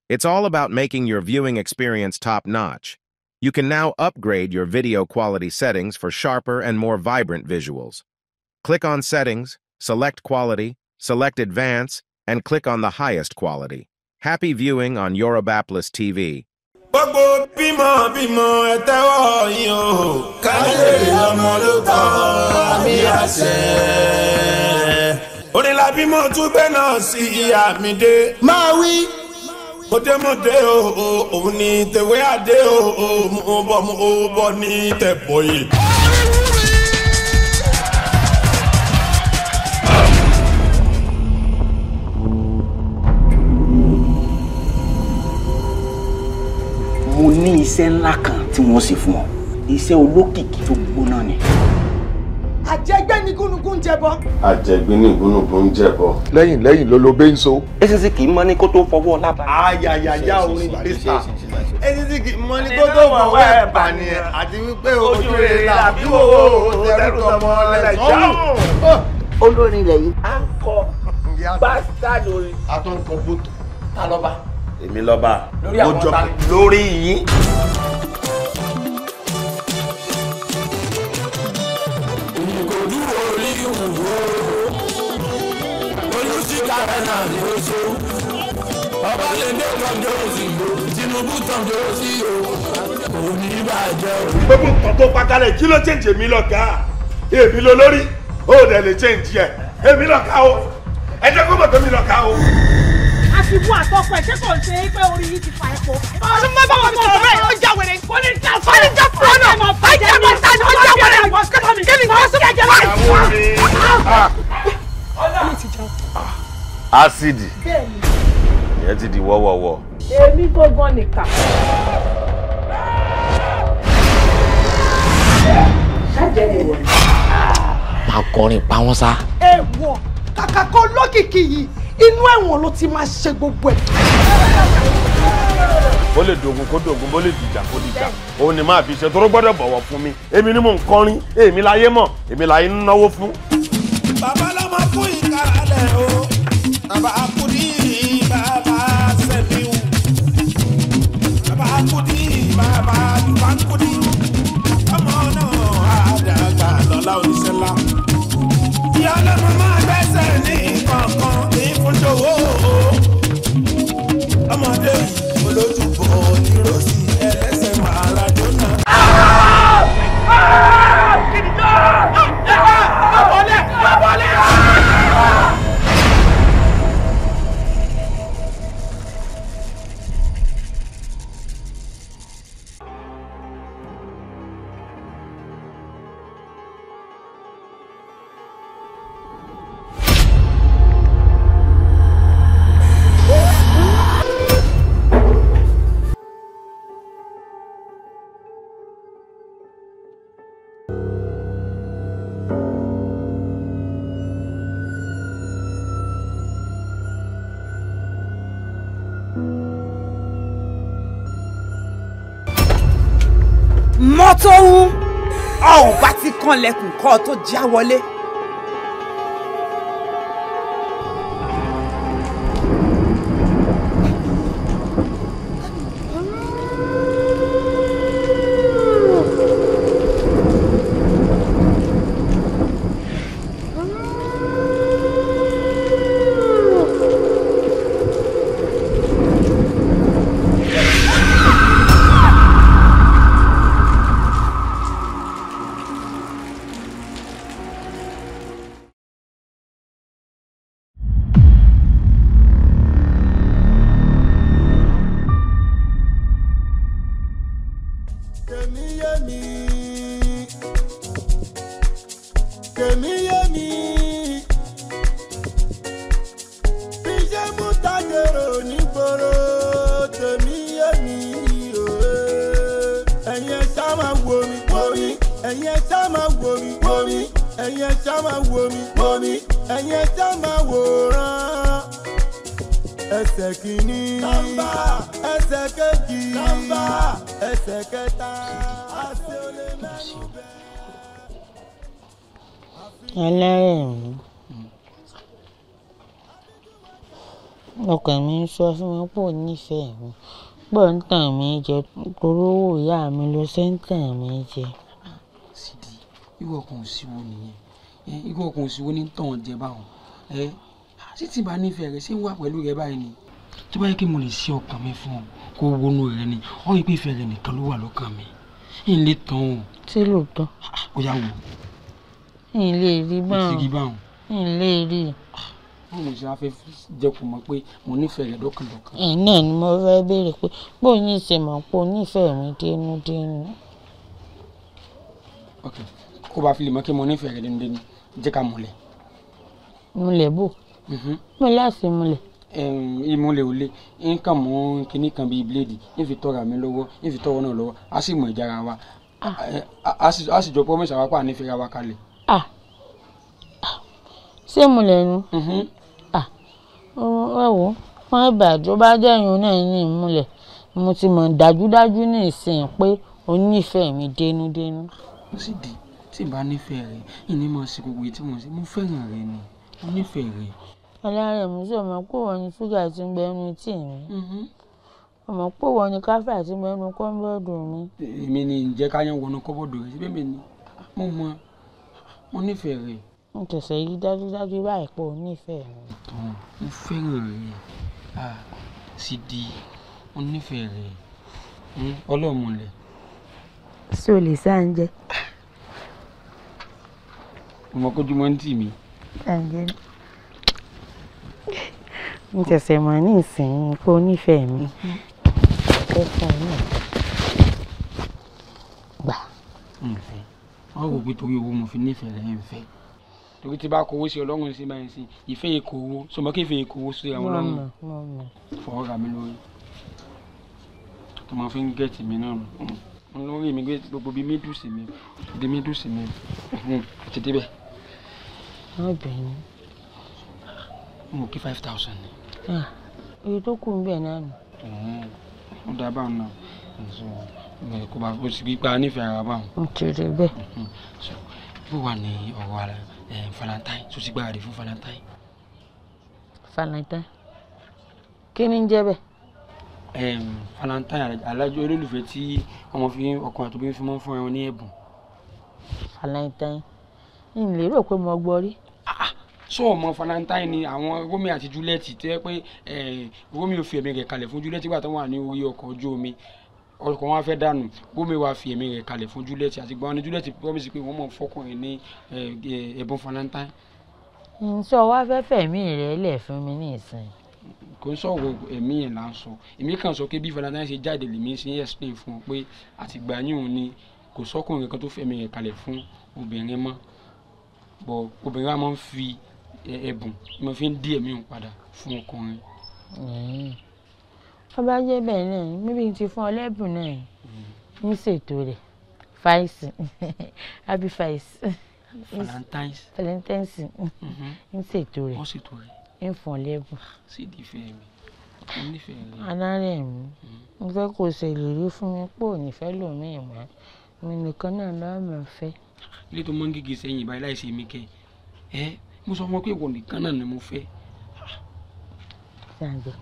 It's all about making your viewing experience top-notch. You can now upgrade your video quality settings for sharper and more vibrant visuals. Click on Settings, select Quality, select Advance, and click on the highest quality. Happy viewing on Yorubapolis TV. Gbogbo bímọ bímọ ẹ tẹ́wọ́ yín o kájèrè ọmọ ló tọ́ àmì àṣẹ. Onílà bímọ tún gbé náà sí ìyá mi dé. Máa wí. Mọ̀dé o òun ni tèwé àdé o mo bọ̀ ní tẹ̀bọ̀ yìí. Mo ní iṣẹ́ ńlá kan tí wọ́n ṣe fún ọ. Iṣẹ́ olókìkí tó gbóná ni. Àjẹgbẹ́ ni gúnugún ń jẹbọ. Àjẹgbẹ́ ni gúnugún ń jẹbọ. Lẹ́yìn ló bẹ́ńsó. Esisi kì í mọ ní kó tó fọwọ́ lábà. Ayayaya orin barista. Esisi kì í mọ ní kó tó fọwọ́ ẹ̀bà ni àti wípé ojú rẹ̀ là bí wo tẹ̀rù tọmọ lẹ́jọ́. Olórin rẹ̀ yìí á ń kọ bástà lórí. A tún ń kọ bótó. Ta lọ́ba? Èmi lọ́ba. Lórí àwọn ta. Lórí yín. Ọba lè dé tọ́jú òsìgbò Tinubu tọ́jú òsì o kò ní bàjẹ́ o. Gbogbo nǹkan tó pátálẹ̀ kí ló change èmi lọ́gà? Èmi ló lórí, ó dẹ̀ lè change ẹ̀. Èmi lọ́gà o. Ẹ jẹ́ kó mọ̀ pé mi lọ́gà o. A ti mú àtọ́kọ ẹ̀ ṣé kò ṣe é pé orí yìí ti fa epo. Ọdún mọ́ bá wọn sọ̀rọ̀ bẹ́ẹ̀ ó já wẹ̀rẹ̀. Kò ní já fún ọ̀nà fún ọ̀nà. Bàjẹ́ mọ̀ sáni ó já wẹ̀rẹ̀. Kí ni wọ́n sọ jẹ́ láti. Ọlọ́run ti jẹun. Ásíìdì. Ìyẹn ti di wọ́wọ́wọ́. Èmi gbọ́ngàn nìkà. Ṣáàjẹ́ ni wọ̀. Máa kọrin pa wọ́n sá. Èèwọ̀ kàkà kó lókìkí yìí inú ẹ̀wọ̀n ló ti máa ṣe gbogbo ẹ̀. Ó lè dogun kó dogun, bó lè dìjà kó dìjà. Òun ni máa fi ṣe tó gbọ́dọ̀ bọ̀wọ̀ fún mi. Èmi ni mò ń kọrin, èmi láyé mọ̀, èmi láyé ń náwó fún. Bàbá lọ́mọ fún ìkàlẹ̀ o, bàbá Kudi bàbá Sẹ́miu, bàbá Kudi bàbá Fankudi, ọmọ náà àdàgbà lọ́lá oníṣẹ́lá. Ìyá ọlọ́mọ máa gbẹ́sẹ̀ ní kọ̀ọ̀kan ní fúnjowó. Ọmọdé yìí olójúbọ nírọ̀sí ẹlẹ́sẹ̀ Maradona. Mọ́tò ń ọ̀ bá ti kanlẹ̀kùn kọ́ tó já wọlé. Ẹsẹ̀ kìíní, ẹsẹ̀ kejì, ẹsẹ̀ kẹta, àti olè mẹ́rin bẹ́ẹ̀. Ẹlẹ́rìí ọkàn mi ń sọ fún mi pé ò nífẹ̀ẹ́ mi pọ̀ ń tàn mí jẹ torí owó ìyá mi ló ṣe ń tàn mí jẹ. Sidi irú ọkàn òsìwò nìyẹn irú ọkàn òsìwò ní tàn jẹ báwọn ṣé tí bá nífẹ̀ẹ́ rẹ ṣé ń wà pẹ̀lú rẹ báyìí ni tó bá yẹ kí mo lè ṣe ọkàn mi fún ọ kó wọnú rẹ ni ọ rí pé ìfẹ́ rẹ nìkan ló wà lọ́kàn mi ń lè tán o. ṣé lóòótọ́. ó yà wò. ń lè rí báwọn ń lè rí. wọ́n mo ṣe wá fẹ́ jẹ́ kó mọ̀ pé mo nífẹ̀ẹ́ rẹ lọ́kànlọ́kàn. náà ni mo fẹ́ béèrè pé bó ní ṣe mọ̀ pé o nífẹ̀ẹ́ mi dénúdénú. ok kó bá fi lè mọ̀ kí mo nífẹ̀ẹ́ rẹ dénúdénú jẹ́ ká múlẹ̀. múlẹ̀ bò. mo láti múlẹ̀. ìmúlẹ̀ ò lé nǹkan mọ́ kinní kan bíi bíléèdì ń fi tọ́ra mi lọ́wọ́ ń fi tọ́wọ́ náà lọ́wọ́ á sì mọ̀ ìjára wa á sì jọ promise àwa pa nífẹ̀ẹ́ ra wa kalẹ̀. ṣé múlẹ̀ nu. ẹ wò wọn ìbàdàn bá jẹ́yìn náà ní ìmúlẹ̀ mo ti mọ̀ dájúdájú ní ìsìn pé o nífẹ̀ẹ́ mi dénúdénú. ó sì di tí n bá nífẹ̀ẹ́ rẹ ìní mọ̀ sí gbogbo èyí tí mo ṣe mo fẹ́ràn rẹ ni mo nífẹ̀ẹ́ rẹ. alárẹ̀ mi sọ ma pé wọ́n ní ṣúgà tí ń gbẹnu tì mí ọmọ pé wọ́n ní káfíà tí ń gbẹnu kọ́ńbọ́ọ̀dù mi. èmi ni ǹjẹ́ ká yẹn wọnú kọ́bọ̀dù rẹ síbẹ̀ mi ni mo nífẹ̀ẹ́ rẹ. n tẹ̀sẹ̀ yí dájúdájú báyìí pé o nífẹ̀ẹ́ mi. mo fẹ́ràn rẹ Sidi mo nífẹ̀ẹ́ rẹ ọlọ́mọlẹ̀. ṣé o lè sáńjẹ. ọmọ kójú mọ́ ń tì mí. sáńjẹ n tẹ̀sẹ̀ mọ̀ ní ìsìn pé o nífẹ̀ẹ́ mi. ẹ fún mi gbà. ǹfẹ́ wọ́n rò pé torí owó mo fi nífẹ̀ẹ́ rẹ̀ ǹfẹ́ torí tí bá kówó sí ọlọ́run sí báyìí sí ìfẹ́ èkó owó sọmọ kí ìfẹ́ èkó owó sí àwọn ọlọ́run fọwọ́ ra mi lórí tó máa fi ń gẹ̀ẹ́tì mi náà nù lórí mi gbogbo bíi mídùsì mi ìdí mídùsì mi ti débẹ̀. ọbẹ̀ni. mo kí 5,000 ni. èyí tó kù ń bẹ̀ náà nù. ó dáa báwọn náà kò bá kó sì gbígbá nífẹ̀ẹ́ ara báwọn. n ti rí bẹ́ẹ̀. bó wà ní ọ̀rọ̀ ara Valentine tó ti gbáradì fún Valentine. Valentine kí ni ń jẹ́ bẹ́ẹ̀. Valentine alájọ olólùfẹ́ tí ọmọ fi ọkùnrin àtòbí fi mọ́ fún ẹran ní ẹ̀bùn. Valentine n lè rò pé mo gbọ́ rí. sọ ọmọ Valentine ni àwọn Romeo àti Juliet tó yẹ pé Romeo fi ẹ̀mí rẹ̀ kalẹ̀ fún Juliet nígbà tó wà ní orí ọkọ̀ ojú omi ọkọ̀ wọn fẹ́ dànù Romeo wá fi ẹ̀mí rẹ̀ kalẹ̀ fún Juliet àti gbọ́n ní Juliet promise pé wọ́n mọ̀ fọkùnrin ní ẹ̀bùn Valentine. sọ wá fẹ́ fẹ̀mí rẹ̀ lẹ̀ fún mi ní ìsìn. kò ń sọ̀rọ̀ ẹ̀mí yẹn là ń sọ èmi kàn sọ pé bí Valentine ṣe jáde lèmi ṣe ń explain fún ọ pé àtìgbà yín òun ni kò sọ́kùnrin kan tó fẹ̀mí rẹ̀ kalẹ̀ fún obìnrin mọ́ bọ̀ obìnrin wa máa ń fi ẹ̀bùn mo fi ń dí ẹ̀mí òun padà fún ọkùnrin. ọba jẹ́ bẹ́ẹ̀ náà mímí ti fún ọ lẹ́bùn náà ń ṣètò rẹ̀ fàìsì happy fàìsì Valentine's ń ṣètò rẹ̀ ń fún ọ lẹ́bùn. Sídi ìfẹ́ mi mo nífẹ̀ẹ́ rẹ̀. alárẹ̀ mi mo fẹ́ kó o ṣèlérí fún mi pé ò ní fẹ́ lòmíì mọ́ mi nìkan náà lọ́ọ́ mọ̀ fẹ́. ilé tó mọ́ ń gègé sẹ́yìn báyìí láìsí mi kẹ́ mo sọ fún ọ pé ìwọ nìkan náà ni mo fẹ́. ṣáàjẹ́.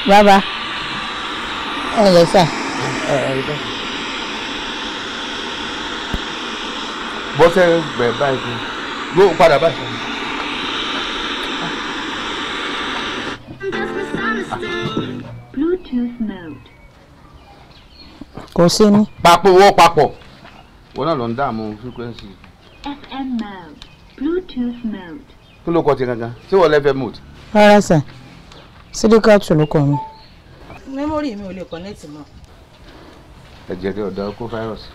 bàbá ẹ lọ sà. bọ́sẹ̀ bẹ̀ báyìí ló padà báyìí. Bluetooth mode. kò sí ní. papọ̀ owó papọ̀ wọn náà lọ ń dààmú frequency. FM mode. Bluetooth mode. kí ló kọ ti gangan ṣé wọ́n lẹ́fẹ̀ẹ́ mode. rárá sà sídíkàtù ló kọ mi. mẹ́mórì mi ò lè kọ́nẹ́tì mọ́. ẹ̀jẹ̀ rẹ̀ ọ̀dà kó fáírọ̀sì.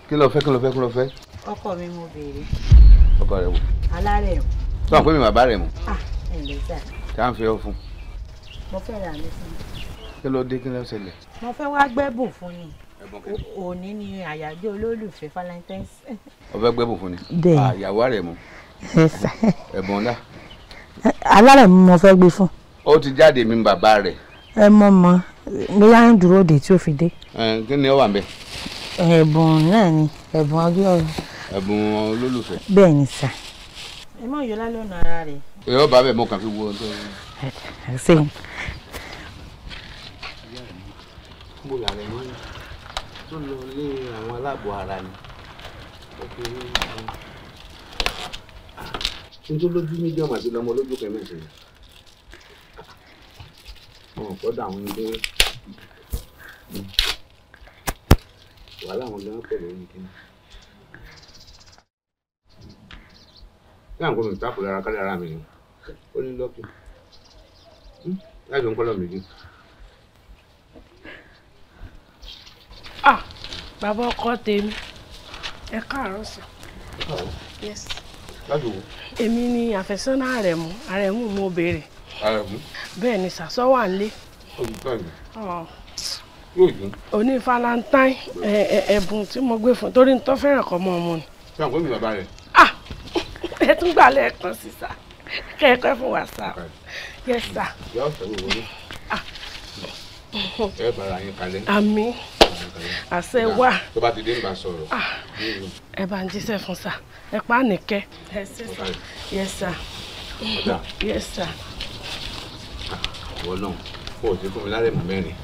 kí ló fẹ́. ọkọ mi mo béèrè. ọkọ rẹ̀ wò. alárẹ̀ o. tó àpò mi bàbá rẹ̀ mu. ẹ ǹlẹ́ sà. ká ń fi ọ fún. mo fẹ́ rà mí fún mi. kí ló dé kí ló ṣẹlẹ̀. mo fẹ́ wá gbẹ́bùn fún ni. òní ni àyájọ́ olólùfẹ́ Valentine's. o fẹ́ gbẹ́bùn fún ni. bẹ́ẹ̀ ìyàwó rẹ̀ mu. ẹ̀bùn ńlá. alárẹ̀ mi mo fẹ́ gbé fún. ó ti jáde mi bàbá rẹ̀. ẹ mọ̀ bóyá ń dúró dè tí ó fi dé. Kí ni ó wà ńbẹ̀? Ẹ̀bùn náà ni ẹ̀bùn ọjọ́ ọ̀rọ̀. Ẹ̀bùn olólùfẹ́. Bẹ́ẹ̀ ni sà. Ẹ mọ̀ yọ lálẹ́ ọ̀nà ara rẹ̀. Ó bá bẹ̀ mọ́ kàn fi wo ohun tó ń ṣe. Mo là rẹ̀ mọ́ tó lọ lé àwọn aláàbọ̀ ara ni. Kí n tó lójú méjì ọmọ àti lọmọ lójú kan mẹ́sẹ̀ yẹn. Wọn kọ́ dà àwọn ilé wàhálà àwọn gan pẹ̀lú oyin kí ni. Kí àwọn gómìnà táàpù lára kálí ara mi ni ó ní lọ́kì láì tó ń kọ́lọ̀ méjì. Bàbá ọkọ tèmi ẹ káàárọ̀ sà. Yes. Láti wo? Èmi ni àfẹ́sọ́nà Àrẹ̀mú mo béèrè. Àrẹ̀mú? Bẹ́ẹ̀ ni sàsọ́ wà nílé. Olùkọ́ mi. Yóò dín. Òní Valentine ẹ̀bùn tí mo gbé fún torí tó fẹ́ràn kọ́ mọ́ ọmọ ni. Ṣé àwọn gómìnà bàbá rẹ̀? Ẹ tún gbà lẹ́ẹ̀kan sí sà. Kẹ́ẹ̀kọ́ fún wa sà. Yes sà. Yọ ọ̀sẹ̀ wo wọlé? Ẹ bára yín kalẹ̀. Àmín. Àṣẹ wà. Tó bá ti dé nígbà sọ̀rọ̀. Ẹ bá ń jíṣẹ́ fún sà. Ẹ pa á nìkẹ́. Ẹ ṣé sà. Yes sà. Yes sà. Wọ́n náà kó o ti fún mi lárẹ̀ mọ́ mẹ́rin.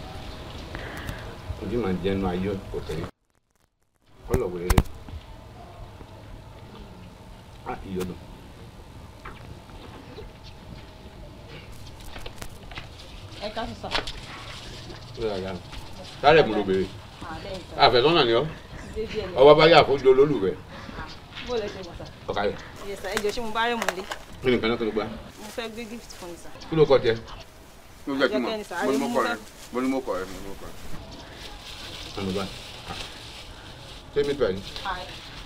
Ojú máa jẹnu ayé ọ̀tẹ̀ yìí. Wọ́n lọ wẹ̀rẹ̀. Ìyọ̀dọ̀. Ẹ ká sọ. Lárẹ̀ mú ló béèrè. Àfẹ́sọ́nà ni ọ́. Ọwọ́ bá yà fún olólùfẹ́. Bó lẹ ṣe wà sà. Ọ̀kadì. Yes sà, ẹ jọ̀ọ́ ṣé mo bá rẹ̀ mú lé. Kí ni kanáà tó ló gbá? Mo fẹ́ gbé gift fún mi sà. Kí ló kọ tiẹ̀? Mo jẹ́ kí n mọ̀. Mo ní mo kọ rẹ̀. Mo ní mo kọ rẹ̀. Ọ̀nà bá. Ṣé mi pẹ̀lú?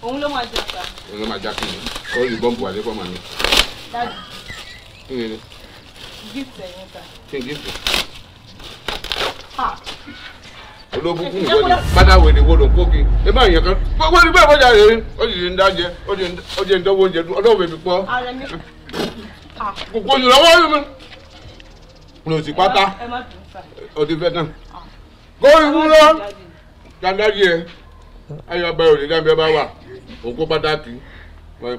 Òun ló máa jẹ sà. Òun ló máa já kí ni? Ó yí bọ́ǹbù àlẹ́ fọ́ màá mi. Dájú. Kí ni? Gift ẹ̀yin sà. Kí ni gift? Olóògùn fún ìwé bàtà wèrè wo ló ń kókì ẹ máa yàn kan gbogbo ní bẹ́ẹ̀ bọ́jà rèé ó sì ń dájẹ́ ó jẹ́ ń dánwó oúnjẹ ọlọ́run mi pọ́ kò ní lọ́wọ́ mi lò sí pátá òdì fẹ́ tán kó ìwúrọ́ dáadáa ẹ ayọ̀ abẹ́ òní dábẹ́ bá wà òun kó pátá kì í wọ́n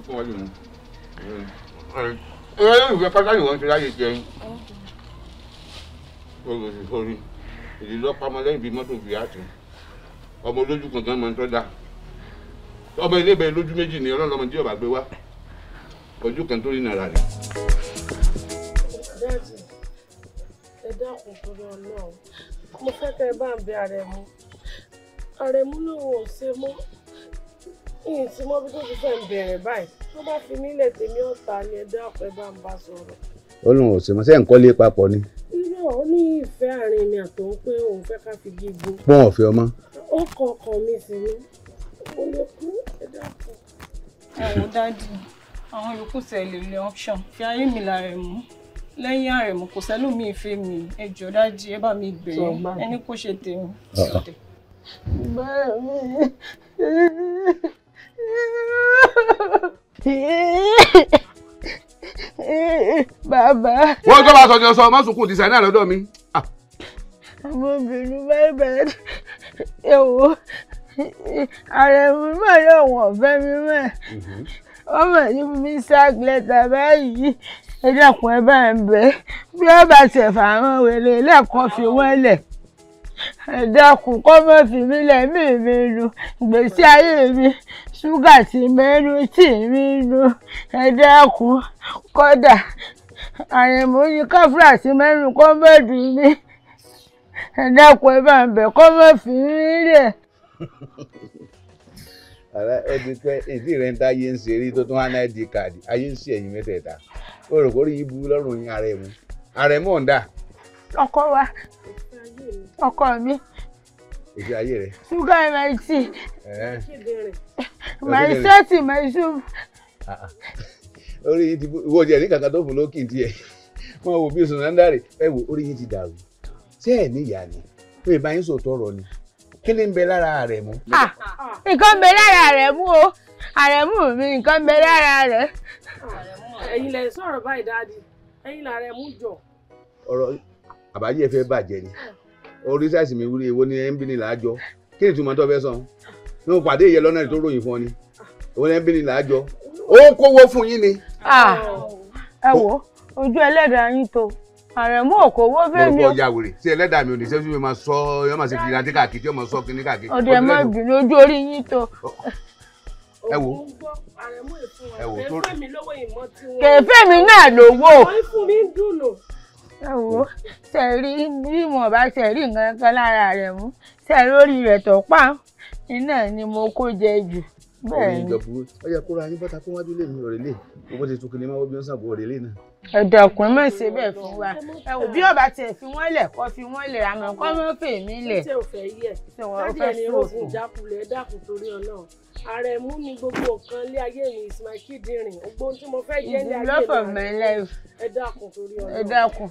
fún wọn lè mú ẹ yóò fẹ́ pátá yìí wọ́n ti ráyè jẹun orí ìdí lọ́pàá lẹ́yìn bíi mọ́tò fìyàtì ọmọ olójú kan gan máa ń tọ́ da ọmọ ilé ìbẹ̀rẹ̀ lójú méjì ni ọlọ́run tí ọba gbé wá ojú kan tó rí nàrà rẹ̀. Dájú ẹ dákun torí Ọlọ́run mo fẹ́ kẹ́ ẹ bá ń bẹ Àrẹ̀mú lòun ò ṣe mọ́ ìyìn tí mo bí tó ti fẹ́ ń bẹ̀rẹ̀ báyìí tó bá fi nílẹ̀ tèmi ọ̀tá ni ẹ dákun ẹ bá ń bá sọ̀rọ̀. ó lóun ò ṣe mọ́ sẹ́yìn kọ́lé papọ̀ ni. irú ó ní ìfẹ́ àárín mi àtòun pé òun fẹ́ ká fi gígùn. pọ́n ọ̀fẹ́ ọmọ. ó kọ ọkàn mi sí ni mo lè kú ẹ dákun. Ẹ̀wọ̀n dájú àwọn yòókù tẹ̀lé lé option fi ayé mi l'Àrẹ̀mú lẹ́yìn Àrẹ̀mú kò sẹ́lòmíì ìfẹ́ mi ẹ jọ̀ọ́ dájú ẹ bá mi bẹ̀rẹ̀ ẹni kò ṣe tèmi. Bàbá. Wọ́n tó bá sọ jọ sọ ọmọ sunkún ti sẹ́ni náà lọ́dọ̀ mi. Ọmọbìnrin bẹ́ẹ̀ ẹ̀wọ̀ Àrẹ̀mú náà yóò wọ̀n fẹ́ mi mẹ́. Ọmọ yìí mi ṣàgbẹ́ta báyìí. Ẹ dákun ẹ bá ń bẹ̀ bí ó bá ṣẹ̀ fàwọn wèrè lẹ́ẹ̀kan fi wọ́n lẹ̀. Ẹ dákun kọ́ mọ́ fi mí lẹ́mí mi lu ìgbésí ayé mi ṣúgà tí mẹ́nu tì mí lu. Ẹ dákun kódà Àrẹ̀mú ní káfíà sí mẹ́nu kọ́ mọ́dù mi. Ẹ dákun ẹ bá ń bẹ̀ kọ́ mọ́ fi mí lẹ̀. Ẹbí pé ìdí rẹ̀ ń tá ayé ń ṣe rí tó tún wá náà di káàdì ayé ń ṣe ẹ̀yìn mẹ́tẹ̀ẹ̀ta ó rò kórìí yìí burú lọ́rùn yín Àrẹ̀mú Àrẹ̀mú ọ̀ǹda. Ọkọ wa ọkọ mi. Ìṣe ayé rẹ̀. Ṣúgà my tea. My salt my soup. Orí yìí ti wo jẹ́ ní kankan tó fún lókì tiẹ̀ wọ́n wò bí sùn náà ń dárè ẹ wò orí yìí ti dàrú ṣé ẹ̀ níyà ni pé ìbáyín sòótọ́ ọ̀rọ̀ ni kí ni ń bẹ lára Àrẹ̀mú. Nǹkan ń bẹ lára Àrẹ̀mú o Àrẹ̀mú mi nǹkan ń bẹ lára rẹ̀. Ẹ̀yin lẹ sọ̀rọ̀ báyìí dáàdi ẹ̀yin l'Àrẹ̀mú jọ. Ọ̀rọ̀ àbáyé ẹ fẹ́ bàjẹ́ ni orí sáìsì mi wúri èwo ni ẹ ń bí ní làájọ kí ni ìtumọ̀ tó fẹ́ sọ ní o pàdé ìyẹn lọ́nà tó ròyìn fún ọ ni èwo ni ẹ ń bí ní làájọ ó ń kówó fún yín ni. ẹ wo ojú ẹlẹ́dàá yín tó Àrẹ̀mú òkòwò fẹ́ mi. mo rò pọ̀ ya wèrè tí ẹlẹ́dàá mi ò ní sẹ́jú mi máa sọ yọ máa ṣe fìlà tí káàkiri tí ó máa sọ kíní káàkiri. ọ̀dẹ̀ má bínú ojú orí yín tó. ẹ wo tó kèéfé mi náà lówó. wọ́n fún mi ń dùnú. ẹ wo sẹ́rí bí mo bá sẹ́rí nǹkan kan lára Àrẹ̀mú sẹ́rí orí rẹ̀ tó pa iná ni mo kó jẹ jù. bẹ́ẹ̀ ni ó yẹ kó ra yín bọ́ta kó wájú lè mi ọ̀rẹ́ lè owó ti tún kí ni máa wọ́n bí wọ́n sàbò ọ̀rẹ́ lè náà. ẹ̀dọ̀kùn mọ̀ ṣe bẹ́ẹ̀ fún wa ẹ wò bí ọba tiẹ̀ fi wọ́n lẹ̀ kọ́ fi wọ́n lẹ̀ àmọ́ kọ́ mọ́ fè mí lẹ̀. ṣé o fẹ́ yẹ láti ẹni rògùn ìjákulẹ̀ dákun torí Ọlọ́run Àrẹ̀mú ni gbogbo nǹkan ilé ayé mi is my kíndìnrín ogbó tí mo fẹ́ jẹ́ ilé ayé mi. lọ́fọ̀ mẹ́lẹ́ ẹ dákun torí Ọlọ́run. ẹ dákun.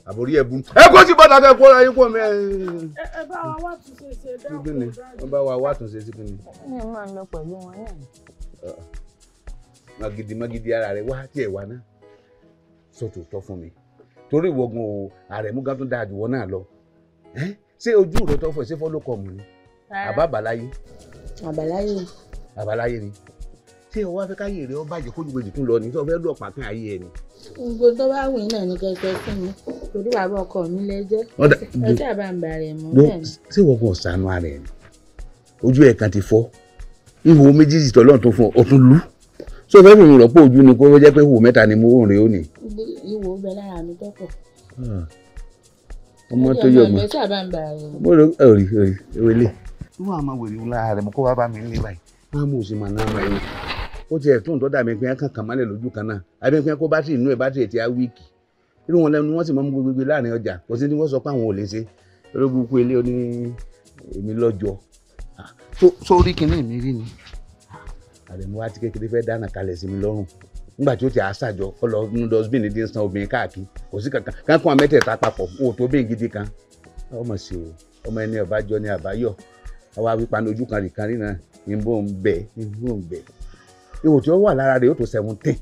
àbórí ẹ̀bùn ẹ kó sí bọ́tà kẹ́ kó ra yín kó mi. ẹ bá wa wá túnṣe ṣe dákun dájú. wọ́n bá wa wá túnṣe sí kí ni. mi ò máa lọ pẹ̀lú wọn náà. magidi ara rẹ wá tí ẹ wá náà sọtò tọ fún mi torí ìwọgùn o Àrẹ̀mú gan tó dáa jù wọ́n náà lọ ṣé ojú rẹ tó fọ ṣé fọlọkọọmù ni àbábàláyé. àbáláyé ni ṣé o wá fẹ́ káyé rẹ ọ bàjẹ́ kójú gbèjì tún lọ ní tó fẹ́ lọ pàpín ayé ẹ ni. gbogbo tó bá wù náà ní kẹsẹ fún mi torí bàbá ọkọ mi lẹjẹ ẹ tí àbá ń ba rẹ mú bẹ́ẹ̀ ni. ṣé ìwọgùn ọ̀sánú ara ẹ ni ojú ẹ̀ kan ti fọ́ ihò méjì tọ́lọ́ tó fún ọ tún lù so fẹ́ fi rọ̀pọ̀ ojú ni kó jẹ́ pé ihò mẹ́ta ni mo ń rè ó ní. ihò bẹ lára mi tọ́pọ̀. ọmọ tó yọ mọ ẹ tí àbá ń ba rẹ mú. mo rò rí ewélé. wọ́n á máa wèrè ńlá rẹ̀ mo kó wá bá mi nílé báyìí wọ́n á mú òsì máa náà máa yẹ ó tiẹ̀ tó ń tọ́ dà mí pé kàn kàn málẹ̀ lójú kan náà àbí pé kó bátìrì inú ẹ̀ bátìrì ti á wíìkì irú wọn lẹ́nu wọ́n sì máa mú gbogbo láàrin ọjà kò sí ní wọ́n sọ pé àwọn ò lè ṣe ológun ilé oní èmi lọ́jọ́ sórí kinní mi rí ni Àrẹ̀mú wá ti kékeré fẹ́ dáná kalẹ̀ sí mi lọ́rùn nígbà tí ó ti àṣàjọ ọlọ nínú dustbin ní san obìnrin káàkiri kò sí kankan kankan àwọn mẹ́tẹ̀ẹ̀ta papọ̀ o tó bẹ́ẹ̀ gidi kan ọmọ sí o ọmọ ẹni ọ̀bájọ́ ni àbáyọ̀ àwa wípa ní ojú kan rì kan rí náà ìbò ń bẹ̀ ihò tí ó wà lára rẹ̀ yóò tó 17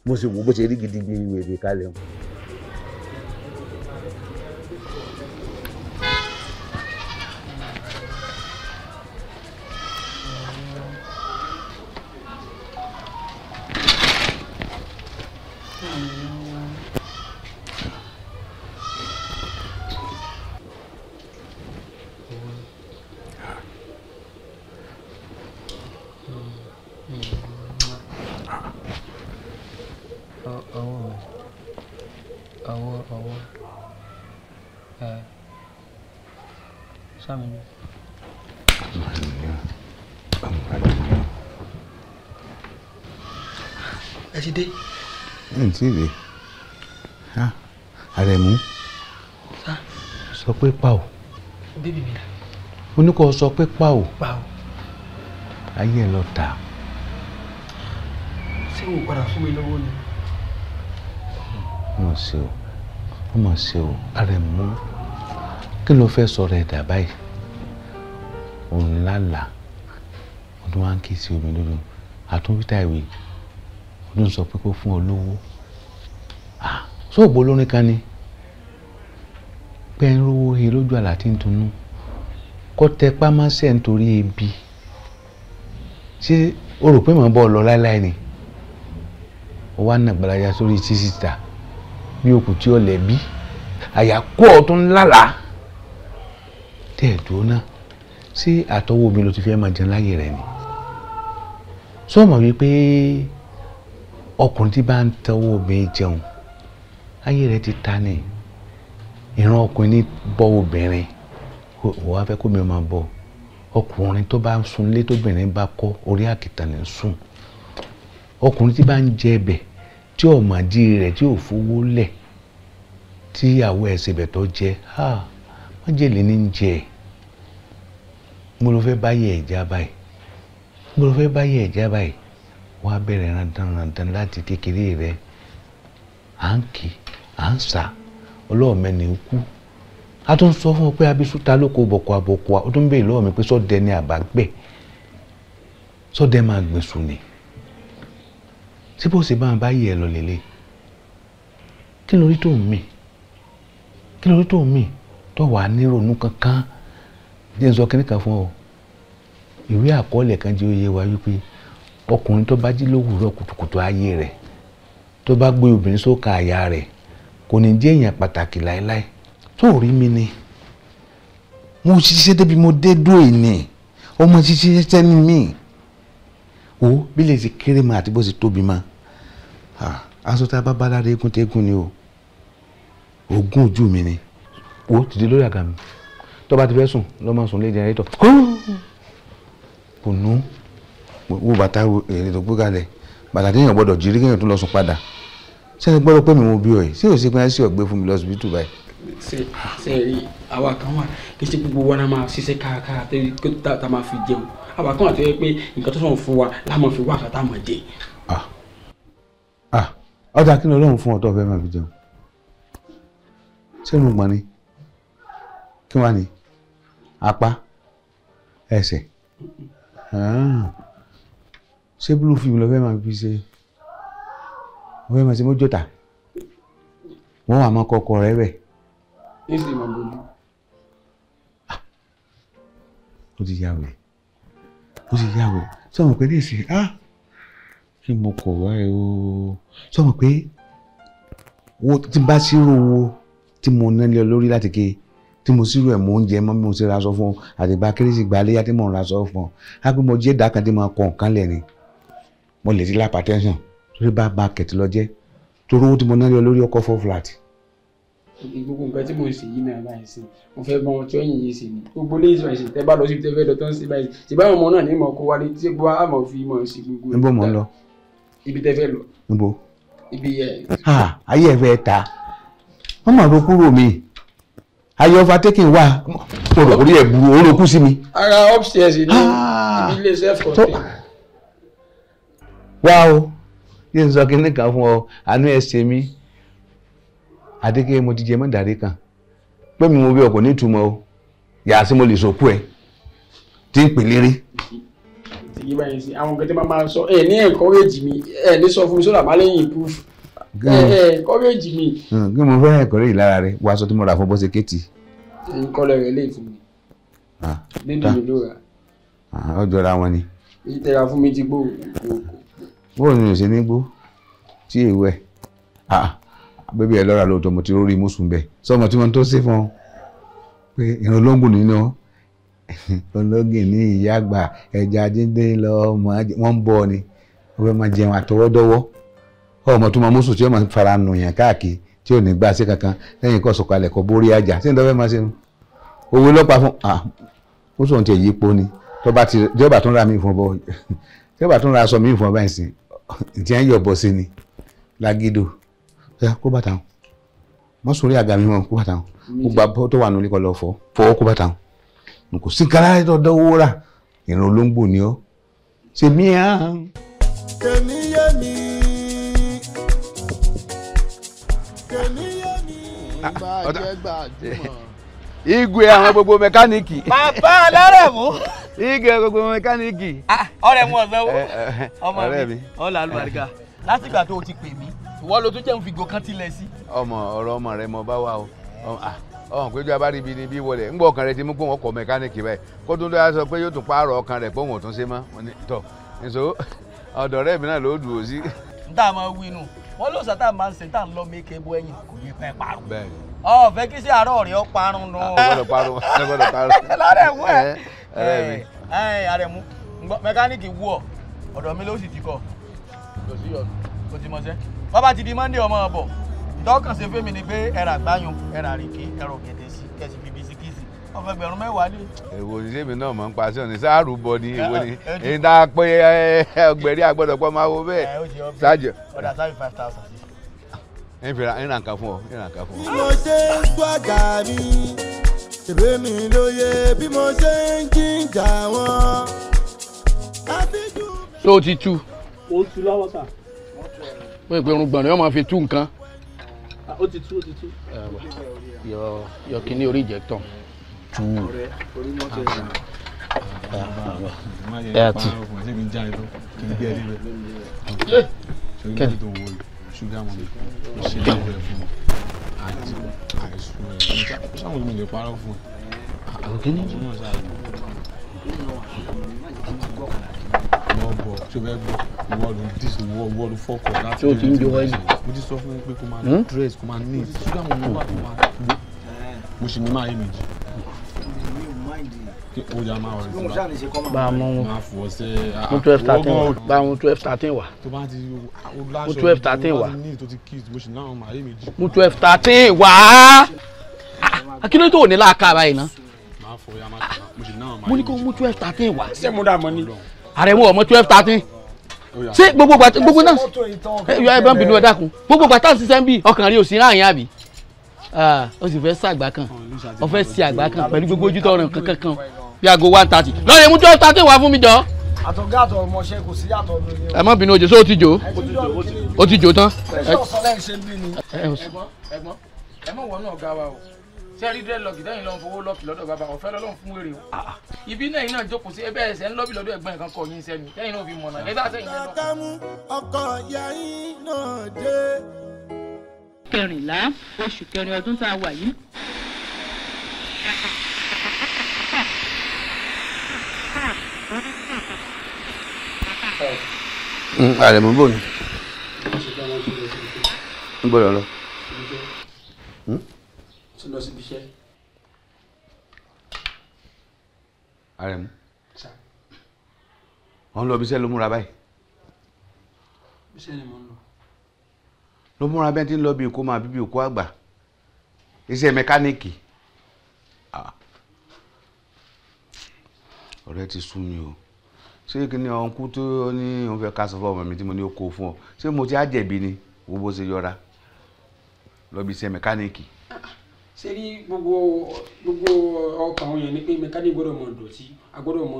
mo sì wò bó ṣe rí gidi bí wèrè kalẹ̀ wọn. ẹ ti dé. ẹ ti dé Àrẹ̀mú sọ pé pa ò. bébì mi dà. ó ní kó sọ pé pa ò. pa ò. ayé ẹ lọ tà. ṣé o padà fún mi lọ́wọ́ ni. mo ṣe o mo ṣe o Àrẹ̀mú kí ló fẹ́ sọ̀rọ̀ ẹ̀dá báyìí òun lálàá ọdún wa ń kí sí omi lódò àtúntà ìwé ọdún sọ pé kó fún ọ lówó sóògbó lórin kan ni pé ń rówó he lójú àlá tí ń dunnú kó tẹ pámásẹ̀ nítorí ebi ṣé o rò pé màá bọ́ ọ lọ láéláé ni ó wá nà gbàlájà sórí tíṣítà bí òkú tí ó lẹ̀ bí àyà kó ọ tó ń lálàá tẹ́ ẹ̀ dúró náà sí àtọwọ́ mi ló ti fẹ́ máa jẹun láyé rẹ̀ ni sọ ma wípé ọkùnrin tí bá ń tọwọ́ obìnrin jẹun ayé rẹ̀ ti ta ni ìran ọkùnrin ní bọ́ obìnrin wọ́n wá fẹ́ kó mi máa bọ̀ ọkùnrin tó bá ń sunlé tóbìnrin bá kọ́ orí àkìtàn ní sùn ọkùnrin tí bá ń jẹ ẹbẹ̀ tí ọ̀màdí rẹ̀ tí ò fowó lẹ̀ tí ìyàwó ẹ̀ ṣe bẹ̀ tó jẹ májèlé ní jẹ mo ló fẹ́ báyẹ̀ ẹ̀já báyìí mo ló fẹ́ báyẹ̀ ẹ̀já báyìí wọ́n á bẹ̀rẹ̀ randanrandan láti kékeré rẹ̀ à ń kì à ń sà ọlọ́ọ̀mẹ́ni kú a tún sọ fún ọ pé abisu ta ló kó bọ̀kọ̀ àbọ̀kọ̀ ó tún bèèrè lọ́wọ́ mi pé sọ́dẹ ni àbágbẹ̀ sọ́dẹ máa gbèsù ni tí bó ṣe bá ń báyẹ̀ ẹ lọ lélẹ̀ kí lórí tó ń mì kí ló tó mi tó wà ní ronú kankan jẹ́ n sọ kíní kan fún ọ ìwé àkọọ́lẹ̀ kan jẹ́ ó yé wa wípé ọkùnrin tó bá jí lówùúrọ̀ kùtùkùtù ayé rẹ̀ tó bá gbé obìnrin sókà àyà rẹ̀ kò ní jẹ́ èèyàn pàtàkì láéláé tó rí mi ni mo ṣiṣẹ́ débi mo dé dúró ìní ọmọ ṣiṣẹ́ ní mi o bí lè ṣe kéré ma àti bó ṣe tóbi ma aṣọ tá a bá bá lára eégún tẹ́gùn ni o ogún ojú mi ni o ti di lórí àga mi tó bá ti fẹ́ sùn lọ́mọ sùn lé jẹnẹrétọ̀ kò nú wo bàtà èrè tó gbé kalẹ̀ bàtà téèyàn gbọ́dọ̀ jírí kéèyàn tó lọ sùn padà sẹ́ni gbọ́dọ̀ pé mi mo bí ọ yìí sí ò sí pé ẹ sí ọ̀gbẹ́ fún mi lọ́sibítù báyìí. ṣe rí àwa kan wà kí ṣe gbogbo wa náà máa ṣiṣẹ́ kárakára tá a máa fi jẹun àwa kan wà tó yẹ pé nǹkan tó sọ̀rọ̀ fún wa láàmú fi wá àkàtà máa jẹ. ọ̀dà kí ni Ọlọ́run fún ọ tó fẹ́ máa fi jẹun ṣé mo gbọ́n ni kí wàá ní apá ẹsẹ̀ ṣé blue film lọ fẹ́ máa fi ṣe wọ́n fẹ́ máa ṣe mójútà wọ́n wà máa kọ́kọ́ rẹ bẹ̀. èsì máa bolo. ó ti yá wẹ̀ sọ̀rọ̀ pé ní ìsìn kí mo kọ̀ wá ẹ o sọ̀rọ̀ pé wo tí n bá ṣírò owó tí mo ná lé ọ lórí láti ké tí mo ṣírò ẹ̀ mò ń jẹ mọ́ bí mo ṣe ra aṣọ fún ọ àtìgbà kérésì gba léyà tí mò ń ra aṣọ fún ọ á pé mo jẹ́ ìdá kan tí mo kọ nǹkan lẹ̀ ni mo lè ti lápá tẹ́sán torí bá ba kẹ̀tì lọ jẹ́ torí owó tí mo ná lé ọ lórí ọkọ̀ fọ́ flat. gbogbo nǹkan tí mo ń ṣe yìí náà báyìí sí mo fẹ́ bọ́ wọn tí ó yìn yìí sí ni gbogbo lẹ́yìn ìṣòro ìṣìn tẹ́ bá lọ síbi tẹ́ fẹ́ lọ tó ń ṣe báyìí ṣì báwọn ọmọ náà ní ìmọ̀ kó wálé tí gbogbo àmọ̀ fi mọ̀ sí gbogbo. níbo mò ń lọ. ibi tẹ́ fẹ́ lọ. níbo. ibi ẹ. ayé ẹ fẹ́ ta wọ́n máa ro kúrò mi ayé ọfà tẹ́kìn wà orí ẹ̀ burú orí okú sí mi. ara upstairs ní ibi ilé self contained. wá o yé n sọ kí ní kan fún ọ àánú ẹ ṣe mí àdékè mo ti jẹ mọ́ dàrí kan pé mi mo bí ọkọ̀ ní ìtumọ̀ o yàrá sí mo lè sọkú ẹ tí ń pè lérí. ìyí báyìí sí àwọn nǹkan tí wọ́n máa ń sọ ẹ ní encourage mi ẹ ní sọ fún mi sọ́dọ̀ àmàlẹ́ yìí improve encourage mi. kí mo fẹ́ encourage lára rẹ wàá sọ tí mo rà fún bọ́sẹ̀ kéètì. ìkọlẹ̀ rẹ̀ lè fún mi nínú mi ló rà. ó jọra wọn ni. ìtẹ̀ra fún mi ti gbó. bóun ni ò ṣe ní gbó tí èèwẹ̀ bébí ẹ lọ́ra lóòótọ́ mo ti rórí mùsùn bẹ́ẹ̀ sọmọ tí wọ́n tó ṣe fún ọ pé ìran olóńgùn nínú olóńgìn ní ìyá àgbà ẹja díndín lọ wọ́n ń bọ̀ ni wọ́n fẹ́ máa jẹun àtọwọ́dọ́wọ́ ọmọ tó máa mùsùn tí ó máa fara nù yàn káàkiri tí ò ní gbà sí kankan lẹ́yìn kọ́ sọ̀kalẹ̀ kọ́ borí ajá tí ìdánwò máa ṣe nu owó lọ́pàá fún ó sọ̀rọ̀ tí èyí po ni jọba tó ń ra mí fún ọ bọ́ jọba tó ń ra aṣọ mí fún ọ báyìí sìn tí wọ́n yọ̀ bọ́ sí ni lágídò kó bàtà wọn mọ sórí àga mi wọn kó bàtà wọn kó gba bọ́ tó wà nílé kọ́ lọ fọwọ́ kó bàtà wọn kò sí kára tó dánwó rà ìrìn olóńgbò ni ọ ṣe mí á. kèmí yé mi kèmí yé mi gbàjẹ́ gbàjúmọ̀. igwe àwọn gbogbo mẹkáníìkì. bàbá alárẹ̀mú. igwe gbogbo mẹkáníìkì. ọ̀rẹ́ mu ọ̀sánwó ọmọ mi ọ̀là àlùbáríkà látìgbà tó o ti pè mí ìwọ ló tún jẹun fìgò kan tilẹ̀ sí. ọ̀rọ̀ ọmọ rẹ mọ bá wà o ọ̀hún péjú abáríbi ni bí wọlé ńgbọ́ ọkàn rẹ ti mú pé wọ́n kọ́ mẹkáníìkì báyìí kó tún lọ́wọ́ sọ pé yóò tún pààrọ̀ ọkàn rẹ̀ pé òun ò tún ṣe mọ́ tọ̀ nso ọ̀dọ̀ rẹ̀ mi náà ló dùn ó sí. n tá a máa wí nù wọn ló sàtà máa ń ṣe tá à ń lọ méke bó ẹ̀yìn kò ní pẹ́ parun. ọ̀fẹ́ kí sí àárọ̀ rẹ̀ ó parun nù. ọgbọ́dọ̀ parun ọgbọ́dọ̀ parun. lárẹ̀mú àrẹ̀mú mẹkáníìkì wú ọ ọ̀dọ̀ mi ló sì ti kọ kò sí ọ̀nà kò ti mọ̀ sẹ́ bàbá ti di Monday ọmọ ọ̀bọ̀ ìtọ́kàn ṣe fẹ́mi ni pé ẹ̀rà gbáyùn ẹ̀rà rèké ẹ̀rọ gẹ̀dẹ̀ sí kẹ̀sì fi bisikíìsì ọ̀fẹ́ gbẹ̀rún mẹ́wàá lé. èwo ni sẹ́mi náà mọ̀ ń pa sí ọ̀nì sáàrù bọ ni èwo ni èyí tá a pé ọgbẹ̀rí àgbọ̀dọ̀ pọ̀ máa wo bẹ́ẹ̀ ṣáàjọ. ọ̀dà sábì 5,000 sí. ìrìn àǹkà fún ọ ìrìn àǹkà fún ọ. bí mo ṣe ń tó àgà mi ṣèbí mi lóye bí mo ṣe ń jíjà wọn. tó o ti tú. ó tú lọ́wọ́ sà. wọ́n ìpè irun gbọ̀n ni wọ́n máa fi tú nǹkan. ó ti tú ó ti tú. yọ kíní orí ìjẹ́tọ̀. tú. ẹ àti. sáwọn mi lè parọ́ fún ẹ. àwọn kìíní. wọ́n bọ̀ tí o fẹ́ gbọ́ wọ́ọ̀dù fọ́kọ̀ láti. tí o ti ń jọ wáyé. mo ti sọ fún mi pé kó máa dress kó máa neat ṣúgà mo mú wà tó máa gbó mo sì ní máa yé méjì. ó yà máa wọlé sí bá. bá a mọ wọn. máa fọ ṣe. mú 12-13 wá. bá a mú 12-13 wá. tó bá ti mú 12-13 wá. mú 12-13 wá. akíló tó ní láàká báyìí ná. mo ní kó mú 12-13 wá. ṣé mo dà mọ́ ni. ààrẹ mú ọmọ 12-13. ṣé gbogbo náà yọ ẹ bá ń bínú ẹ dákun gbogbo gbàtà ṣiṣẹ́ ń bì ọkàn rí òsì ráàyìn àbí. ó sì fẹ́ sàgbà kan ó fẹ́ sí àgbà kan pẹ̀lú gbogbo ojú tọrọ kankan bí aago 1:30 lọ́ọ̀rẹ́ mú 12-13 wá fún mi jọ. àtọ̀gá àtọ̀ ọmọọṣẹ́ kò sí yàtọ̀ lórí. ẹ má bínú òjò sóò ti jò ó ti jò tán. ẹ̀gbọ́n ẹ mọ̀ wọ́n náà ga wa o ṣé ẹ rí dreadlock lẹ́yìn lọ́n fowó lọ́ọ̀kì lọ́dọ̀ bàbá ọ̀fẹ́ lọ́lọ́run fún wèrè o. ibi náà yìí náà jókòó sí ẹbẹ̀ ẹsẹ̀ ń lọ́bì lọ́dọ̀ ẹ̀gbọ́n ẹ̀kan kọ yín sẹ́nu lẹ́yìn náà fi mọ̀nà ẹ̀dá sẹ́yìn lẹ́nu. ọkọ̀ ìyá yín náà dé. 14 oṣù kẹrin ọdún tá a wà yìí. ààrẹ mọ̀ bò ní. ń gbọ́dọ̀ lọ. tí lọ síbi iṣẹ́. ààrẹ mú. wọ́n lọ bí iṣẹ́ ló múra báyìí. iṣẹ́ ni mo ń lọ. ló múra bẹ́ẹ̀ tí ń lọ bí òkú máa bíbí òkú àgbà iṣẹ́ mẹkáníìkì. ọ̀rẹ́ ti sú mi o ṣé kí ni ọ̀nkú tó ní òun fẹ́ ká sọ fún ọmọ mi tí mo ní ó kó fún ọ ṣé mo ti á jẹ̀bi ni wo bó ṣe yọra lọ bí iṣẹ́ mẹkáníìkì. ṣé rí gbogbo ọkọ̀ àwọn èèyàn ní pé mẹkáníìkì gbọ́dọ̀ mọ dọ̀tí a gbọ́dọ̀ mọ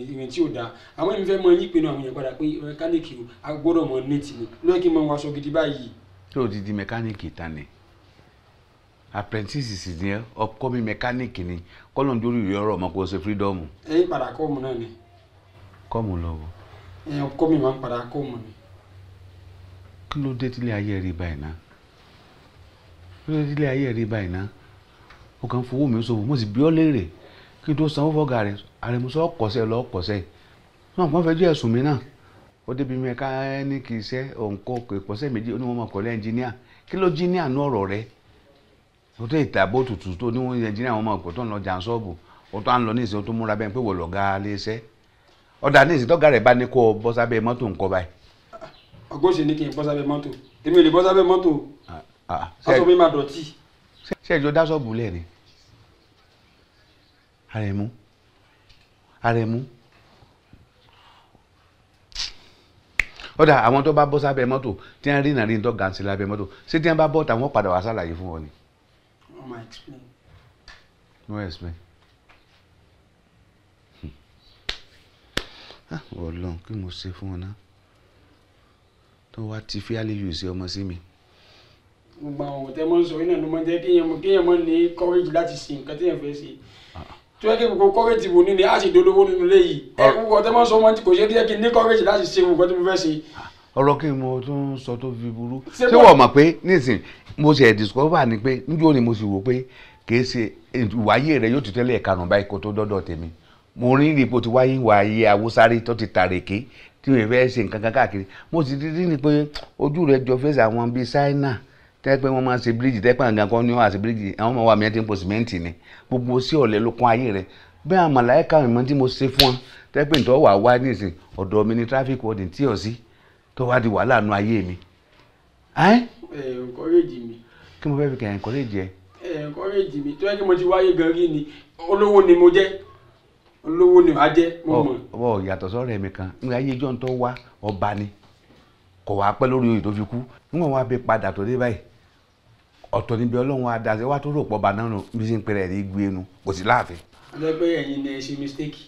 ìrìn tí ò dáa àwọn èèyàn fẹ́ mọ yí pinnu àwọn èèyàn padà pé mẹkáníìkì a gbọ́dọ̀ mọ néètì ni lóyè kí n mọ wàṣọ gidi báyìí. ṣé o ti di mẹkáníìkì tán ni apprentice sì ni upcoming mẹkáníìkì ni kọ́lọ́n jórí ìrẹ́ ọ̀rọ̀ ọmọ kò ṣe freedom. ẹ̀yin padà kọ́ ọmọ náà ni. kọ́mù lọ́wọ́. ọkọ mi máa ń padà kọ́ ọmọ ni. kí ló dé tílé ayé rí báyìí ná kí ló dé tílé ayé rí báyìí ná o kàn fowó mi ṣòfò mo sì bí ọ léèrè kí n tó sanwó fọ́gà rẹ̀ àrẹ̀mùsọ ọ̀kọ̀ṣẹ́ lọ ọ̀kọ̀ṣẹ́ náà wọ́n fẹ́ jẹ́ ẹ̀sùn mi náà ó débi mẹkáníìkì iṣẹ́ òǹkọ́ ìpọ̀ṣẹ́ méjì ó ní wọ́n máa kọ́lé ẹnjìníà kí ló jíníà nú ọ̀rọ̀ rẹ̀ ó tó ìtàbó tutù tó ní wọ́n ẹnjìníà wọn máa pọ̀ tó ń lọ jà ṣọ́ọ̀bù ó tó à ń lọ ní ìsìn tó múra bẹ́ẹ̀ pé wọ́n lọ̀gá lé iṣẹ́ ọ̀dà ní ìsìn tọ́gà rẹ̀ bá ní kó bọ́ sábẹ́ mọ́tò ńkọ́ báyìí. ọgbọ́n ṣe ní kí n bọ́ sábẹ́ mọ́tò èmi ò lè bọ́ sábẹ́ mọ́tò aṣọ mi máa dọ̀tí. ṣé ìjọ dá ṣọ́ọ̀bù lẹ̀ ni Àrẹ̀mú ọ̀dà àwọn tó bá bọ́ sábẹ́ mọ́tò tí wọ́n rí nàrí tó gàǹsì lábẹ́ mọ́tò ṣé tí wọ́n bá bọ́ tàwọn padà wá sàlàyé fún ọ ni. no explain. Ọlọ́run kí mo ṣe fún ọ náà tó wá ti fi àlejò sí ọmọ sí mi. gbogbo àwọn òtẹ́ mọ́ ń sọ iná ló máa ń jẹ́ kéèyàn mọ́ ní courage láti ṣe nǹkan tí èèyàn fẹ́ ṣe tí wọ́n ké gbogbo courage wò ní ni a sì dolówó nínú ilé yìí gbogbo òtẹ́ mọ́ ń sọ wọn kò ṣe díẹ̀ kí n ní courage láti ṣe nǹkan tí mo fẹ́ ṣe. ọ̀rọ̀ kí mo tún sọ tó fi burú ṣé wọ́n mọ̀ pé nísìn mo ṣe discover ni pé níjó ni mo sì wò pé kìí ṣe ìwáyé rẹ yóò ti tẹ́lẹ̀ ẹ̀karùn báyìí kó tó dọ́dọ̀ tèmi mo rí ipò tí wáyé wáyé awúsáré tó ti tàrèké tí wọ́n fẹ́ ṣe nǹkan kan káàkiri mo sì rí ni pé ojú rẹ jọ fẹsẹ̀ àwọn bíi ṣáínà tẹ́ pé wọ́n máa ń ṣe bíríìjì tẹ́ pé àwọn gan kan ní wọ́n àṣẹ bíríìjì àwọn ọmọ wa mi ti ń po sìmẹ́ǹtì ni gbogbo sí ọ̀lẹ́ ló kún ayé rẹ̀ bẹ́ẹ̀ àwọn màláíkà ìmọ̀ tí mo ṣe fún wọn tẹ́ pé nítorí wà wá nísìn ọ̀dọ̀ mi ní traffic warden tí ò sí tó wá di wàhálà nu ayé mi. encourage mi. kí mo fẹ́ fi kẹ́ encourage ẹ. encourage mi tó yẹ kí mo ti wáyé gan rí ni olówó ni mo jẹ́ olówó ni màá jẹ́ mo mọ̀. ọ yàtọ̀ sọ́rọ̀ ẹ̀mí kan ní ayé ìjọ tó wá ọba ni kò wá pẹ́ lórí oyè tó fi kú níwọ̀n wá bí padà tó dé báyìí ọ̀tọ̀ níbi ọlọ́run adàṣẹ wá tó rò pọ̀ bá náà bí ṣe ń pẹ́rẹ́ rí gbé nu kò sí láàfin. ọlọ́gbẹ́ ẹ̀yin ni ẹ ṣe mistake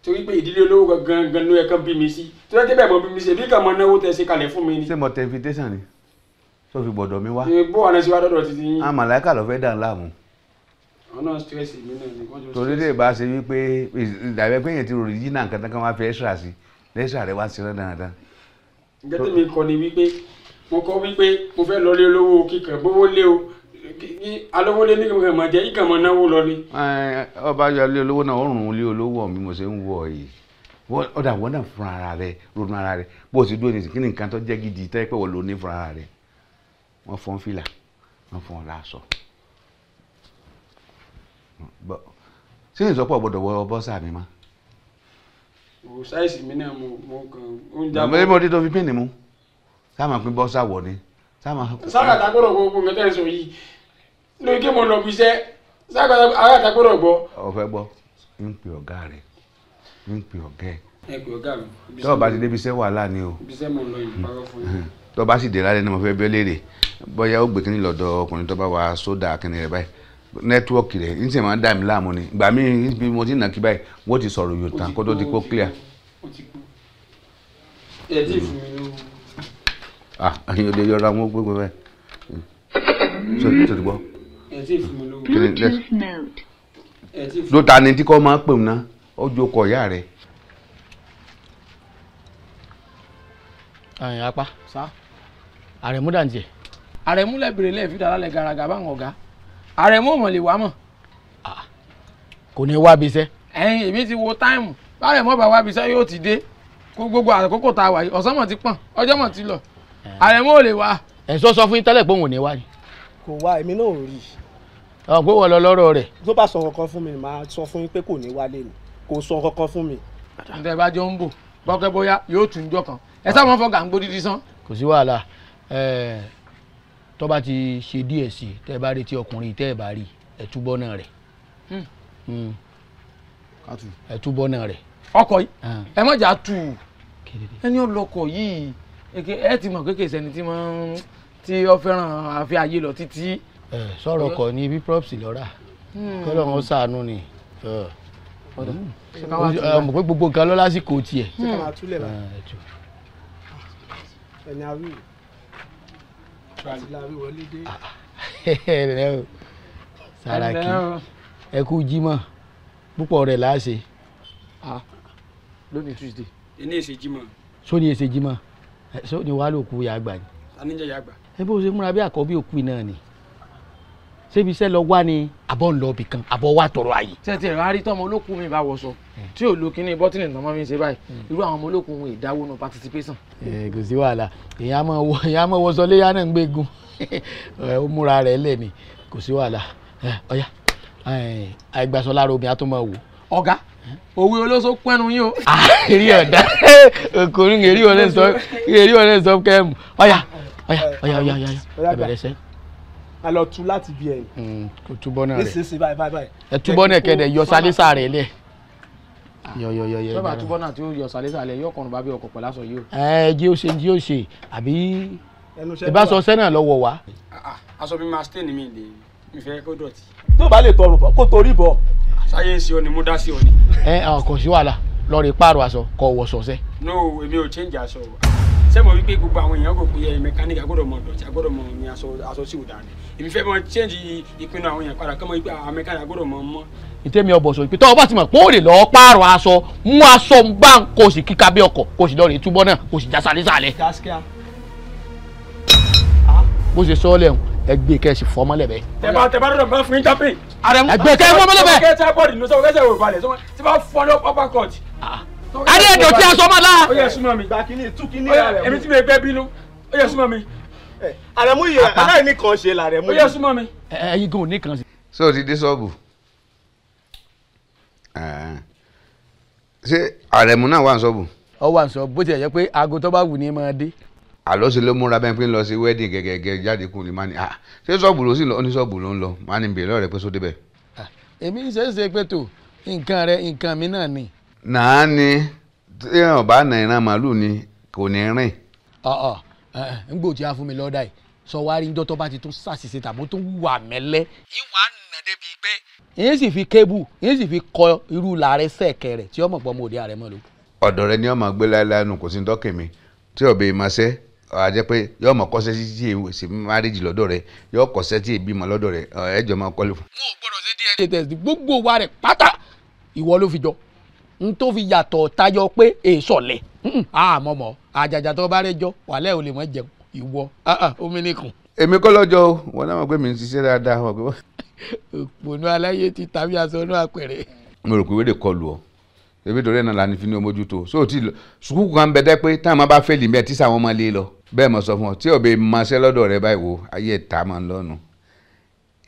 torí pé ìdílé olówó gangan ló yẹ kán bí mi sí tó yẹ kí bẹ́ẹ̀ mọ bí mi ṣe bí kàn mọ náwó tẹ ṣe kalẹ̀ fún mi ni. ṣé mo tẹ invitation ni tó fi gbọ́dọ̀ mi wá. bó wà ní ṣe wá dọ́dọ̀ títí yín. àmàlàíkà ló fẹ́ dàn láàmú. ọ̀nà stress mi náà ni wọ́n jọ stress. torí lè bá ṣe wípé ìdàbẹ́ pé yẹn ti rò rí náà nǹkan tán wá fi extra sí extra rẹ wá sí rẹ dáadáa. ǹjẹ́ tèmi kọ́ ni wípé mo kọ́ wípé mo fẹ́ lọ lé olówó kíkan gbówó lé o alówó lé ní kí mo jẹ ìkàn mọ náwó lọ ni. ọba yọlé olówó náà ó rùn lé olówó mi mo ṣe ń wọ yìí ọ̀dà wọ́n náà fún ara rẹ̀ ronú ara rẹ̀ bó o sì dúró ní kí ni nǹkan tó jẹ́ gidi tẹ́ pé wọ́n lò ní fún ara rẹ̀ wọ́n fọ́n fìlà wọ́n fọ́n láṣọ. ṣé ìsọpọ̀ gbọ́dọ̀ wọ bọ́sà mi mọ́. o sáìsì mi náà mo kàn ń jábọ̀. àmọ́ mo dé tó fi pín ní mu sáà máa pín bọ́sà wọ̀ ni. sáàkàtà gbọ́dọ̀ gbogbo nǹkan tẹ́ sọ yìí lórí kí mo lọ bí iṣẹ́ sáàkàtà gbọ́dọ̀ gbọ́. ọ̀fẹ́ gbọ́ ń pè ọ̀gá rẹ̀ ń pè ọ̀gá ẹ̀. ẹ pè ọ̀gá mi. tọ́ọ̀ bá ti débi iṣẹ́ wàhálà ni o. ibi iṣẹ́ mo lọ yìí parọ́ fún yín. tọ́ọ̀ bá sì dé lálẹ́ ni mo fẹ́ bẹ́ léèrè bóyá ó gbé kínní lọ́dọ̀ ọkùnrin tó bá wa sódà kínní rẹ̀ báyìí nẹ́tíwọ́ọ̀kì rẹ̀ ń sì máa ń dà mí láàmú ni ìgbà míì bí mo ti nà kí báyìí wọ́n ti sọ̀rọ̀ yóò tán kó tó di kó clear. ẹ ti fún mi lówó. àyìn òde yọra wọn gbogbo bẹ́ẹ̀ tó ti gbọ́. ẹ ti fún mi lówó. ló ta ni tí kò máa pè mí ná ó jókòó ìyá rẹ̀. àyìn apá àrẹ̀mú dàǹtì ẹ̀. àrẹ̀mú lẹ́bìrì lẹ́ẹ̀fì dára lẹ́ garaga báwọn ọ̀gá àrẹ̀mú ò mọ̀ lè wá mọ̀. kò ní wá bí iṣẹ́. ẹ̀yin èmi ti wo táìmù báyọ̀ mọ́ bá wá bí iṣẹ́ yóò ti dé kó gbogbo àkókò tá a wà yìí ọ̀sán mọ̀ ti pọ̀n ọjọ́ mọ̀ ti lọ àrẹ̀mú ò lè wá. ẹ̀ sọ fún yín tẹ́lẹ̀ pé òun ò ní wá ni. kò wá èmi náà ò rí. ọ̀ pé wọ́n lọ lọ́rọ̀ rẹ̀. tó bá sọ kankan fún mi màá sọ fún yín pé kò ní wálé ni kò sọ kankan fún mi. ǹtẹ̀ bá jọ ń bò bọ́kẹ́ bóyá yóò tún jọ kan ẹ sáà mọ́ fọ́gà ń gbó dídí sán. kò sí wàhálà tó bá ti ṣe díẹ̀ sí tẹ́ ẹ bá retí ọkùnrin tẹ́ ẹ bá rí ẹ túbọ̀ náà rẹ̀ ẹ túbọ̀ náà rẹ̀. ọkọ̀ yìí ẹ má jà tù ẹni ọlọkọ̀ yìí ẹ ti mọ̀ kékeré sẹ́ni tí ó fẹ́ràn àfi ayé lọ títí. sọ̀rọ̀ kọ̀ ní bí props lọ́ra kọ́lọ́ wọn ṣàánú ni mọ̀ pé gbogbo nǹkan lọ lásìkò tiẹ̀. ṣé ká máa túlẹ̀ bá ẹni àwí àti láàrin wọlé dé. ẹ o Sàràkí ẹ kú jímọ̀ púpọ̀ rẹ̀ láṣẹ. lónìí Tuesday ẹni èsè jímọ̀. sóní èsè jímọ̀ sóní wàá ló kú yàgbà ni. aníjẹ yàgbà. ẹ bó ṣe múra bí àkọ́bí òkú náà ni ṣébi iṣẹ́ lọ wá ni àbọ̀ ń lọ ibì kan àbọ̀ wá tọrọ àyè. tẹ́tí ẹ̀rọ arí tọ́mọ olókùn mi bá wọṣọ tí ò lo kínní bọ́tìnì tọ́mọ mi ṣe báyìí irú àwọn ọmọ olókùn wọn ìdáwó nu participation. kò sí wàhálà èèyàn á mọ wọṣọ léyà náà ń gbégun ó múra rẹ̀ lẹ̀ ni kò sí wàhálà ọ̀yà àìgbàsọ lára omi á tó máa wò. ọ̀gá òwe olóso pẹ́nu yín o. èrí ọ̀dà ọkùnrin èrí ọ̀dà sọ kẹ́mù ọ̀yà ẹ bẹ̀rẹ̀ sẹ́. a lọ tu láti bí ẹ̀yìn. kò túbọ̀ náà rẹ̀ nísinsìnyí báyìí. ẹ túbọ̀ náà kẹ́dẹ̀ yọ sálísà rẹ̀ lẹ̀. yọ. bàbá túbọ̀ náà tí ó yọ sálísà lẹ̀ yọ ọkùnrin bá bí ọkọ̀ pẹ̀lú aṣọ yìí o. jí ó ṣe àbí ìbáṣọ sẹ́nà lọ́wọ́ wa. aṣọ mi máa stain mi lè mi fẹ́ kó dọ̀tí. tó bá lè tọrùn bọ̀ kó torí bọ̀. sáyẹ́nsì ọ ni mo dá sí ọ ni. kò sí wàhálà lọ rí pààrọ̀ aṣọ kọ wọ̀ sọ̀sẹ́. no èmi ò change aṣọ sẹ́mo wípé gbogbo àwọn èèyàn kò pé mẹkáníkì agbọ́dọ̀ mọ dọ̀tí agbọ́dọ̀ mọ ní aṣọ sí òdà ni èmi fẹ́ mọ change ìpinnu àwọn èèyàn padà kọ́mọ wípé àwọn mẹkáníkì agbọ́dọ̀ mọ mọ́. ìtẹ́mi ọbọ̀ sọ pé tọ́wọ́ bá ti mọ̀ pé ó lè lọ́ọ́ pààrọ̀ aṣọ mú aṣọ gbá kó o sì kíka bí ọkọ̀ kó o sì lọ rí túbọ̀ náà kó o sì já sálẹ̀. bó ṣe sọ ọ́ lẹ́hùn ẹgbẹ́ kẹ́sì fọmọ́lẹ̀ bẹ́ẹ̀. tẹ̀bá dọ̀dọ̀ bá fún yín jápé. ẹgbẹ́ kẹ́ fọmọ́lẹ̀ bẹ́ẹ̀. kẹ́sì bọ́ọ̀dì ní sọ kẹ́sì ò balẹ̀ tí bá fọ́ lọ upper court. adé ẹ̀dọ̀ tí a sọ mọ́ la. ó yẹ súnmọ́ mi. gbàkínní túkínní rẹ̀ èmi tí mi gbẹ́ bínú ó yẹ súnmọ́ mi. àrẹ̀mú yìí aláìní kan ṣe làrẹ̀mú yìí. ó yẹ súnmọ́ mi. ẹyin gan ò ní kan sí. ṣé o ti dé ṣọ́ọ̀bù ṣé àrẹ̀mú náà wà ní ṣọ́ọ̀bù. ọ wà ní ṣọ́ọ̀bù bó tilẹ̀ jẹ́ pé aago tó bá wù ní máa dé. àlọ́ ṣe ló múra bẹ́ẹ̀ pé ń lọ sí wedding gẹ́gẹ́ jáde kún ní má ní ṣé ṣọ́ọ̀bù ló sì lọ ní ṣọ́ọ̀bù ló ń lọ má ní bèèrè lọ́rẹ̀ pé sóde bẹ́ẹ̀. èmi ń ṣe pé tó nǹkan rẹ nǹkan mi náà ni. nàá ni tí èèyàn bá nà ìran màálù ni kò ní rìn. ń gbòòtì á fún mi lọ́dà yìí sọ wá rí njọ́ tó bá ti tún ṣàṣìṣe tàbí tó wà mẹ́lẹ́. ìwà nà débi pé. èyí sì fi kébù èyí sì fi kọ irú làárẹ̀ sẹ̀kẹ̀ rẹ̀ tí ọmọ pọ̀ mọ́ òde ààrẹ mọ́ ló. ọ̀dọ̀ rẹ ni ọmọ gbé láéláé nù kò sí dọ́kẹ̀ mi tí ọbẹ̀ ìmọ̀ṣẹ́ àjẹ́ pé yọ ọmọ kọ́ṣẹ́ tí èsì márìjì lọ́dọ̀ rẹ yọ kọ́ṣẹ́ tí èbí mọ́ lọ́dọ̀ rẹ ẹjọ́ máa kọ́lé fún. wọn ò gbọ́dọ̀ ṣe DNA test gbogbo wa rẹ̀ pátá ìwọ ló fi jọ n tó fi yàtọ̀ tayọ pé èso lẹ̀ àmọ́mọ́ àjàjà tó bá rẹ jọ wàlẹ́ ò lè mọ̀ jẹun ìwọ omi nìkan. èmi kọ́ lọ́jọ́ o wọn náà mọ̀ pé mi ń ṣiṣẹ́ dáadáa wọ̀ pé. òpònú aláyé ti tàbí aṣọ inú àpẹẹrẹ. mo rò pé wéde kọlù ọ ebi torí ẹ̀ náà la ní fi ní omójútó so tí sùkúùkù kan bẹ dẹ́ pé táwọn máa bá fẹ́ẹ̀lì mẹ́ẹ̀ tí sàwọn máa lé lọ bẹ́ẹ̀ mo sọ fún ọ tí òbí máa ṣẹ́ lọ́dọ̀ rẹ báyìí wo ayé ẹ̀ ta máa ń lọ́nu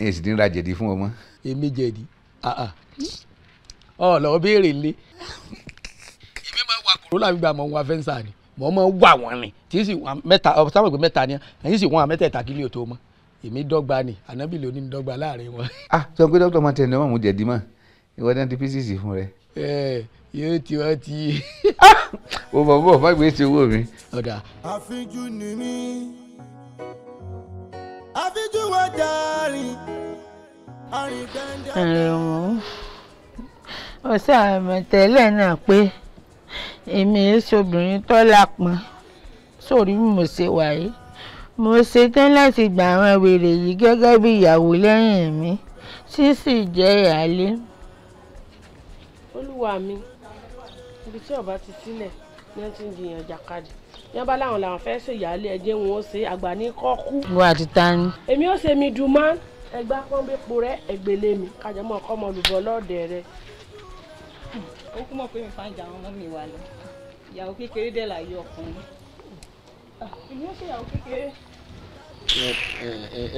ẹ̀ sì ní ra jẹ̀dí fún ọmọ. èmi jẹ̀dí lọ́wọ́ béèrè lé èmi máa wà kúrò láti gba àwọn afẹ́nsà ni mo máa wà wọ́n ni tí sì wọ́n mẹ́ta sábà pé mẹ́ta ni ẹ̀yìn sì wọ́n àmẹ́tẹ̀ẹ̀ta kí lè tó mọ́ èmi dọ́gba ni ànábì ló ní dọ́gba láàrin wọn. sọ pé dókítà máa tẹ̀ ní ọmọ mu jẹ̀dí mọ́ ìwọ náà ti písìsì fún rẹ. yóò ti wọ́n ti. o bọ̀ má gbé ti owó mi. ọ̀dà. àfijú ni mí àfijú wa darí àrìndẹ́ndẹ́. ẹ̀rọ ọ̀sẹ̀ àmọ̀tẹ́lẹ̀ náà pé èmi èso obìnrin tó lápọn sórí bí mo ṣe wà yìí mo ṣetán láti gba àwọn wèrè yìí gẹ́gẹ́ bí ìyàwó lẹ́yìn mi tí sì jẹ́ ìyálé. olúwa mi ibi tí ọba ti sílẹ̀ ní ẹ ti ń jiyàn jàkadì ní ọba láwọn làwọn fẹ́ ṣe ìyáálé ẹjẹ́ wọn ó ṣe àgbà ní kọ́kú. wọ́n àti ta ni. èmi ó ṣe mi dùn mọ́ ẹgbà pọ́nbẹ́po rẹ ẹgbẹ́lé mi kájọ mọ́ ọkọ́ ọmọ olùbọ́ lọ́ọ̀dẹ rẹ. ó kú mọ̀ pé mi fàájà àwọn ọmọ mi wà lọ ìyàwó kékeré dẹ̀ láyé ọkùnrin èmi ó ṣe ìyàwó kékeré.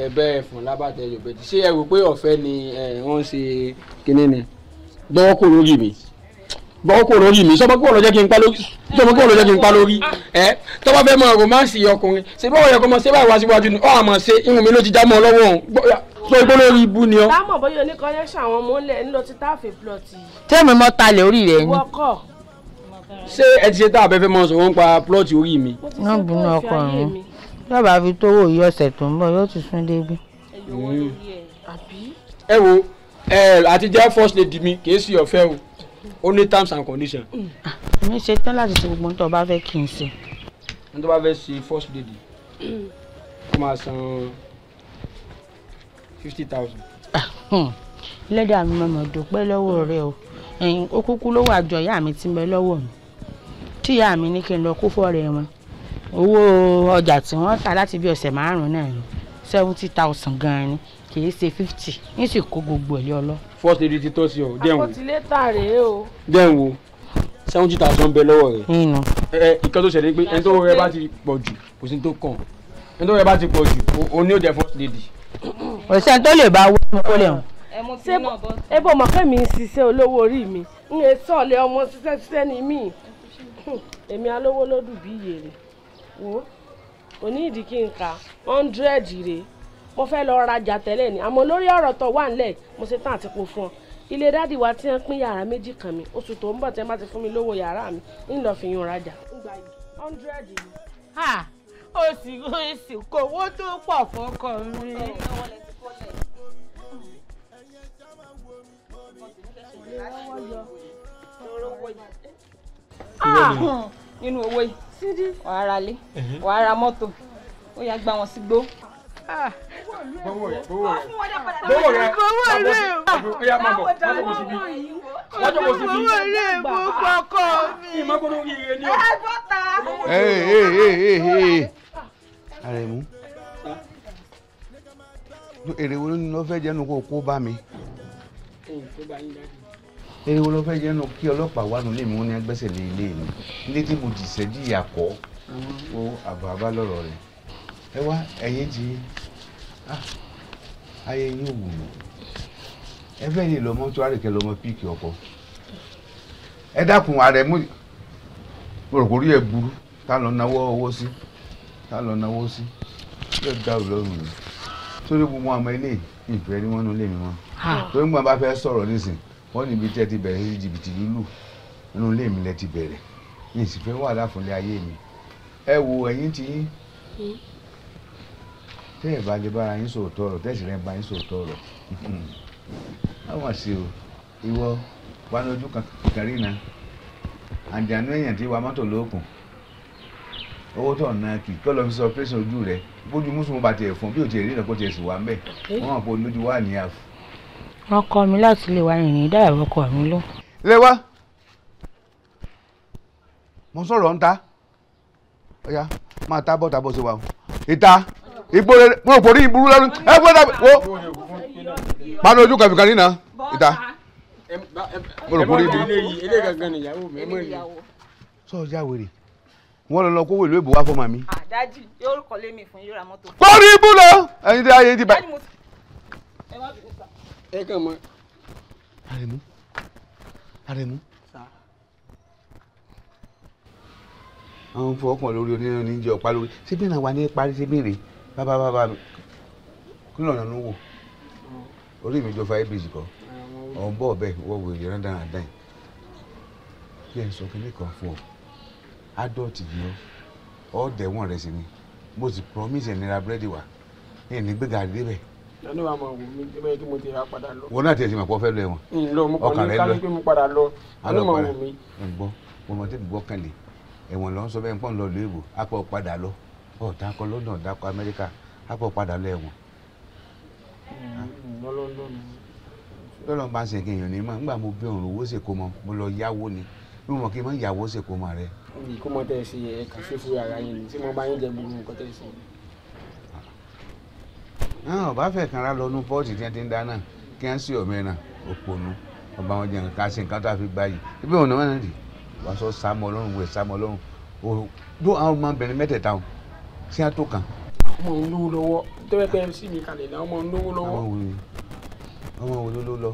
ẹ̀bẹ̀ ẹ̀fọn lábàtẹ yorùbá ti ṣé ẹ rò pé ọ̀fẹ́ ni wọ́n ń ṣe kinní ni gbọ́wọ́ kò lórí mi gbọ́wọ́ kò lórí mi sọ́mọ́ kò lọ jẹ́ kí n pa lórí sọ́mọ́ kò lọ jẹ́ kí n pa lórí tọ́ba fẹ́ mọ romance ọkùnrin ṣe báwo yẹ kó mọ ṣe báyìí wá síwájú ni ọ̀ àmọ́ ṣe irun mi ló ti já mọ́ ọ lọ́wọ́ òun sọ igbó lórí ibu ni ọ. táwọn bóyá oníkọ́lẹ́ṣọ̀ àwọn ọmọ ńlẹ̀ ńlọ ti táàfin plọ̀tì. tẹ́mi mọ́ talẹ̀ orí rẹ̀ ni. wọ́kọ̀. ṣé ẹ ti ṣe tá àbẹ́fẹ́ mọ́ sọ̀rọ̀ ń pa plọ̀tì orí mi. wọ́n bínú ọkọ mi yọba fi tówó yí ọ̀sẹ̀ tó ń bọ̀ yóò ti sún débi. ẹ wo àti jẹ́ first lady mi kì í sí ọ̀fẹ́ o ó ní terms and conditions. èmi ṣe tán láti ṣe gbogbo tó bá fẹ́ kí n ṣe. ní tó bá fẹ́ ṣe first lady ó máa san 50,000. lẹ́dà mi mọ̀ dúpẹ́ lọ́wọ́ rẹ o ó kúkú lówó àjọ ìyá mi ti ń bẹ lọ́wọ́ mi tí ìyá mi ní kí n lọ kó fọ́ọ̀rẹ́ wọn owó ọjà tí wọ́n tà láti bí ọ̀sẹ̀ 5 náà ni 70,000 gan-an ni kì í ṣe 50 ní sì kó gbogbo ẹ̀ lé ọ lọ. first lady ti tọ́ sí ọ dẹ́n wo àkọsílẹ́tà rèé o. dẹ́n wo 70,000 ń bẹ lọ́wọ́ rẹ̀. nínú. ìkan tó ṣẹlẹ̀ pé ẹni tó rẹ bá ti pọ̀ jù kò sí tó kàn ẹni tó rẹ bá ti pọ̀ jù o ní ó jẹ́ first lady. òṣìṣẹ́ tó lè bá wọ́n mú kó lè hàn. ẹ bọ́ mọ̀ pé mi ń ṣiṣẹ́ olówó orí mi ń lè sọ̀lẹ̀ ọmọ ṣiṣẹ́ ni mí èmi alówó lódù bí yèrè wo òní ìdí kí n ka 100 rèé mo fẹ́ lọ rajà tẹ́lẹ̀ ni àmọ́ lórí ọ̀rọ̀ tó wà nílẹ̀ mo ṣe tán àti po fún ọ ilé dádì wa tí wọ́n pín yàrá méjì kan mi oṣù tó ń bọ̀ tẹ́ bá ti fún mi lówó yàrá mi ń lọ fi yún rajà. 100 ni. ó sì kó owó tó pọ̀ fọ́kọ mi. nínú owó yìí wàá ra lé wàá ra mọ́tò ó yá gbá wọn sí gbó. gbowó rẹ ó yá máa bọ̀ wọ́n tó kò síbi wọ́n tó kò síbi owó ilé ìbò kọkọ mi. ìmọ̀ kó ló rí ire ní o. Àrẹ̀mú èrè wo ló fẹ́ jẹ́nu kó kó bá mi èrè wo ló fẹ́ jẹ́nu kí ọlọ́pàá wà nílé mi wọ́n ní agbẹ́sẹ̀ lé ilé mi nílé tí mo dìṣẹ́ jìyà kọ́ ó àbá lọ́rọ̀ rẹ̀ ẹ wá ẹ̀yìn tí ayé yín ò wù mí ẹ fẹ́ lè lọ mọ́tò àrèkẹ́ lọ́mọ píìkì ọkọ ẹ dákun Àrẹ̀mú mo rò kó rí ẹ burú tá lọ náwó owó sí yóò dá ò lọ́rùn mi sórí gbogbo àmọ́ ilé ìfẹ́ ni wọ́n ń lé mi mọ́ torí gbọ́n bá fẹ́ sọ̀rọ̀ nísìn wọ́n níbi tẹ́ ti bẹ̀rẹ̀ sí jìbìtì lílù nínú ilé mi lẹ ti bẹ̀rẹ̀ ní ìsìnfẹ́ wà láfúnlé ayé mi ẹ wo ẹ̀yin tí tẹ́ ẹ̀ bá lè bára yín sòótọ́ ọ̀rọ̀ tẹ́ ẹ̀ sì rẹ̀ bá yín sòótọ́ ọ̀rọ̀ àwọn àṣẹ o ìwọ wà lójú kankan na àjànú èèyàn tí wà mọ́tò lókun owó tó ọ̀nà kì kọ́ lọ fi sọ operation ojú rẹ̀ bójú mùsùlùmí bá tiẹ̀ fún bí ò tiẹ̀ rí ìrìnàkó tiẹ̀ sì wà ń bẹ̀ wọ́n hàn pé olójú wà ní àfọ̀. wọ́n kọ́ mi láti lè wá ìrìn dáàbò ọkọ mi lọ. lè wá mo sọ̀rọ̀ ń ta ọ̀ya máa ta bọ́ta bó ṣe wà o ìta ìgbó rẹ mo rò pòrí ìburú lẹ́nu ẹ gbọ́dọ̀ wo pàdé ojú kàbíkà nínà ìta mo rò pòrí ìburú. ilé gangan nìyàwó mi mọ̀ ní. sọ ọjà wèrè wọn lọ kówó ìlú èbò wá fọmọ mi. dájú yóò kọ́ lé mi fún yóò ra mọ́tò. pòrí ìbú lọ ẹyin tí ayé ti bá. ẹ kàn mọ. Àrẹ̀mú. àwọn fọwọ́kàn lórí onírìn oníjẹ ọ̀pá lórí síbí náà wà ní parí síbí rè bàbá mi kí lọ́nà ló wò orí mi jọ fa abc kọ ọ̀hún bọ̀ bẹ́ẹ̀ wọ́n wò ìrìn dáadáa kí ẹ sọ kíní kan fún ọ adult yìí ọ dẹ̀wọ̀n rẹ̀ sí ni mo sì promise ẹ̀nira búrẹ́dì wa ẹ̀ ní gbéga débẹ̀. ẹni wàá máa wò mí ẹgbẹ́ tí mo ti rà padà lọ. wọn náà tiẹ̀ ti mọ̀ pọ́ fẹ́ lọ ẹ̀wọ̀n. ǹlọ mo kàn ní ká ní pé mo padà lọ ẹni máa wò mí. ǹgbọ́ mo mọ̀ tẹ́lẹ̀ gbọ́ kàn lè ẹ̀wọ̀n lọ́n sọ bẹ́ẹ̀ pọ́n lọ lóò èbò apọ̀ padà lọ dákọ̀ London dákọ̀ Amẹ́ríkà apọ̀ padà lọ ẹ̀wọ̀n. lọ́lọ́n bá ń ṣe kéèyàn ní mọ̀ nígbà mo bí òun owó ṣèkó mọ́ mo lọ yáwó ni bí mo kí n mọ̀ yàwó ṣèkó mọ́ rẹ. ìkómọ tẹ́ ẹ ṣe ẹ kàn ṣe fún ara yín ni tí mo bá yín jẹ gbogbo nǹkan tẹ́ ẹ ṣe. ọba fẹ́ kanra lọ nú pọ́ọ̀tì tí wọ́n ti ń dáná kí wọ́n sì ọ̀mẹ́ náà òpònú ọba wọn jẹun ká ṣe nǹkan tó a fi gbá yìí ibi òun náà nìyí wọ́n sọ sámọ ọlọ́run wẹ̀ sámọ ọlọ́run ló àwọn ọmọbìnrin mẹ́tẹ̀ẹ̀ta wọn sí àtò kan. ọmọ ń lówó lọ́wọ́ tẹ́wẹ́ pẹ́ sí mi kalẹ̀ náà ọmọ ń lówó lọ́wọ́. ọmọ wo ló lọ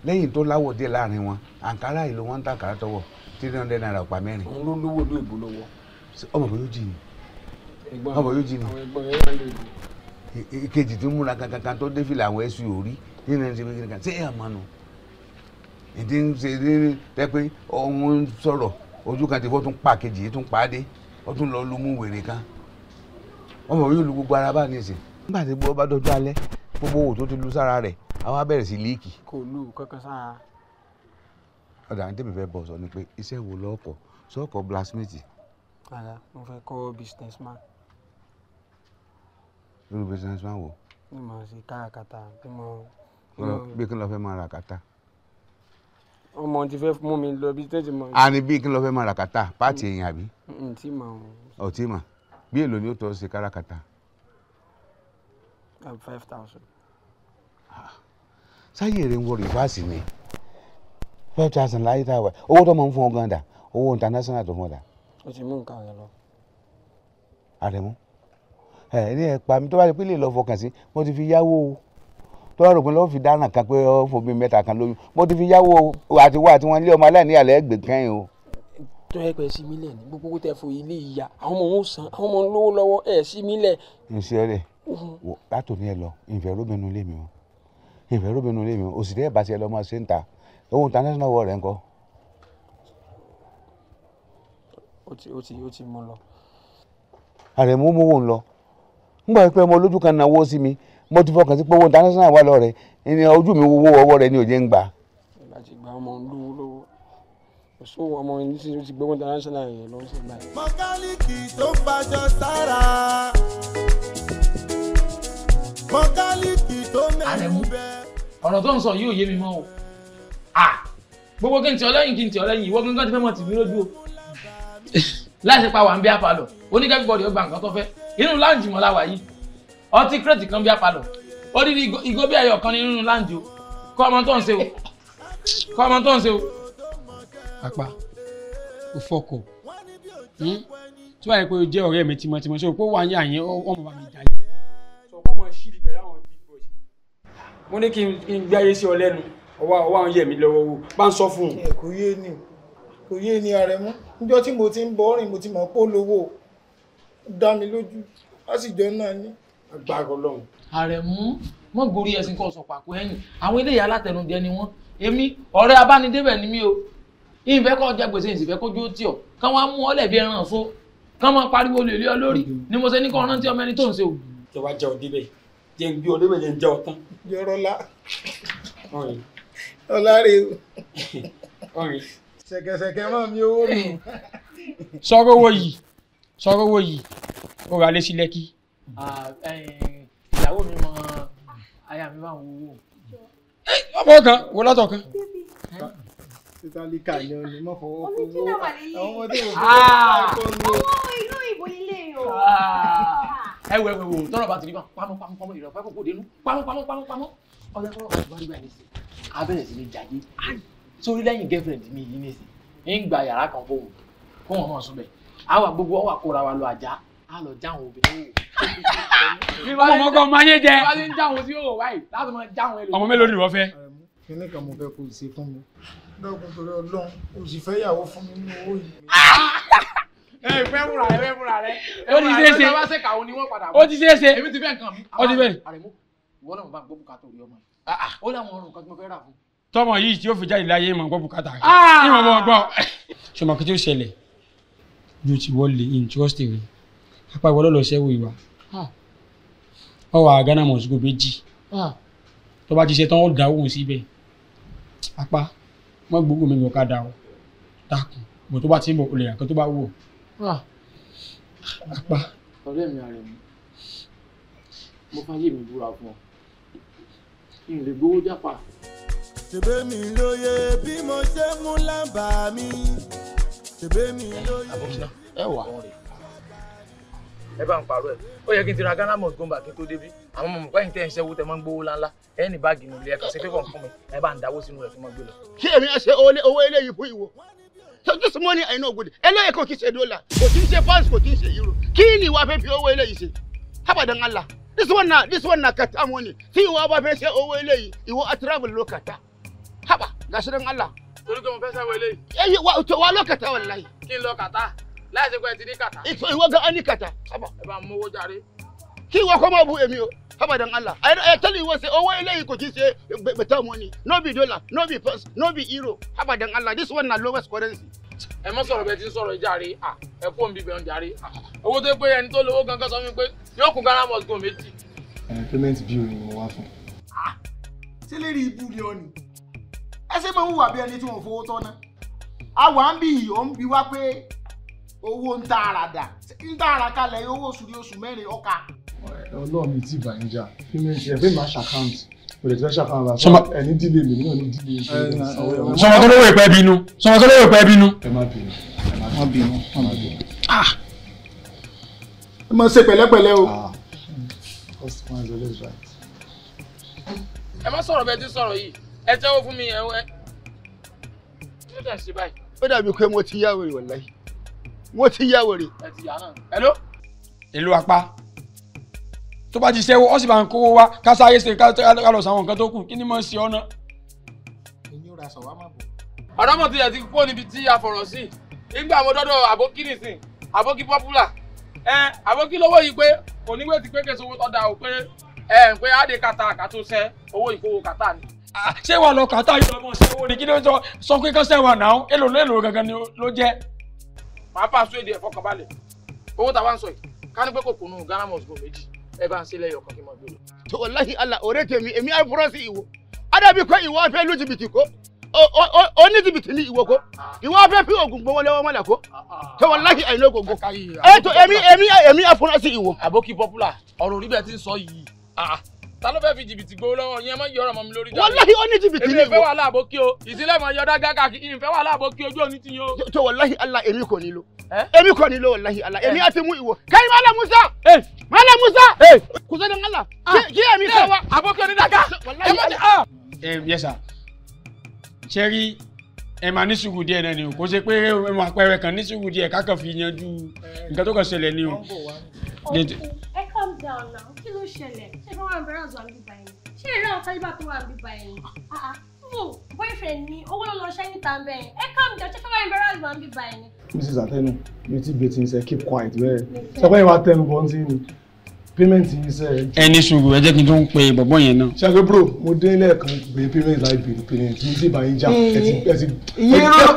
lẹ́yìn tó láwọ̀ díẹ̀ láàrin wọn àǹkárá ìlú wọn ń tà kárá tọwọ́ 300 naira ọ̀pá mẹ́rin. òun ló lówó ló ìbò lọ́wọ́. ọmọ bò yóò jí ni ọmọ yóò jí ni ìkejì tí ń múra kankan tó dé fìlà àwọn ẹ̀sùn òrí nínú ẹni tí wọ́n kiri kan ṣé ẹ̀ máa nù ìdí ń ṣe ní tẹ́ pé ọ̀hún ń sọ̀rọ̀ ojú kan ti fọ́ tún pa kejì yìí tún pa á dé ó tún lọ lu mú wèrè kan ọmọ yóò lu gbogbo ara bá ní ìsìn nígbà tí bó bá dọjú alẹ́ gbogbo òwò tó ti lu sára rẹ̀ àwa bẹ̀rẹ̀ sí líìkì. kò lù kankan sára. ọ̀dà àti tèmi fẹ́ bọ̀ sọ ni pé iṣẹ́ wo lọ́kọ̀ sọ́kọ̀ blacksmith. rárá mo fẹ́ kọ́ businessman. lórí businessman wo. bí mo ṣe káràkátà bí mo. bí kí n lọ fẹ́ máa ra kátà. ọmọ ti fẹ́ mú mi lọ bí tẹ́tí mọ. a ní bí kí n lọ fẹ́ máa ra kátà páàtì èèyàn àbí. tí mà ń. ọtí mà bí èlò ni ó tọ́ ṣe káràkátà. 5,000. sáyé rẹ̀ ń wọ rìfáàsì ni 5,000 láyé tá a wà owó tó máa ń fún ọ gan dà owó international tó fún ọ dà. o ti mú nǹkan rẹ lọ. Àrẹ̀mú ní ẹ pa mi tó bá rí pé lè lọ fọkàn sí mo ti fi yáwó o tó bá rò pé lọ́wọ́ fi dáná kan pé ọ fún mi mẹ́ta kan lóyún mo ti fi yáwó o àti wá àti wọn lé ọmọ aláìní àlẹ́ ẹgbẹ̀ kẹ́yìn o. tó ẹ pẹ́ sí mílẹ̀ ní gbogbo tẹ fún ilé ìyá àwọn ọmọ wọn san àwọn ọmọ lówó lọ́wọ́ ẹ̀ sí mílẹ̀. ǹṣẹ́ rẹ̀ látòní ẹ lọ ìfẹ́ róbìnrin lé mi o ìfẹ́ róbìnrin lé mi o òsì dẹ́ ìbáṣẹ lọ́mọ ṣe ń ta owó international wọ rẹ̀ ńkọ́. ó ti mú lọ. Àrẹ̀mú mú wọn lọ nígbà pé ọmọ olójú kan náwó sí mi mo ti fọkàn sí pé owó international wà lọ́rẹ̀ ẹni ojú mi wọ́wọ́ ọwọ́ rẹ̀ ni ò jẹ́ ń gbà. láti gba ọmọ lówó lọ́wọ́ òṣù ọmọ yìí ti gbé owó international yẹn lọ́wọ́ sí báyìí. mọkálíkì tó ń bàjọ́ sára mọkálíkì tó mẹ́rin bẹ́ẹ̀. ọ̀rọ̀ tó ń sọ yìí ò yé mi mọ́ o gbogbo kí n tì ọ́ lẹ́yìn ìwọ gángan ti fẹ́ mọ̀ tì mí lójú o láti pa wà ń bí apalọ̀ oníkẹ́bíbọ̀dì ó gba nǹkan tó fẹ́ inú láǹjì mọ́ la wà yìí ọtí kírètì kan bí apalọ̀ ó dídí ìgò bí ẹyọ kan nínú láǹjì o kọ́ ọmọ tó ń ṣe o apá o fọkọ tí wàá yẹ pé o jẹ́ ọ̀rẹ́ mi tímọ́tímọ́ ṣé o pé wàá yà yẹn ọmọ bá mi jà yẹn sọ pé ọmọ ṣírí pẹ̀lú àwọn big boys mo ní kí n gbé ayé sí ọ lẹ́nu ọwọ́ àwọn yẹ̀ mí lọ́wọ́ wo bá ń sọ fún un. kò yé ni Àrẹ̀mú níjọ́ tí mo ti ń bọ̀ rìn mo ti mọ̀ pé ó lówó dá mi lójú á sì jọ náà ní. agbára Ọlọ́run. Àrẹ̀mú mọ́ gorí ẹ̀sìn kan sọ pàkó ẹ̀yìn àwọn eléyà alátẹnudẹ ni wọ́n èmi ọ̀rẹ́ abánidébẹ̀ ni mí o ìfẹ́ kọ́ jẹ gbèsè ìsìfẹ́ kójú ó tì ọ́ kán wá mú ọlẹ̀ bí ẹran so kán máa pariwo lè lé ọ lórí ni mo ṣe ní kọ́ rántí ọmọ ẹni tó ń ṣe o. ìjọba jẹ ọdẹ bẹ́ẹ̀ jẹ ń gbé ọdẹ bẹ́ẹ̀ jẹ ń jẹ ọtán. yọrọlá ọlárẹ o ṣẹ̀kẹ̀ṣẹ̀kẹ̀ mọ mi owó mi. sọ̀rọ̀ owó yìí ó rà lé sí Lẹ́kì. ìyàwó mi mọ aya mi bá ń wo owó. ọmọ kan wo látọ̀ kan. títàlíkà ni ọ ní mọ fọwọ́ fọwọ́ omi tí náà wà lẹ́yìn. àwọn ọmọdé ò owó ìlú ìbò ilé o. ẹ wo tọrọ bá ti rí bá pamọ́ ìrọ̀ pẹ́ kókó dénú pamọ́ ọ̀yà tọrọ bá ti wá rí báyìí nísìn abẹ́rẹ́ sí ní jàdé sórí lẹ́yìn girlfriend mi yìí nísìn ń gba yàrá kan fóun kó wọn náà sún bẹ́ẹ̀ àwa gbogbo ọwà kóra wa lọ àjà á lọ jáwọn obìnrin wò. ọmọ kan máa yé jẹ. bá ti ń jáwọn sí òwò wáyé láti máa jáwọn ẹlòmíràn. ọmọ mélòó ni wọ́n fẹ́. kíní kan mo fẹ́ kó o ṣe fún mi dọ́kun torí Ọlọ́run o sì fẹ́ yàwó fún mi nínú owó yìí. fẹ́ múra rẹ. ó ti ṣe é ṣe. bá ṣe kàwọn ni wọ́n padà ó ti ṣe é ṣe. èmi ti fẹ́ nǹkan mi. ó ti bẹ́ẹ̀. àrẹ̀mú ìwọ náà mo bá gbọ́ bùkátà orí ọmọ yìí. ó láwọn ọrùn kan tí mo fẹ́ rà fún. tọmọ yìí tí ó fi jáde láyé mọ̀ gbọ́ bùkátà rẹ̀. ìmọ̀ bọ̀ gbọ́. ṣọmọ kí tí ó ṣẹlẹ̀ ju ti wọlé interest rẹ̀ apá ìwọ lọ́lọ́ ṣẹ́wó ìwà ọwọ́ àgánà mọ̀sùkò méjì tó bá ti ṣe tán ó dáwó síbẹ̀ apá wọ́n gbogbo mi lọ ká dá ọ dákun bọ̀ tó bá ti ń bọ̀ olè àkàn tó bá wù ọ́ apá. ọ̀rẹ́ mi Àrẹ̀mú mo fàyè mi búra fún ọ kí n lè gbowó jápa. ṣèbé mi lóye bí mo ṣe mú lábàá mi ṣèbé mi lóye. ẹ wà ẹ bá ń pàrọ̀ ẹ ó yẹ kí n ti ra Ghana must go back kí n tó débí àwọn ọmọ mọ̀pá yìí tẹ́ ń ṣẹ́wó tẹ́ máa ń gbówó ńláńlá ẹ ní báàgì nù ilé ẹ̀ka ṣe fífọ̀ fún mi ẹ bá ń dáwó sínú rẹ̀ fún mọ́ gbé lọ. kí èmi ṣe owó eléyìí fún ìwọ so this money I know good eléyìí kò kí ṣe dọ́là kò kí ṣe pounds kò kí ṣe euro kí ni ìwà fẹ́ fi owó eléyìí ṣe abadan Allah this one na kata money tí ìwọ bá fẹ́ ṣe owó eléyìí ìwọ a travel ló kata haba gashi dan Allah. torí pé mo fẹ́ sáwọ́ eléyìí. wa ló kata wallahi. kí n lọ kàtá láì ṣe pé ẹ ti ní kàtá. ìwọ gan an ní kata. ẹ bá mú owó jàre. kí ìwọ kọ́ máa bu èmi o abadan Allah ẹ tẹ́lẹ̀ ìwọ ṣe owó eléyìí kò kí ṣe better money no be dollar no be pounds no be euro abadan Allah this one na lowest currency. ẹ mọ sọ̀rọ̀ bẹ́ẹ̀ tí ń sọ̀rọ̀ jàre ẹ kó ń bíbẹ ń jàre owó tó pé ẹni tó lówó gangan sọ mi pé yóò kún Ghana must go méjì. payment bill ni mo wá fún. ṣé lérí ibú ni ọ ni ẹ ṣe máa ń hùwà bí ẹni tí wọn fowó tọ́ ná àwa ń bí ò ń bi wá pé owó ń ta ara dà ń ta ara kalẹ̀ owó oṣù ní oṣù mẹ́rin ọkà. ọlọ́run mi ti bà ń jà payment ẹ̀ fẹ́ máa ṣàkáǹtì o lè fẹ́ ṣàkáǹtì àṣà ẹni dílé mi náà ní dílé mi. sọmọ tó lówó ìpẹ́ bínú sọmọ tó lówó ìpẹ́ bínú. ẹ má bínú ẹ má ṣe pẹ̀lẹ́pẹ̀lẹ́ o. customer is always right. ẹ má sọ̀rọ̀ bẹ́ẹ̀ tí sọ̀rọ̀ yìí ẹ jẹ́wọ́ fún mi ẹ ẹ ṣe báyìí. ó dàbí pé mo ti yá wèrè wàláhì mo ti yá wèrè. ẹ ti yá náà. hello. èlò apá tó bá ti ṣẹ́wó ó sì bá ń kówó wá ká sáré ṣe ká lọ sáwọn nǹkan tó kù kí ni mo ń ṣe ọ́nà. èmi ò ra sọ̀wá má bọ̀. ọ̀dọ́mọ̀ ti yẹ ti kó níbi tí a fọ̀rọ̀ sí nígbà mo dọ́dọ̀ àbókí nìsín àbókí popular àbókí lówó yìí pé kò ní wé ti pé kèsì owó tọ́da ò pé pé àdé kàtà àkàtó sẹ́ owó ìkówó kàtà ni. ṣé wàá lọ kàtà yìí lọ́mọ ṣẹ́wó ni kí ló sọ pé kán sẹ́wà náà èlò gangan ni ló jẹ́. màá fà sún èdè ẹ̀fọ́ kan balẹ̀ owó tàwa ń sọ yìí ká ní pé kò kùnú Ghana must go méjì ẹ bá ń ṣe lẹ́yọ̀ kan kí n máa gbé lọ. tó wàláhì Allah ọ̀rẹ́ tèmi èmi á fúrọ́ sí ìwọ adàbí pé ìwọ fẹ́ lu jìbìtì kó ó ní jìbìtì ní ìwọ kó ìwọ fẹ́ fi oògùn gbowó lọ́wọ́ mọ́lẹ̀ kó tó wàláhì àìní gbogbo ètò èmi á fúrọ́ sí ìwọ. àbókí popular ọ̀rọ̀ orí bẹ́ẹ̀ ti ń sọ yìí ta ló fẹ́ fi jìbìtì gbowó lọ́wọ́ yẹn máa ń yọrọ mọ́ mi lórí. wàláhì ó ní jìbìtì ní ìwọ. èmi ìfẹ́ wà láàbókí o ìsílẹ̀ mọ̀ yọ̀dá gágà kí ìfẹ́ wà láàbókí ojú òní ti yín o. tó wàláhì Allah èmi kò nílò wàláhì Allah èmi á ti mú ìwọ kẹ́rin Malam Musa Malam Musa kò sẹ́ni Allah kí èmi sọ wa. àbókí onídàgá ẹ má jẹ. yes sir ṣe rí ẹ máa ní sùúrù díẹ̀ náà ni o kò ṣe pé ẹ máa pẹ́rẹ́ kan ní sùúrù díẹ̀ kákan fi yanjú nǹkan tó kàn ṣẹlẹ̀ ni o. ẹ calm down now kí ló ṣẹlẹ̀ ṣé fún wa embarrass wa níbi báyìí ṣé ìrẹ́ àwọn kálíbà tó wà níbi báyìí fún boyfriend ni owó ló lọ ṣẹ́ níta bẹ́ẹ̀ ẹ calm down ṣé fún wa embarrass wa níbi báyìí. Mrs. Atenu mi ti bẹ̀tì ṣe keep quiet bẹ́ẹ̀ ṣe pé ìwà tẹnu bọ́ sí ni payment yìí ṣe. ẹ ní sùúrù ẹ jẹ́ kí n tó ń pe bọ̀bọ̀ yẹn náà. ṣe pé bro mo dé lẹ́ẹ̀kan gbé payment láì bèrè payment mi ti bá yín já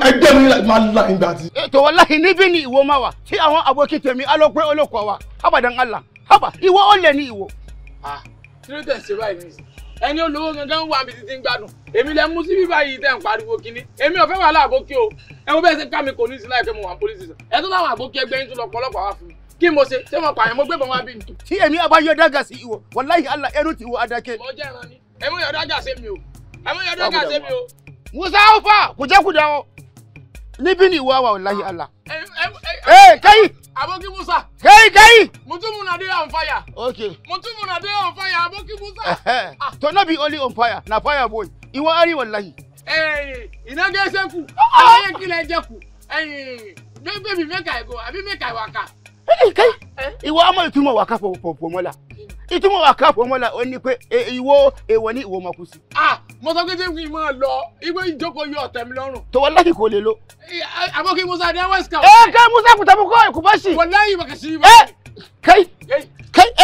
ẹgbẹ́ mi máa la ìgbà tí. ètò wàláhì níbí ni ìwọ máa wà tí àwọn àbókí tèmi alọ́pẹ́ olóko wa abadan Allah haba ìwọ ó lè ní ìwọ. kí ló tẹ̀ ṣe báyìí nìyí ẹni olówó gangan wà mí títí ń gbádùn èmi lẹ mú sí bíbá yìí tẹ̀ ń pariwo kínní èmi ò fẹ́ wà láàbókí o ẹ mo bẹ́ẹ̀ ṣe ká mi kò ní sí láì fẹ́ mo wà police station ẹ tó láwọn àbókí ẹgbẹ́ yín tún lọ pọ̀lọpọ̀ wá fún mi kí mo ṣe mo pààyàn mo gbé bọ̀ wá bí mi. tí èmi àbáyọ dága sí ìwọ wàláhì Allah ẹnu ti wọ adákẹ́. mo jẹ́ ìran ni èmi yọ̀ dága sí mi o èmi yọ̀ dága sí mi o. Musa Alfa kò jẹ́ kúdà o níbí ni ìwọ wà wàláhì Allah. ẹ kẹ́yì Aboki Musa. Kai. Mutumu na dey on fire. Okay. Mutumu na dey on fire, Aboki Musa. To not be only on fire, na fire boy. Iwo ari wallahi. Ina ge senku. Alaye kile jeku. Baby make I go. Abi make I waka. Kai. Iwo amo itumo waka pomola. Itumo waka pomola oni pe iwo ewo ni iwo makusi. Mo sọ pé je fi mo lọ. Iwe ijoko yo temi lọ́rùn. To wallahi ko le lo. Aboki Musa dey West Coast. Kai Musa kutabu ko kubashi. Wallahi makashi. Kai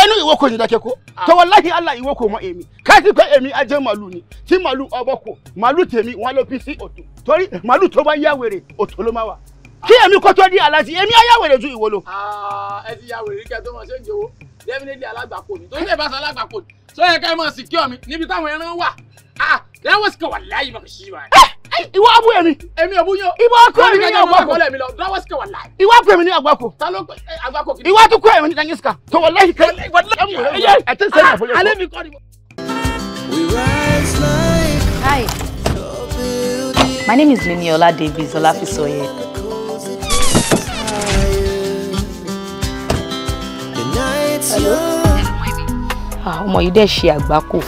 enu iwo ko ni dake ko. To wallahi Allah iwo ko mo emi. Kai ti ko emi aje malu ni. Ti malu oboko. Malu temi wọ́n lọ pisi oto. Torí malu tó bá ya wèrè oto ló ma wà. Kí èmi kó tó di alaji èmi aya wèrè ju ìwọ lọ. Ẹ ti ya wèrè ke tó mo ṣe njowo. Definitely alagbako ni. Tó ṣe bá sa alagbako ni. So yẹ ká mo secure mi níbi táwọn ẹran wà. That was ko wallahi makashi ba. Ìwọ abu èmi. Èmi obuyo. Ìwọ ko èmi ní agbako. That was ko wallahi. Ìwọ ko èmi ní agbako. Ta ló agbako kini. Ìwọ tún ko èmi ní dangiska. To wallahi kai. Wallahi. I tell say for you. Ale mi ko ni. Hi. My name is Liniola Davis Olafisoye. Ọmọ yìí dẹ̀ ṣe àgbákò.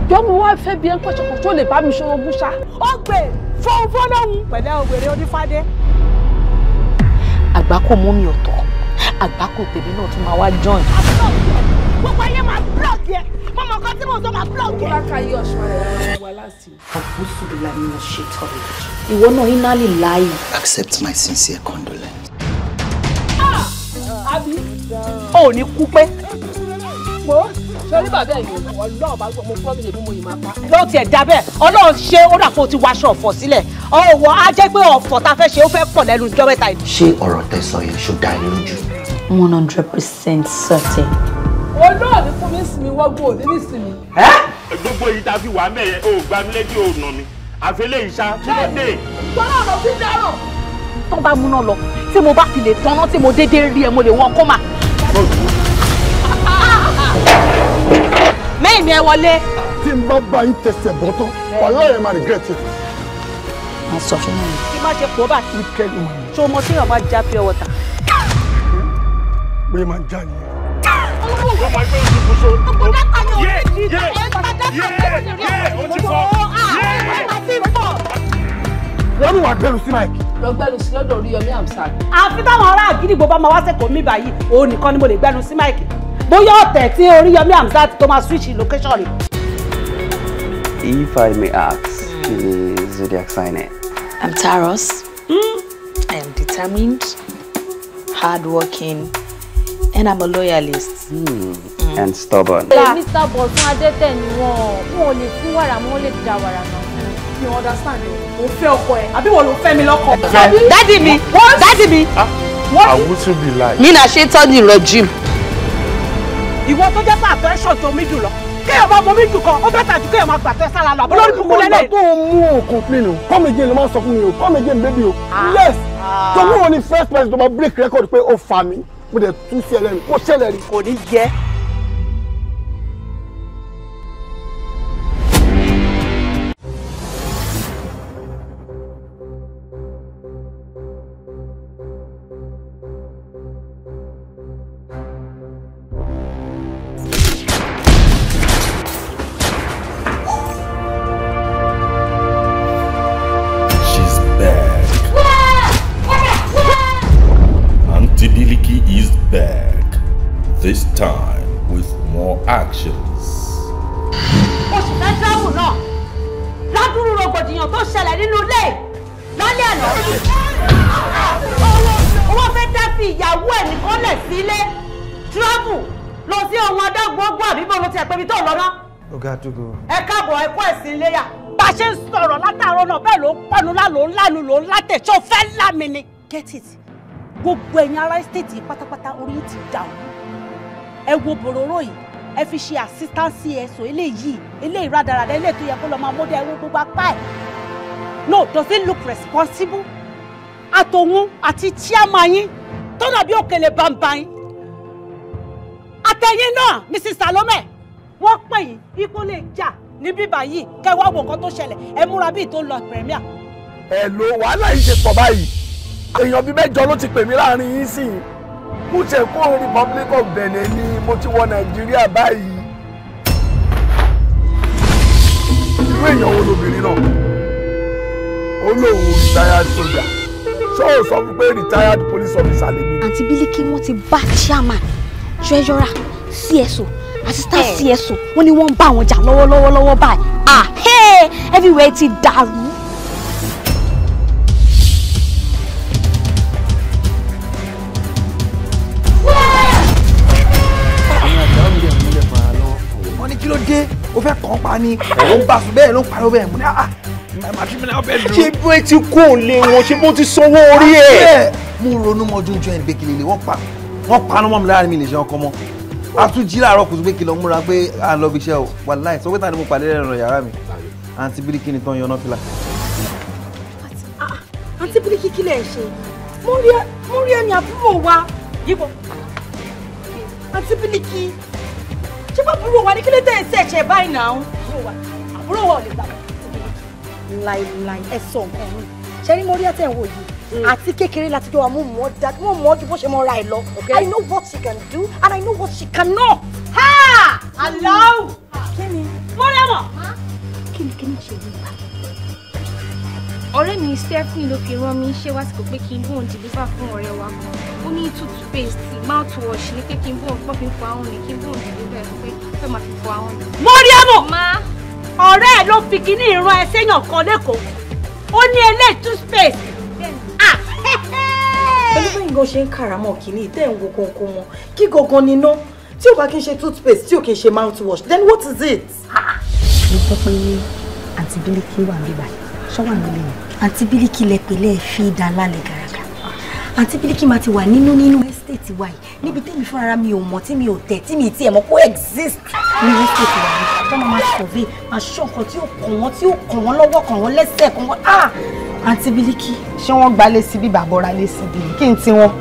Jọ́mú wá fẹ́ bí ẹ pọ̀ṣọ̀pọ̀ tó lè bá mi ṣòro gúnṣà. Ó gbè fọ́nfọ́n lọ́hùn. Pẹ̀lẹ́ ògbèrè onífádé. Àgbákò mú mi ọ̀tọ̀. Àgbákò tèmi náà tún máa wá join. Gbogbo ayé máa blọ́ọ̀kì ẹ̀. Mọ̀mọ́ kan tí mo sọ máa blọ́ọ̀kì ẹ̀. Bọ́lá káyé ọ̀ṣun rẹ̀ wá láti. Àbúsù la ni mo ṣe tọ́lẹ̀. Ìwọ náà iná lè láàyè. Accept my sincere condolence. Àbí ò ní kú pé. Mo sori bàbá ẹ̀ yìí Ọlọ́run bá gbọ́ mo promise bí mo yìí máa pa. Ló tiẹ̀ dá bẹ́ẹ̀ Ọlọ́run ṣe ó dà pé o ti wáṣọ ọ̀fọ̀ sílẹ̀. Ọ̀wọ́ á jẹ́ pé ọ̀fọ̀ ta fẹ́ ṣe ó fẹ́ pọ̀ lẹ́nu ìjọ mẹ́ta yìí. Ṣé ọ̀rọ̀ tẹ́ sọ yẹn ṣó dá yín lójú? 100% certain. Olóòdì fún mi sinmi wọ́gbọ́n òní ní sinmi. Gbogbo yìí tá a fi wà mẹ́yẹ o gbá mi létí o nà mí àfẹlẹ́ ìṣá kí ló dé. Gbọ́dọ̀ lọ sí dáràn. Tó bá múná lọ tí mo bá fi lè tanná tí mo dédé rí ẹ mo lè wọ́n kó mà. Mẹ́yìn mi ẹ wọlé. Tí n bá bá yín tẹsẹ̀ bọ́ tán wàhálà yẹn máa regret it. Má sọ fún mi. Kí má ṣe pọ̀ bá kí. Kẹ́lí mọ̀ ní. Ṣé o mọ tí yóò bá já pure water? Bóyá máa já nìyẹn. Wọ́n máa gbé oṣù kúṣọ. O ti fọ́. Wọ́n ní wàá gbẹ́rù sí Mike. Lọ gbẹ́nu sí lọ́dọ̀ Oríyọmí Hamzat. Àfi táwọn ará àgídìgbò bá máa wá sẹ́kọ̀ọ́ mi báyìí, òun nìkan ni mo lè gbẹ́nu sí Mike. Bóyá ọ̀tẹ̀ tí Oríyọmí Hamzat tó máa switch location rẹ̀. If I may ask, the zodiac sign it? I'm Taurus. I am determined, hardworking, and I'm a loyalist. And stubborn. Mr. Bọ̀sún Adétẹ̀ ni wọn ò lè fún wàrà mọ́ lè da wàrà náà. You understand me? Mo fẹ́ ọkọ ẹ̀, àbí wọ́n ló fẹ́ mi lọ́kọ. Daddy mi, daddy mi. I wouldn't be like. Mi na ṣe tọ́ di regime. Ìwọ tó jẹ́ pé àtọ́ ẹ̀ṣọ́ tó mi jù lọ. Kéèyàn bá mọ mi jù kan, ó bẹ́ẹ̀ tàjú kéèyàn máa gbàtẹ́ sára lọ. Olórí kúkú lélẹ̀. Tó mú o complain o, come again ló máa sọ fún mi o, come again baby o. Yes, tó mú wọn ni first person tó máa break record pé ó fa mi, mo dẹ̀ tún sí ẹlẹ́rìí, kó ṣẹlẹ̀ rí. Kò ní jẹ́. This time with more actions. Oṣù fẹ́ dáhùn náà ládùúrú rògbòdìyàn tó ṣẹlẹ̀ nínú ilé lálẹ́ àná. Owó fẹ́ dá sí ìyàwó ẹ̀ nìkan lẹ̀ sílé travel lọ sí ohun adágbógbó àbíbó ló ti ẹ̀ pé ibi tó lọ náà. Ọ̀gá àdúgbò. Ẹ káàbọ̀ ẹ̀kọ́ ẹ̀sìn iléyà. Bá a ṣe ń sọ̀rọ̀ látàárọ̀ náà bẹ́ẹ̀ ló ń pọnu ló ń lánu ló ń látẹ̀ tó fẹ́ lámi ni. Get it? Gbogbo ẹ̀yin ará estate yìí pátápátá orí ti dàrú. Ẹ wo bòròró yìí ẹ fi ṣe assistance ẹ̀sọ́ eléyìí rádaràdà eléyìí tó yẹ kó lọ máa mọ́dé ẹ̀rọ gbogbo apá ẹ̀. No, does it look responsible? Àtòun àti chairman yín tó dàbí òkèlè bàǹbà yín. Àtẹ̀yìn náà Mrs. Salome wọ́n pè yín ipò lè jà ní bíbá yìí kẹ́ wá wo nǹkan tó ṣẹlẹ̀ ẹ múra bíi tó lọ premier. Ẹ lo wàhálà yìí ṣe pọ̀ báyìí èèyàn bíi mẹ́jọ ló ti pè mí láàrin yín sí i mo ṣe kó Republic of Benin ni mo ti wọ Nàìjíríà báyìí. irú èèyàn wo lobìnrin náà ó lóun retired soldier ṣé o sọ fún pé retired police officer lèmi. àǹtí Bílíkì wọ́n ti bá chairman treasurer CSO assistant CSO wọ́n ní wọ́n ń bá wọn jà lọ́wọ́lọ́wọ́ báyìí everywhere ti dàrú. wọ́n ní kí ló dé o fẹ́ kàn pa ni ó ń bá sùn bẹ́ẹ̀ ló ń pariwo bẹ́ẹ̀ mo ní ṣé bó ti kú òun lé wọn ṣé bó ti sanwó orí ẹ̀. mo ronú mọ́jú jọ ẹ̀ pé kí lè wọ́n paná mọ́ mi lára mi lè ṣe ọkọ mọ́ a tún jí láàárọ̀ kùtù pé kí lọ múra pé à ń lọ bí iṣẹ́ o wàláì sọ pé ta ni mo pàdé lẹ́nu yàrá mi àǹtí Bílíkì ni tán yọná fìlà. àǹtí Bílíkì kí lẹ̀ ṣe mo rí ẹni àbúrò wa yíbo àǹtí Bílíkì ṣé bá àbúrò wa ní kí ló tẹ̀ ẹ́ sẹ̀ṣẹ̀ báyìí náà àbúrò wa ò lè gbà láìláì ẹ sọ nǹkan mi ṣe ni mo rí ẹtẹ ìwò yìí àti kékeré láti jọ wa mo mọ̀ ju bó ṣe mọ ra ẹ lọ I know what she can do and I know what she cannot. ha aláwù kíni mọ́rẹ́mọ̀. kíni ṣe yìí bá. ọ̀rẹ́ mi Stephanie ló fi rán mi ṣé wásìkò pé kí n bóun deliver fún ọ̀rẹ́ wa kan ó ní toothpaste mouthwash ní pé kí n bóun pọ́ fi fọ ahọ́n ní kí n bóun deliver pé fẹ́ máa fi fọ ahọ́n ní. mọ́rẹ́mọ̀ ọ̀rẹ́ ẹ̀ ló fi kíní ìran ẹ séèyàn kan lẹ́kọ̀ọ́ ó ní eléyìí toothpaste. pẹ̀lú bẹ́ẹ̀ nǹkan ṣe ń kàràmọ́ kìíní ìtẹ́ ń wo kónkó wọn kí gangan ni ná tí ò bá kí n ṣe toothpaste tí ò kí n ṣe mouthwash then what is it. mo gbọ́ pé àǹtí Bílíkì wà níbà ṣọ́wà nílé mi. àǹtí Bílíkì lẹ pẹ̀lẹ́ fi dá lálẹ́ gàràgà àǹtí Bílíkì máa ti wà nínú estate wa yìí níbi tẹ́mi fúnra mi ò mọ̀ tí mi ò tẹ̀ tí mi tiẹ̀ mọ̀ kó exist ní estate wa yìí tọ́mọ máa survey máa ṣọ́ nǹkan tí ó kàn wọ́n lọ́wọ́ kàn wọ́n lẹ́sẹ̀ kàn wọ́n àǹtí Bílíkì ṣé wọ́n gbalé síbí bàbọ́ra lé síbí kí n tí wọ́n.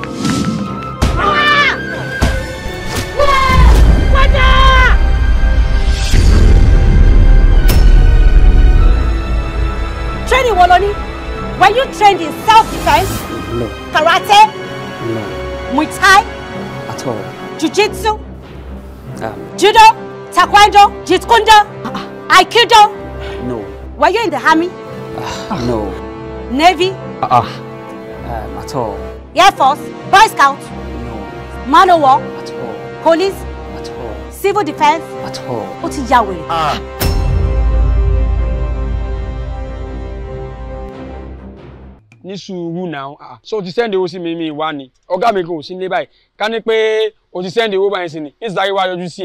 training wo lo ní? Were you trained in self-defense? No. Karate? No. Muay Thai? At all. Jiu-Jitsu? Judo? Taekwondo? Jeet Kune Do? Aikido? No. Were you in the army? No. Navy? At all. Air Force? Boy Scout? No. Man of War? At all. Police? At all. Civil Defense? At all. Ó ti ya wèrè. ní sùúrù náà so ti send owó sí mi wá ni ọ̀gá mi kò sí nílé báyìí ká ní pé o ti send owó báyìí sí ni ní sáré wá yọjú sí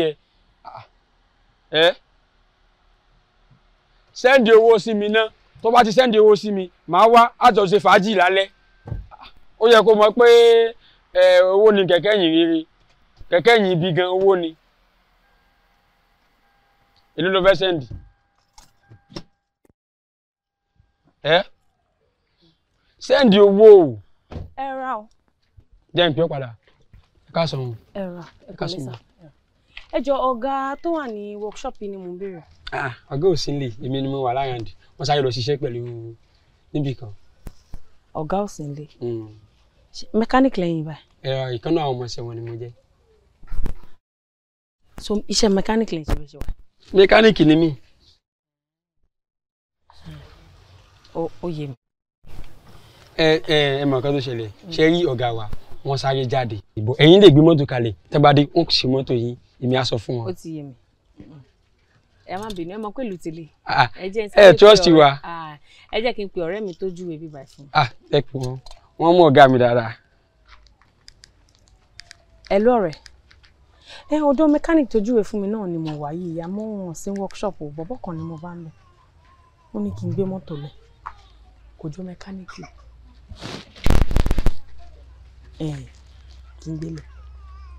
ẹ send owó sí mi náà tó bá ti send owó sí mi màá wá àjọ ṣe fàájì lálẹ́ ó yẹ kó mọ̀ pé owó ni kẹ̀kẹ́ yìn rere kẹ̀kẹ́ yìn ibi gan owó ni èló ló fẹ́ send send owó. ẹ ra o. jẹ́ n pè ọ́ padà ká sọ wọn. ẹ ra ẹ kò lè sà. ẹ jọ ọ̀gá tó wà ní workshop yìí ni mò ń béèrè. ọ̀gá ò sí nílé èmi ni mo wà láyàndì wọ́n sáré lọ ṣiṣẹ́ pẹ̀lú níbì kan. ọ̀gá ò sí nílé. mechanic lẹ́yìn báyìí. ìkan náà àwọn ọmọ ẹsẹ̀ wọn ni mo jẹ́. so iṣẹ́ mechanic lẹ́yìn ṣe bẹ́ẹ̀ ṣe wà. mechanic ni mí. ó yé mi. ẹ mọ̀ nǹkan tó ṣẹlẹ̀ ṣe rí ọ̀gá wa wọ́n sáré jáde ìbò ẹ̀yin lè gbé mọ́tò kalẹ̀ tẹ́bàdé wọ́n ṣe mọ́tò yìí èmi á sọ fún wọn. ó ti yé mi ẹ má bínú ẹ mọ̀ pé lùtìlẹ. ẹ trust wa. ẹ jẹ́ kí n pe ọ̀rẹ́ mi tó júwe bíbá fún. ẹ pè wọ́n mú ọ̀gá mi dáadáa. ẹ lọ́rẹ̀ ọ̀dọ̀ mechanic tó júwe fún mi náà ni mo wà yìí àmọ́ wọn sí workshop bọ̀bọ̀ kan ni mo bá ń lọ ó ní kí n gbé mọ́tò lọ kò jọ mechanic kí n gbé lọ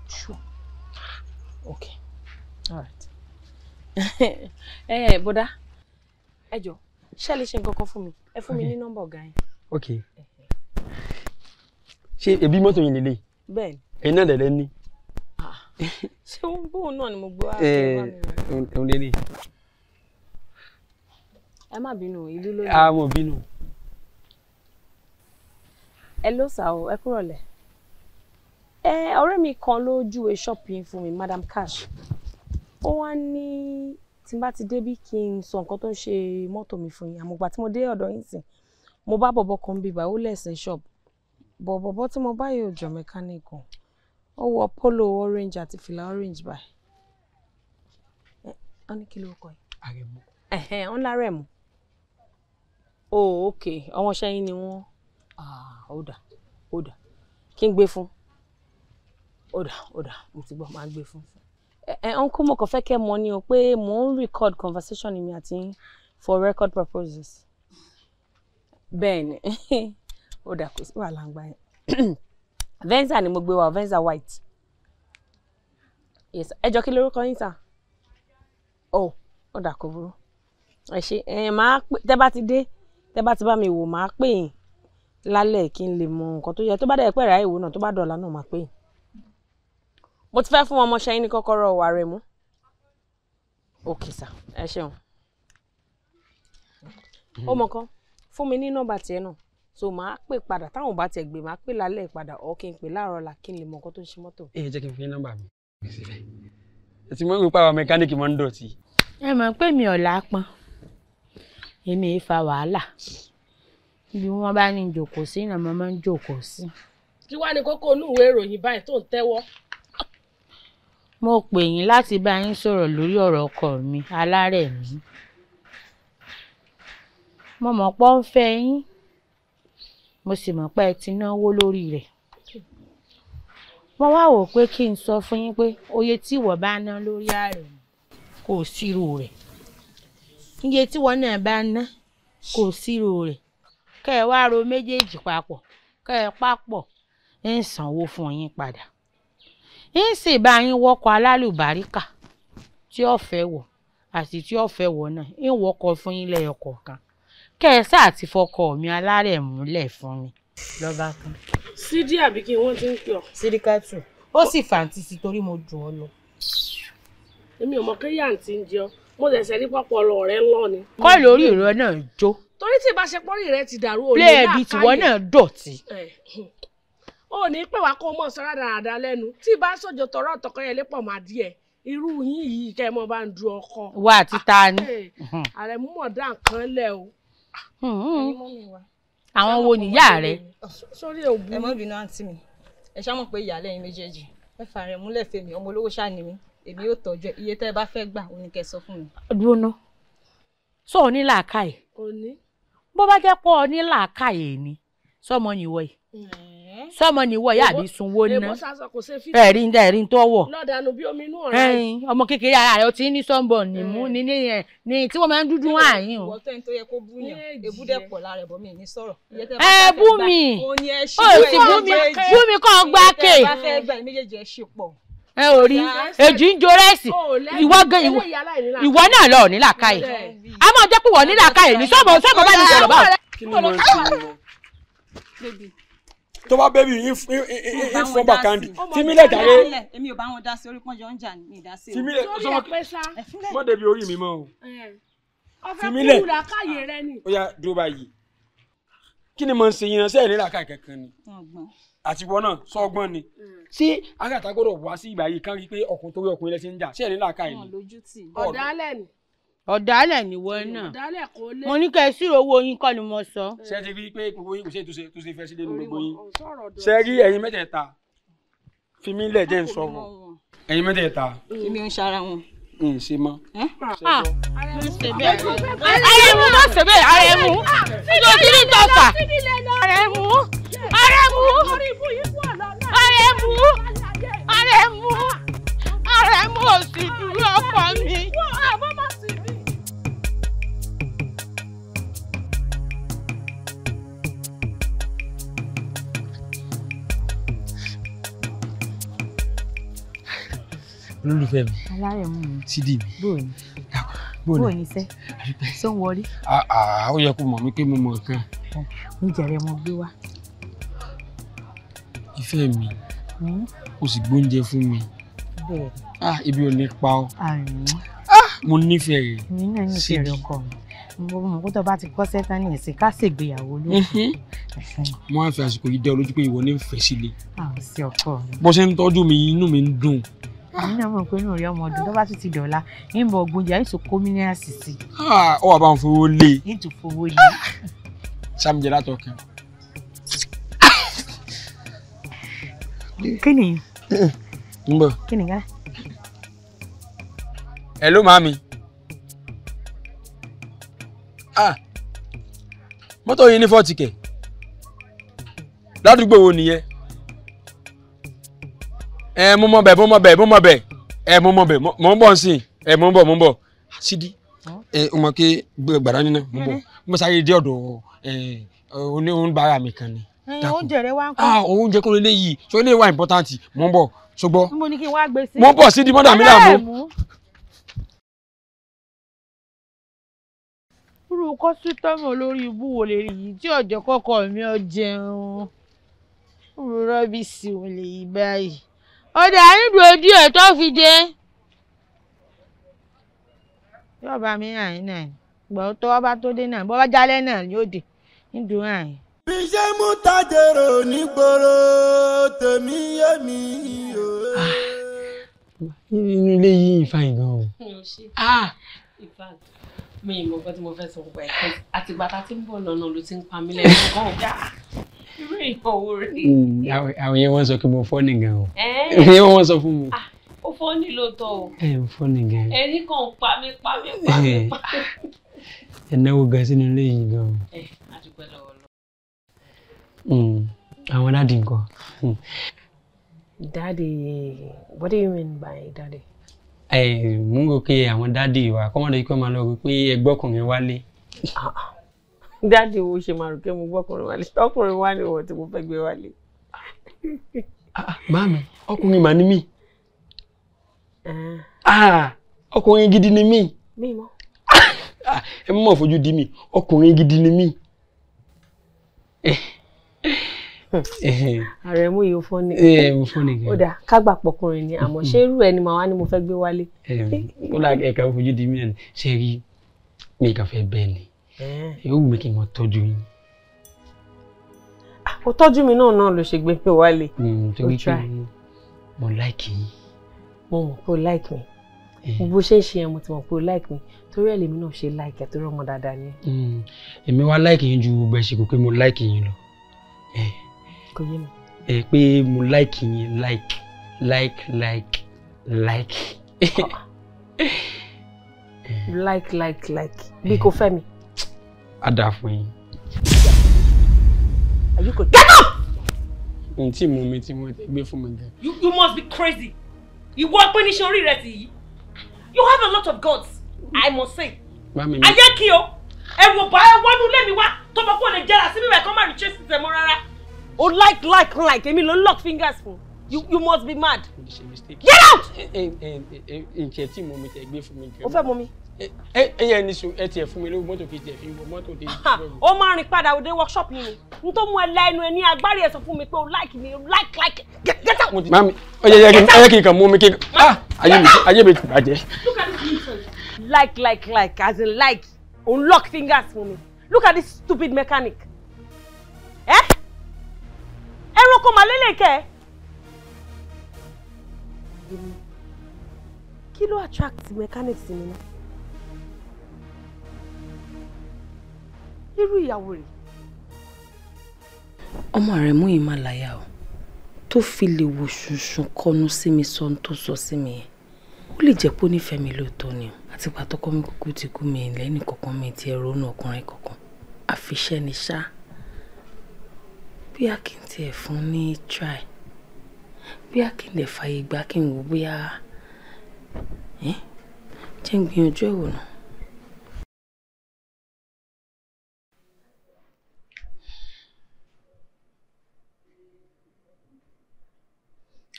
sure okay all right bọ́dá ẹ jọ ṣé lè ṣe nǹkan kan fún mi ẹ fún mi ní nọ́mbà ọ̀gá yín. ok ṣé ẹbí mọ́tò yìí lélẹ̀. bẹ́ẹ̀ni. ẹ̀yin náà dẹ̀dẹ̀ ní. ṣé bóun náà ni mo gbọ́ òun lélẹ̀. ẹ má bínú ìlú lórí. mo bínú. ẹ ló sà o ẹ kúrọ̀lẹ́ Ọ̀rẹ́ mi kan ló júwe shop yín fún mi, Madam Cash. Ó wá ní tí n bá ti débí kí n sọ nǹkan tó ń ṣe mọ́tò mi fún yín. Àmọ́ tí mo dé ọ̀dọ̀ yín sìn, mo bá bọ̀bọ̀ kan bíbá ó lẹ̀sìn shop. Bọ̀bọ̀ tí mo bá yóò jọ mechanic kan. Ó wọ polo orange àti fìlà orange báyìí. Ó ní kí ló kọ yìí? Àrẹ̀mú. Ó ń lárẹ̀mú. Oh, okay. Ọmọọṣẹ́ yín ni wọ́n. Ó dà. Kí n gbé fún? Ó dà. Mo ti gbọ́, máa gbé fún. Uncle, mo kàn fẹ́ kẹ́ mọ̀ ni o pé mo ń record conversation mi àti yín for record purposes. Bẹ́ẹ̀ni. Ó dà, kò sí wàhálà ń gbà yẹn. Venza ni mo gbé wá, Venza white. Yes, ẹ jọ kí lórúkọ yín sà? Ó dà, kò burú. Ẹ ṣé, máa pè tẹ́ bá ti dé, tẹ́ bá ti bá mi wò, máa pè yín lálẹ́ kí n lè mọ nǹkan tó yẹ. Tó bá dẹ̀ pẹ́ ráyè wò náà, tó bá dọ̀la náà máa pè yín. Mo ti fẹ́ fún ọmọọṣẹ́ yín ní kọ́kọ́rọ́ Àrẹ̀mú. Okay sir, ẹ ṣeun. Ó mọ kan, fún mi ní nọ́mbà tiẹ̀ náà. So máa pè padà, táwọn bá tiẹ̀ gbé, máa pè lálẹ́ padà, or kí n pè láàárọ̀ la kí n lè mọ nǹkan tó ń ṣe mọ́tò. Jẹ́ kí n fi nọ́mbà mi. Ẹ ti mọ̀ wípé àwọn mẹkáníìkì máa ń dọ̀tí. Ẹ mọ̀ pé mi ò lápọn. Èmi fa wàhálà. Bí wọ́n bá ní jókòó sí náà, mo máa ń jókòó sí. Kí wá ní kókó inú ìwé ìròyìn báyìí tó ń tẹ́wọ́? Mo pè yín láti bá yín sọ̀rọ̀ lórí ọ̀rọ̀ ọkọ mi, Alárẹ̀mú. Mo mọ̀ pé ó ń fẹ́ yín. Mo sì mọ̀ pé ẹ ti náwó lórí rẹ̀. Mo wá wò pé kí n sọ fún yín pé oye tí ìwọ bá ná lórí Àrẹ̀mú kò sírò rẹ̀. Iye tí wọ́n náà bá ná kò sírò rẹ̀. Kẹ́ ẹ wá ro méjèèjì papọ̀, kẹ́ ẹ papọ̀, ń sanwó fún yín padà. Ń sì bá yín wọkọ̀ alálùbáríkà tí ó fẹ́ wọ̀ àti tí ó fẹ́ wọ̀ náà, ń wọkọ̀ fún yín lẹ́yọ kọ̀ọ̀kan. Kẹ́ ẹ sáà ti fọkọ mi Alárẹ̀mú lẹ̀ fún mi. Lọ́ba kan. Sídí àbí kí wọ́n ti ń pè ọ́? Sídíkàtù. Ó sì fàǹtí sí torí mo jù ọ́ lọ. Èmi ò mọ̀ pé yàǹtí ń jẹun. Mo ṣẹ̀ṣẹ̀ rí pọ́pọ́ ọ̀rọ̀ rẹ ńlọ ni. Kọ́ lórí ìrọ̀ náà jó. Torí tí ìbáṣepọ̀rí rẹ ti dàrú òní láàkáyè. Pléèdì tiwọn náà dọ̀tí. Ó ní pè wá kó mọ̀ sọ́ra dáadáa lẹ́nu. Tí ìbá sọ̀jọ̀ tọrọ ọ̀tọ̀kọ́yẹlé pọ̀ máa díẹ̀. Irú yín yìí kẹ́ ẹ mọ́ bá ń du ọkọ. Wà á ti ta ni. Àrẹ̀mú mọ̀ dá nǹkan lẹ̀ o. Àwọn wo nìyá rẹ? Sórí òbú. Ẹ má bínú àǹtí mi. Ẹ ṣá mọ̀ pé ìyàlẹ́ yín méjèèjì. Ẹ fa Àrẹ̀mú lẹ́fẹ̀ẹ́ mi, ọmọ olówó ṣáà ni mí. Èmi yóò tọ́jú ẹ. Iye tẹ́ ẹ bá fẹ́ gbà, ó ní kẹ́ sọ fún mi. Dúró ná. Sọ ọ ní làákàyè. Òní. Bó bá jẹ́ pé ọ ní làákàyè ni, sọmọ nìwọ yìí. Sọmọ nìwọ yìí àbí sunwó ná. Èbó sásọ kò ṣe fífi. Ẹ̀rín tó wọ̀. Lọ́dàánú bí omi inú ọ̀rẹ́. Ọmọ kékeré ara rẹ̀ ó ti ní sọ́ńbọ̀ nìmú ní tí wọ́n máa ń dúdú àyín o. Ìwọ tẹ́ni tó yẹ kó bú yàn, ebú dẹ̀ pọ̀ lára ẹ̀bọ̀ mi ní sọ̀rọ̀. Ẹ bú mi. Ó sì bú mi kàn gbá ké. Ẹ bá fẹ́ gbà méjèèjì ẹ ṣe pọ̀. Ẹ ò rí èjì ń jorẹ́sì ìwọ náà lọ ní làákàyè a máa jẹ́ pé wọ́n ní làákàyè ní sọ́mọ bá ní sọ̀rọ̀ báwo. Kí ni mo ń ṣe wọn? Tó bá bẹ́bí yín fún bàkàndì fímílẹ̀ jàre. Èmi ò bá wọn dá sí orí pọ́njọ ń jà ní ìdásí. Fímílẹ̀ sọmọ mọ́ débi orí mi mọ́ o. Fímílẹ̀ ó yá dúró báyìí. Kí ni mo ń ṣe yín sẹ́yìn ní làákàyè kankan ni? Àtiwọ́ náà sọ́gbọ́n ni. Ṣé agáta gbọ́dọ̀ wá sí ìgbà yìí kán rí pé ọkùnrin torí ọkùnrin lẹ́sìn ń jà sẹ́yìn ní làákàyè ni? Ọ̀dàlẹ̀ ni. Ọ̀dàlẹ̀ ni wọ́n náà. Mo ní kẹ́ ẹ sírò owó yín kọ́ ni mo sọ. Ṣé ti rí pé gbogbo yín kò ṣe tó ṣe fẹ́ sílé ní gbogbo yín? Ṣé rí ẹ̀yin mẹ́tẹ̀ẹ̀ta fi mí lẹ̀ jẹ́ ń sọ̀rọ̀ ẹ̀yin mẹ́tẹ̀ẹ̀ta. Èmi ò ń ṣara wọn. N ṣe mọ́. Àrẹ̀mú má ṣe bẹ́ẹ̀ Àrẹ̀mú ló ti ní tọ́fà. Àrẹ̀mú ò sì dúró ọkọ mi. Olólùfẹ́ mi. Alárẹ̀mú mi. Sídì mi. Bóòní. Bóòní sẹ́. Ṣé ń wọrí? Ó yẹ kó mọ̀ mí pé mo mọ̀ nǹkan. Oúnjẹ rẹ mo gbé wá. Ìfẹ́ mi, o sì gbóúnjẹ fún mi. Bẹ́ẹ̀. Ibi ò ní pa ọ́. Mo nífẹ̀ẹ́ rẹ̀. Mi náà nífẹ̀ẹ́ rẹ̀ ọkọ mi. Mo mọ̀ kó tó bá ti kọ́ sẹ́tán ní ẹ̀sìn ká ṣègbéyàwó lókun. mo wá ń fi àsìkò yìí dẹ́ ọ lójú pé ìwọ ní ń fẹ́ sílé. àwọn sí ọkọ mi. bó ṣe ń tọ́jú mi inú mi ń dùn. èmi náà mọ̀ pé inú rí ọmọ ọdún tó bá tún ti dọ̀la ń bọ̀ ògbóúnjẹ àìsàn kó mi ní àṣìṣe. ó wà bá ń fowó lé. ń tún fowó lé. sàmìjẹ látọ̀ kan. kí ni. ń bọ̀. kí ni gánà. hello màmí. mọ́tò yìí ní 40 kẹ̀. ládùúgbò wo nìyẹn. mo mọ̀ bẹ̀ mo mọ̀ ń bọ̀ nsìn mo ń bọ̀ sídi o mọ̀ kí gbàdá nínú mo ń bọ̀ mo sáré dé ọ̀dọ̀ oníbàárà mi kan ni. oúnjẹ rẹ wá ń kọ́. oúnjẹ kó lè yìí so ilé wa important mo ń bọ̀ ṣùgbọ́n mo ní kí n wá gbé sí. mo ń bọ̀ sídi mọ́dà mi láàmú. irú kọ́sítọ́mù olórí ibú wo lè rí yìí tí ọ̀jọ̀ kọ́kọ́ mi ò jẹun irú rọ́bìsì wo lè yí báyìí ọ̀dà nídùú ojú ẹ̀ tó fi dé yóò bá mi hàn yín náà gbọ́ tó wá bá tó dé náà bọ́ bá jálẹ̀ náà yóò dé nídùú hàn yín. bí ṣe mú tajero nígboro tèmi yé mi o. inú ilé yìí fine gan o. mi ì mọ nǹkan tí mo fẹ́ sọ pa ẹ̀ àtìgbà tá a ti ń bọ̀ lọ́nà ló ti ń pa mí lẹ́nu kan ọ̀gá irú èèyàn wo rèé. àwọn yẹn wọ́n sọ pé mo fọ́nì gan o. ìyẹn wọ́n sọ fún mi. ó fọ́nì lóòótọ́ o. mo fọ́nì gan. ẹni kan ń pa mí. ẹ náwó gan sínú ilé yìí gan o. a dúpẹ́ lọ́wọ́ lọ. àwọn dáàdì nǹkan. Daddy, what do you mean by daddy? Mo ń rò pé àwọn dáàdì wa kọ́mọdé kí wọ́n máa lọ rò pé ẹgbọ́kùnrin wálé. Dáàdì wo ṣe máa rò pé mo gbọ́kùnrin wálé ọkùnrin wá ní ìwọ̀n tí mo fẹ́ gbé wálé. Màámi ọkùnrin mà ní mí. Ọkùnrin gidi ni mí. Mi mọ́. Ẹ mọ̀ fojú di mí ọkùnrin gidi ni mí. Ààrẹ mú yìí ó fọ́ ni. Mo fọ́ ni gan. Ó dáa kágbà pọkùnrin ni àmọ́ ṣé irú ẹni màá wá ní mo fẹ́ gbé wálé. Ó là ẹ̀ka fojú di mí ẹni ṣe rí mi kàn fẹ́ bẹ́ẹ̀ ni. Yóò wù mí kí n mọ tọ́jú yín. Ó tọ́jú mi náà ló ṣe gbé pé wálé. Torí pé mo like yín. Mo mọ̀ pé o like mi. Bó ṣe ń ṣe ẹ mo ti mọ̀ pé o like mi torí ẹ̀ lèmi náà ṣe like ẹ torí ọmọ dáadáa ni. Èmi wá like yín ju gbogbo ẹ̀ ṣe kò pé mo like yín lọ. Kò yé mi. Pé mo like yín like. Like. Bí kò fẹ́ mi. A dà fún yín. Are you good? Get up! Ntí mo mi tí mo ti gbé fún mi gan. You must be crazy. Ìwọ pé ní ṣe orí rẹ ti yìí. You have a lot of guts, I must say. Ayé kí o, ẹ̀rù ọ̀bà ẹ wọnú ilé mi wá tó bá kó lè jẹ́ra sí mi rẹ̀ kọ́ máa retrace tẹ̀ mọ́ rárá. O like èmi ló lock fingers fún. You must be mad. Get out! Ǹjẹ́ tí mo mi tẹ̀ gbé fún mi gan. O fẹ́ mọ mi. Ẹyẹ ní sùn ẹ tiẹ̀ fún mi lówó mọ́tò kejì ẹ̀ fi wọ mọ́tò dé. Ó máa rìn padà òde workshop yìí ni. N tó mú ẹ lẹ́nu ẹ ní agbárí ẹ sọ fún mi pé o like mi, like. Get out! Mami, ó yẹ kí n kàn mú mi kí n. Ayé mi ti bàjẹ́. Look at this nonsense. Like, as in like. Unlock fingers for me. Look at this stupid mechanic. Ẹranko màlélè kẹ́. Kí ló attract mechanics sí mi náà? Irú ìyàwó rẹ̀. Ọmọ rẹ̀ mú ìmọ̀ láyà o. Tó fi lè wò ṣùnṣùn kọnu sí mi sọ tó sọ sí mi yẹn. Ó lè jẹ́ pé ó nífẹ̀ẹ́ mi lóòótọ́ ni o. Àti pàtó kọ́ mi kúkú ti kú mi lẹ́yìn kankan mi ti ẹ̀rọ ọ̀nà ọkùnrin kankan. Àfiṣẹ́ ni ṣá. Bóyá kí n tiẹ̀ fún ní try. Bóyá kí n lè fàyè gbà kí n wò bóyá jẹ́ ń gbìyànjú ẹ̀wò náà.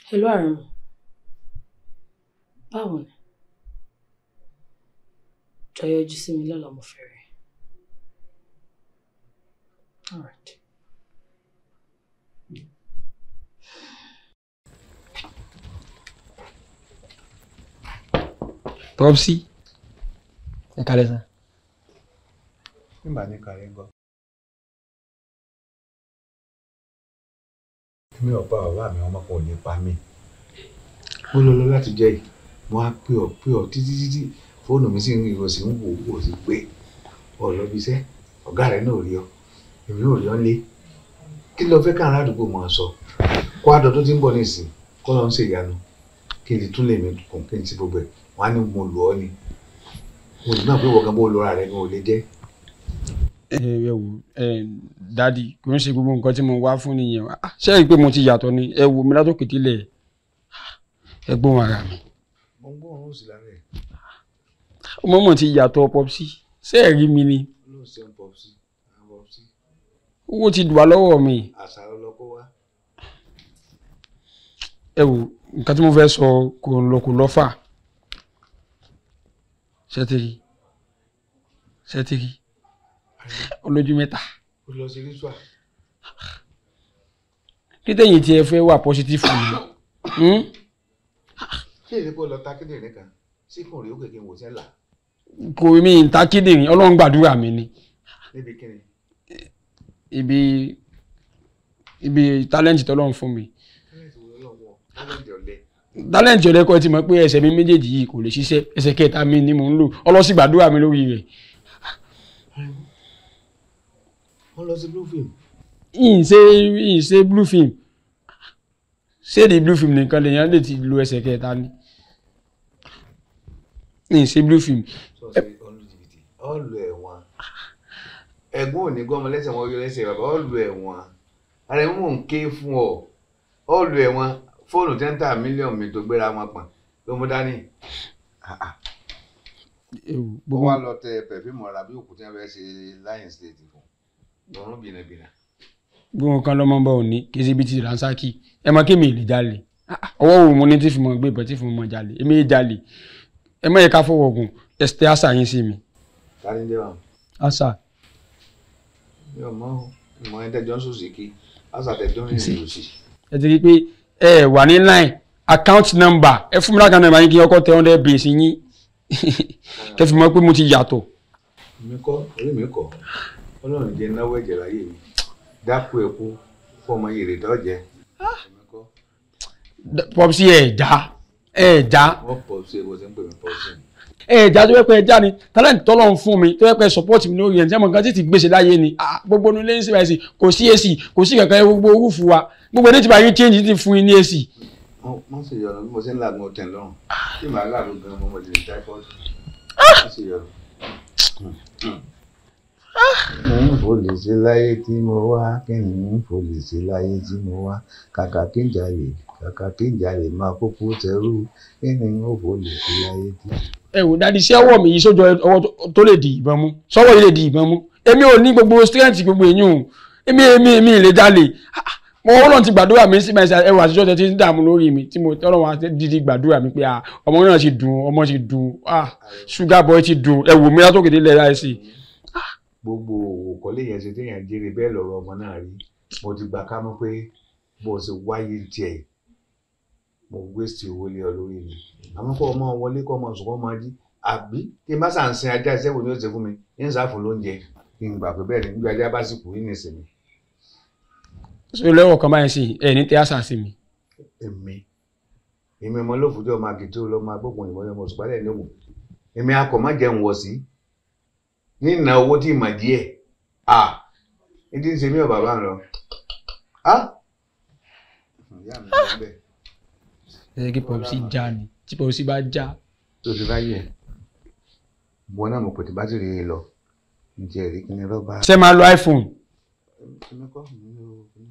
Hello Aremu. Báwo ni? Jọ̀ọ́ yọjú sí mi lọ́la mo fẹ́ rí. All right. Popsi. Ẹ kálẹ́ sà. Nígbà ní kàrí gbọ́. èmi ọ̀pá bàbá mi ọmọ kan ò ní pa mí. Mo lọ láti jẹ́ yìí, mo á pè ọ́ títí fóònù mi sì ń rí o sì ń wò ó sì pé ọ lọ bí iṣẹ́ ọ̀gá rẹ̀ náà rí ọ èmi náà rí ọ lé kí ló fẹ́ káàrà àdúgbò máa sọ kó àdọ̀ tó ti ń bọ̀ nísìn kó lọ ń ṣe ìyanu kí n tún lè mi kàn kí n ti gbogbo ẹ̀ wọ́n á ní mo lò ọ́ ni mo lè náà pé wọ́n gan bó lọ́ra rẹ̀ gan ò lè jẹ́. ẹ wò dádì kò ń ṣe gbogbo nǹkan tí mo wá fún nìyẹn ṣé ẹ rí i pé mo ti yàtọ̀ ni ẹ wò mí látòkè délẹ̀ ẹ gbóhùn ara mi. mo ń gbóhùn sí lára ẹ̀. ọmọ mọ̀ ti yàtọ̀ pọ́psí ṣé ẹ rí mi ni. owó ti dùn wá lọ́wọ́ mi. àṣà ọlọ́kọ́ wá. ẹ wò nǹkan tí mo fẹ́ sọ kò lọ fà ṣẹ́tìrì olójú mẹ́ta. ó lọ sí ritual. títẹ̀yìn tí ẹ fẹ́ wà positive fún mi. ṣé èdè kò lọ ta kíndìnrín kan sí kùn rí ó kékeré wò sẹ́là. kò mí ń ta kíndìnrín ọlọ́run gbàdúrà mi ni. níbi kíni. ibi talent tọ́lọ́run fún mi. talent ọ̀lẹ́ kọ́ ti mọ̀ pé ẹsẹ̀ mi méjèèjì yìí kò lè ṣiṣẹ́ ẹsẹ̀ kẹta mi ni mò ń lò ọlọ́sì gbàdúrà mi lórí rẹ̀. wọ́n lọ sí blue film. ìṣe blue film ṣé di blue film nìkan lèèyàn lè ti lo ẹsẹ̀ kẹta ni ìṣe blue film. ọ̀lù ẹ̀wọ̀n ẹ̀gbọ́n ò ní gọ́mọ lẹ́sẹ̀ wọn yọ lẹ́sẹ̀ bàbá ọ̀lù ẹ̀wọ̀n ara ẹ̀ mò ń ké fún ọ ọ̀lù ẹ̀wọ̀n fóònù 10 mílíọ̀nù mi tó gbéra wọn pọ̀n ló mú dání. ó wá lọ tẹ pẹ̀fíìmù ọ̀rá bí òkú tí wọ́n fẹ́ ṣe Lion State fún lọ́rùn bìnàbìnà. gbọ́n kan lọ́mọ bá òní kí ṣe bí ti Ransaki ẹ máa kí mi lè jalè ọwọ́ wo mo ní tí fi mọ gbé ìbọn tí fi mọ jalè èmi yé jalè ẹ má yẹ ká fọwọ́ ogun ẹ ṣe àṣà yín sí mi. kárí ń dé wa. àṣà. yóò mọ ẹ̀ẹ́dẹ́jọ́ ń sòsì kí àṣà tẹ̀dọ́ ní ìlú sí. ẹ ti rí i pé ẹ wà ní line account number ẹ fún mi láti number yín kí ọkọ tẹ 100 base yín kẹ́ fi mọ̀ pé mo ti yàtọ̀. mi kọ́ orí mi kọ́ ọlọ́run jẹ́ náwó ẹ̀jẹ̀ láyé mi dákú ẹ̀kú fọmọ yèrè dọ́jẹ́. pọ́psí ẹ̀já. wọ́n pọ́psí ẹ̀ bó ṣe ń pè mí pọ́psí. ẹ̀já tó yẹ pé ẹja ni talent tọ́lọ́ ń fún mi tó yẹ pé support mi lórí ẹ̀ ní sẹ́mo nǹkan tí ti gbèsè láyé ni gbogbo ní lẹ́yìn síbẹ̀ sí kò sí èsì kò sí kankan gbogbo orúfu wa gbogbo ní ti bá yín change ti fún yín ní èsì. wọ́n sì yọ̀rọ̀ bí mo ṣe ń làgùn ọ̀tẹ̀ lọ́rùn tí màá làgùn gan mo lè typhoid wọ́n sì yọ̀rọ̀. mo ń fò lè ṣe láyé tí mo wá kí ni mo ń fò lè ṣe láyé tí mo wá kàkà kí n jalè máa kókó tẹrú kí ni mo fò lè ṣe láyé tí. ẹ wò dadi sí ọwọ́ mi yìí sójú ọwọ́ tó lè di ìbọn mú sọ́wọ́ yìí lè di ìbọn mú èmi ò ní gbogbo strength gbogbo èyàn o èmi lè jalè mo Ọlọ́run ti gbàdúrà mi sí mẹsà ẹwà àtijọ́ tẹ ti ń dààmú lórí mi tí mo tọrọ wọn dídí gbàdúrà mi pé ọmọ náà ti dùn ọmọ ti dùn sugar boy ti dùn ẹ wò mí látòkè délẹ̀ láìsí. gbogbo òwò kọ́lé yẹn ṣe téèyàn jèrè bẹ́ẹ̀ lọ́rọ̀ ọmọ náà rí mo ti gbà ká mọ́ pé bó o ṣe wáyé tiẹ̀ mo waste owó lé ọ lórí mi àmọ́ kọ́ ọmọ wọlé kọ́ ọmọ sùn kọ́ ọmọ jí àbí kí n bá sàn sin ajá iṣẹ́ wo ni ó ṣe fún mi ní ìsáfún lóúnjẹ kí n gbà pé bẹ́ẹ̀ ni nígbà ajá bá sì kú ní ìsinmi. ṣé lẹ́wọ̀n kan báyìí sí ẹ̀ ní tẹ́ àṣà sí mi. èmi ọmọ olófùdí ọmọ àgìtì ọlọmọ agbókun ìmọ̀ ọmọ òṣùpálẹ̀ ní òun èmi akọ̀ má jẹun wọ̀ sí ní ìná owó tí ìmọ̀ díẹ̀ ìdí ń ṣe mí ọ̀bàbà ń lọ. ẹ kí pọ̀pùsì já ni tí pọ̀pùsì bá já. tó ti bá yẹ wọn náà mo pètè bátìrì yìí lọ ǹjẹ́ rí kí ni rọ́bà. ṣé máa lo iPhone.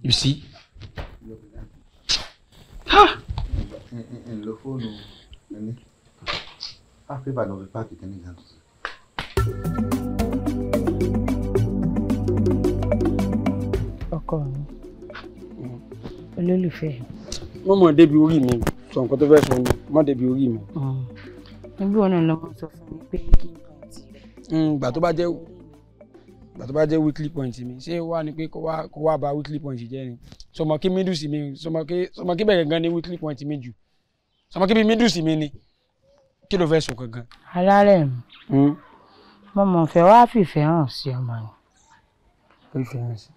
You see? ń lo fóònù ẹni pé ìbàdàn fi páàkì kẹ́ni ìyá tuntun. ọkọ mi olólùfẹ́. wọ́n mọ̀ débi orí mi sọ nǹkan tó fẹ́ sọ ni mọ̀ débi orí mi. níbi wọn náà lọ́mọ sọ fún mi pé kí n kàn tí rẹ̀. gbà tó bá jẹ́ weekly point mi ṣé wà ní pé kó wá bà weekly point jẹ́ ni sọmọ kí middle sí mi sọmọ kí bẹ̀rẹ̀ gan ni weekly point mi jù sọmọ kí bí middle sí mi ni kí ló fẹ́ sọ gangan. alárẹ̀ mi mo mọ̀ fẹ́ wá fìfẹ́ hàn sí ọmọ rẹ̀. fìfẹ́ hàn sí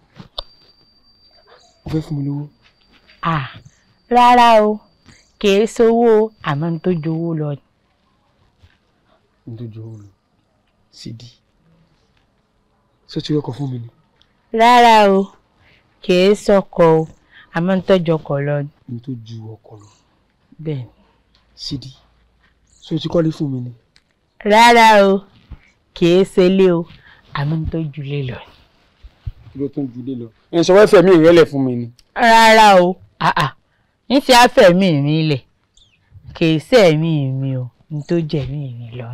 o fẹ́ fún mi lówó. Rárá o, kìí sowó àmọ́ ní tó jowó lọ. Ní tó jowó lọ. Sidi. Ṣé tí ọkọ̀ fún mi ni? Rárá o, kìí sọkọ o, àmọ́ ní tó jọkọ̀ lọ. Ní tó ju ọkọ̀ lọ. Bẹ́ẹ̀. Sidi. Ṣé tí kọ́lé fún mi ni? Rárá o, kìí ṣelé o, àmọ́ ní tó julé lọ. Kí ló tún julé lọ? Ẹ sọ wẹ́fẹ̀ mi ìrẹ́lẹ̀ fún mi ni. Rárá o, ní ti afẹ́mí mi lẹ̀, kìí sẹ́ẹ̀mí mi o, ní tó jẹ̀mí mi lọ.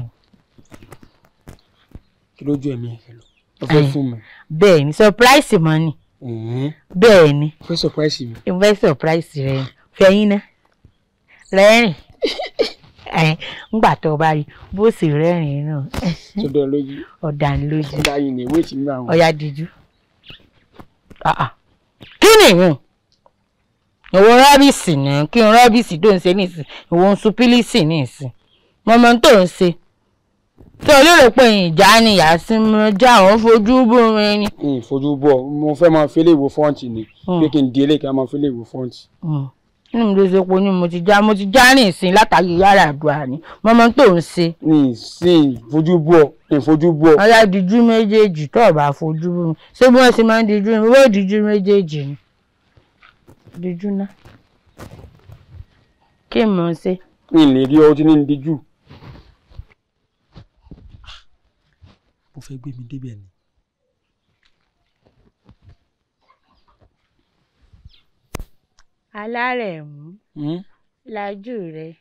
Kí ló ju ẹ̀mí ẹ̀fẹ̀ lọ? Ó fẹ́ fún mi. Bẹ́ẹ̀ ni, surprise mọ́ ni. Bẹ́ẹ̀ ni. Fẹ́ surprise mi. Fẹ́ surprise rẹ ni. Fẹ́yìn náà. Rẹ́rìn. Ngbà tó bá rí bó sì rẹ́rìn náà. Tó dán lójú. Ọ̀dàn lójú. Ọ̀dà yìí ni ìwé tí ń gbà wọn. Ọ̀yá díjú. Kí ni ìwọ̀n? Ìwọ rọ́bìsì ni kí n rọ́bìsì tó ń ṣe nísìn. Ìwọ ń supílísì nísìn. Mọ̀mọ́ tó ń ṣe. Tí o lérò pé ìjà ni ìyá sí mi já àwọn fojú bó mi ni. Fojú bọ̀, mo fẹ́ máa fi léèwò fọ́ǹtì ni. Pé kí n di eléyìí kí a máa fi léèwò fọ́ǹtì. Inú mi ló ṣe pé mo ti já ní ìsìn látàrí yàrá àdúrà ni. Mọ̀mọ́ tó ń ṣe. Ní ìsìn fojú bọ̀. Ọ̀yá díjú méjèèjì tó bá fojú bó mi. Ṣé bí wọ́n ṣe máa ń díjú mi? Wọ́n díjú méjèèjì ni. Díjú náà. Kí mò ń ṣe? Mi lè rí ọtí ní díjú. Mo fẹ́ gbé mi débẹ̀ ni. Alárẹ̀mú. Lajú rẹ.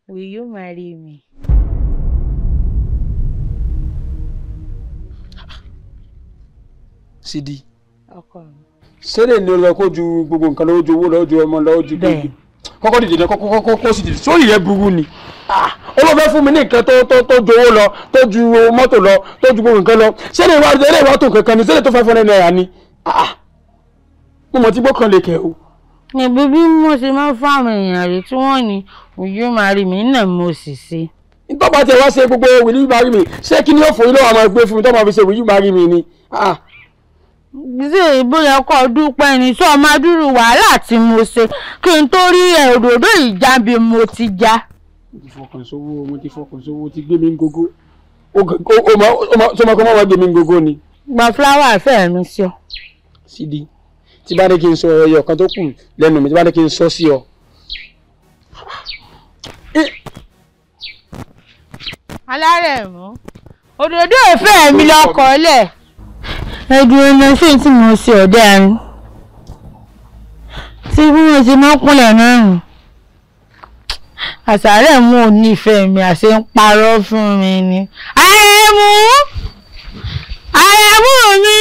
Will you marry me? Sidi. Ọkọ mi. Sẹ́lẹ̀ ni ó lọ kó ju gbogbo nǹkan lọ́wọ́ ju owó lọ́wọ́ ju ọmọ lọ́wọ́ ju gbogbo. Kọ́kọ́ dìde náà kọ́kọ́ sì dìde. Sórí rẹ̀ burú ni. Olóòfẹ́ fún mi ní nǹkan tó ju owó lọ, tó ju mọ́tò lọ, tó ju gbogbo nǹkan lọ. Sẹ́lẹ̀ ìwà tó kankan ni, sẹ́lẹ̀ tó 500 naira ni. Mo mọ̀ tí gbọ́kàn lè kẹ́ o. Níbi bí mo ṣe máa ń fún àwọn èèyàn rẹ̀ tí wọ́n ní will you marry me náà mo sì ṣe. Tó bá tiẹ̀ wá ṣe gbogbo will you marry me, ṣé kí ni ó fòyí lọ́wọ́ àwọn ẹgbẹ́ fún mi tó máa fi ṣe will you marry me ni? Ṣé bóyá kọ́ dúpẹ́ ni sọ máa dúró wàhálà tí mo ṣe kí n tó rí òdòdó ìjà bí mo ti já. Mo ti fọkàn sówó, ti gbé mi ń gógó. Sọmọ kọ́ máa wá gbé mi ń gógó ni. Gba fúláwà fẹ́ mi sí ọ. Sidi, tí bá ní kí n sọ ẹyọ kan tó kù lẹ́nu mi, tí bá ní kí n sọ sí ọ. Alárẹ̀mú, òdòdó ìfẹ́ mi lọ́kọ̀ lẹ̀. Ẹ̀dùn ẹ̀nà sí tí mo ṣe ọ̀dẹ́ àrùn. Tí bí mo ṣe máa ń kúnlẹ̀ náà rùn. Àṣàrẹ̀mú ò nífẹ̀ẹ́ mi àṣẹ ń parọ́ fún mi ni. Àrẹ̀mú mi.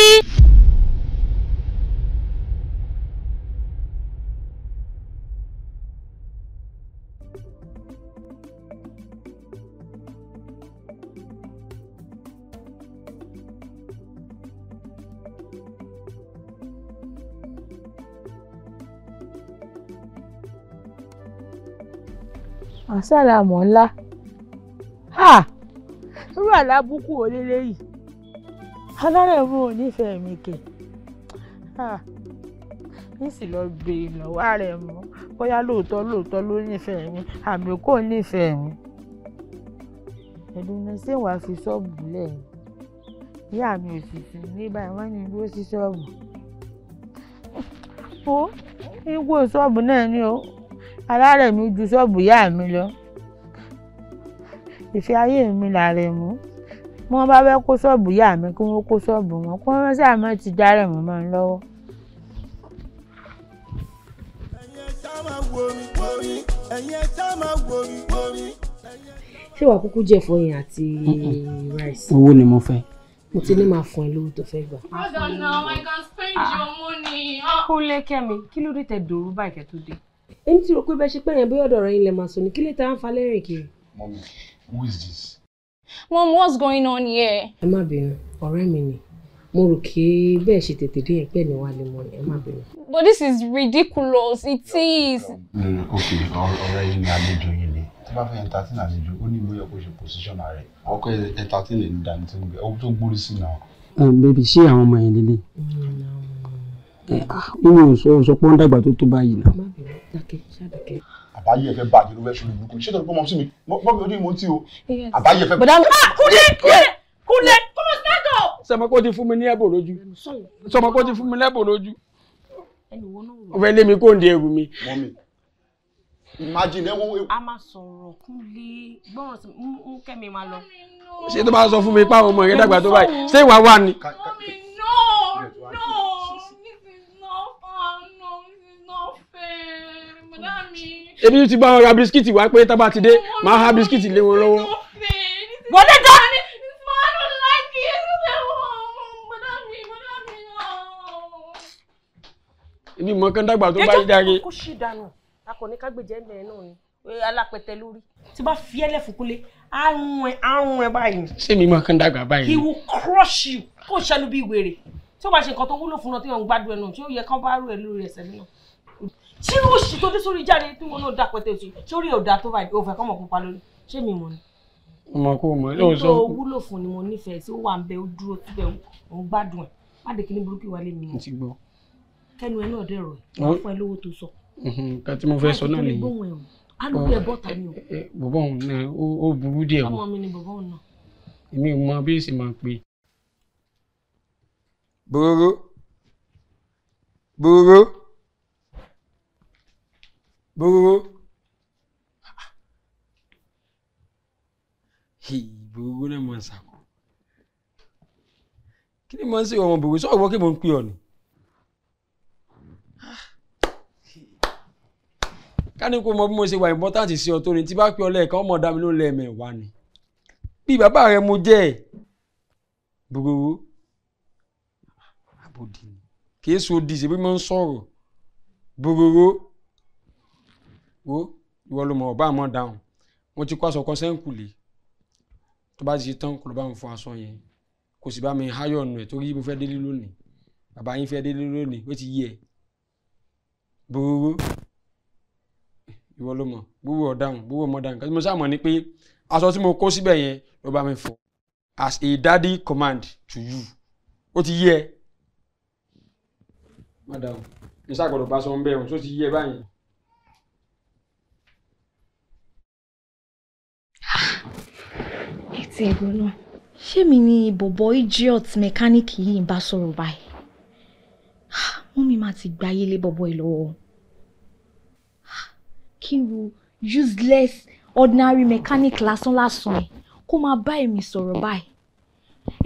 Àsálàmù ńlá. Irú àlábùkù ò lélẹ̀ yìí. Alárẹ̀mú ò nífẹ̀ẹ́ mi kẹ̀. Ní sì lọ béèrè lọ́wọ́ Àrẹ̀mú bóyá lóòótọ́ ló nífẹ̀ẹ́ mi àbí kò nífẹ̀ẹ́ mi. Ẹ̀dùn ṣé wàá fi ṣọ́ọ̀bù lẹ̀ ni. Ìyá mi ò sì sí ní báyìí wọ́n ní dúró sí ṣọ́ọ̀bù. Ó igbó ṣọ́ọ̀bù náà ni o. Alárẹ̀mú ju ṣọ́ọ̀bù ìyá mi lọ. Ìfẹ́ ayé mi l'Àrẹ̀mú. Wọ́n bá fẹ́ kó ṣọ́ọ̀bù ìyá mi kí wọ́n kó ṣọ́ọ̀bù wọn kí wọ́n sáà má ti dárẹ̀mú mọ́ ń lọ́wọ́. Ṣé wàá kúkú jẹ ẹ̀fọ́ yẹn àti rice? Owó ni mo fẹ́. Mo ti ní máa fún ẹ lówó tó fẹ́ gbà. Hold on now, I can spend your money. Kúnlé Kẹ́mi, kí ló dé tẹ dòrú báyìí kẹ́ tó dé? Èmi ti rò pé bẹ́ẹ̀ ṣe pé yẹn bóyá ọ̀dọ̀ ọ̀rọ̀ yín lẹ máa sọ ní kí lè ta ń fa lẹ́rìn kiri. Mommy, who is this? Mom, what's going on here? Ẹ má bínú, ọ̀rẹ́ mi ni. Mo rò kí bẹ́ẹ̀ ṣe tètè dé yẹn pẹ́ ní wà lè mọ ni, ẹ má bínú. But this is ridiculous, it is. Okay, ọ̀rẹ́ yín ni àlejò yín ni. Tí bá fẹ́ entertain àlejò, ó ní bóyá kó ṣe position rẹ̀. Ọkọ entertain lè ní dání tó ń gbé, ó tó gbórí sí náà. Baby, ṣé àwọn ọmọ yẹn lélẹ̀? Nínú sọ pé wọ́n dàgbà tó báyìí náà. Àbáyé ẹ fẹ́ bàjẹ́ ló fẹ́ ṣe olùkọ́. Ṣé tọ́jú pé mọ̀ sí mi? Mọ́ mi ojú ìmọ̀ tí o. Àbáyé ẹ fẹ́. Kúnlé, come on, stand up. Sọmọ kó ti fún mi ní ẹ̀bùn lójú. Sọmọ kó ti fún mi lẹ́bùn lójú. Ó fẹ́ lé mi kó ń di ẹrù mi. Mọ́mí. Imagine ẹ a máa sọ̀rọ̀ Kúnlé gbọ́ràn sí mú Kẹ́mi máa lọ. Ṣé tó bá sọ fún mi pé àwọn ọmọ rẹ̀ dàgbà tó báyìí? Ṣé ìwà wà ni? Ebi ti bá wọn ra bisikíìtì wá pé tá bá ti dé máa ha bisikíìtì lé wọn lọ́wọ́. Wọlé dá. Ebi mọ kán dàgbà tó báyìí jáde. Kó ṣì dànù akọni kágbèjẹ ń bẹ̀rẹ̀ náà ni alápẹ̀tẹ̀ lórí tí bá fi ẹlẹ́ fún Kúnlé àrùn ẹ báyìí. Ṣé mi mọ kán dàgbà báyìí? He will crush you kó ṣẹnu bí wèrè tí ó bá ṣe nǹkan tó wúlò fún ọ tí wọn ń gbádùn ẹnu tí ó yẹ kán bá rú ẹ lórí ẹsẹ̀ nínú. Tí ó ṣì tó dé sórí jáde tí wọn náà dà pẹ́tẹ́ òsì sórí ọ̀dà tó báyìí òfẹ́ kọ́mọ̀ pupa lórí ṣé mi mọ̀ ni. Ọmọ kò mọ̀ lóò sọ. Tó wúlò fún ni mo nífẹ̀ẹ́ tí ó wà ń bẹ ó dúró síbẹ̀ ó ń gbádùn ẹ̀ má dé kíní burúkú wálé mi mọ̀. Ti gbọ́. Kẹ́nu ẹ náà dẹ̀rọ̀ ẹ̀ wọ́n fún ẹ lówó tó sọ. Nǹkan tí mo fẹ́ sọ náà nìyí. Alùpùpù ẹ̀ bọ́ta ni o. Bọ̀bọ̀ òun náà ó burú díẹ̀ o. Ọmọ mi ni bọ̀bọ̀ òun náà. Èmi ò mọ bí èsì máa ń pè. Bòróró. Bòróró. Bòróró. Bòróró náà mọ̀ ń sàkó. Kí ni mo ń ṣe ọmọ bòróró sọ̀rọ̀ wọ́n kí mo ń pè ọ́ ni? Ká ní kó mọ bí mo ṣe wà important sí ọ tó ní tí bá pè ọ lẹ́ẹ̀kan ọmọ ọ̀dà mi ló lẹ́ẹ̀mẹ̀wá ni. Bí bàbá rẹ mo jẹ́ ẹ̀. Bòróró. Àbòdì ni. Kì í so di ṣe bí mo ń sọ̀rọ̀. Bòróró. Wo ìwọ ló mọ̀ ọ̀bá àmọ́ dáhùn. Mo ti kó aṣọ kan sẹ́ńkùlé. Tó bá ti ṣe tán kó lọ bá mi fọ aṣọ yẹn. Kò sì bá mi háyọ̀ ọ̀nà ẹ̀ torí mo fẹ́ délé lónìí. Bàbá yín fẹ́ délé lónìí ó ti yé ẹ̀. Bòróró. Ìwọ ló mọ̀ gbogbo ọ̀daràn gbogbo ọmọdaràn kan tí mo ṣàmọ̀ ni pé aṣọ tí mo kó síbẹ̀ yẹn ló bá mi fọ as a daddy command to you ó ti yé ẹ. Madam ní sàgbọ̀dọ̀ bá aṣọ ń bẹ̀ ọ̀hún tó ti yé ẹ báyìí. Ètò ìgbó náà ṣé mi ni bọ̀bọ̀ idiot mẹkáníìkì yìí ń bá sọ̀rọ̀ báyìí? Mummy máa ti gba ayé lé bọ̀bọ̀ yìí lọ́wọ́. Kí wo useless ordinary mechanic lásán ẹ̀ kó máa bá èmi sọ̀rọ̀ báyìí.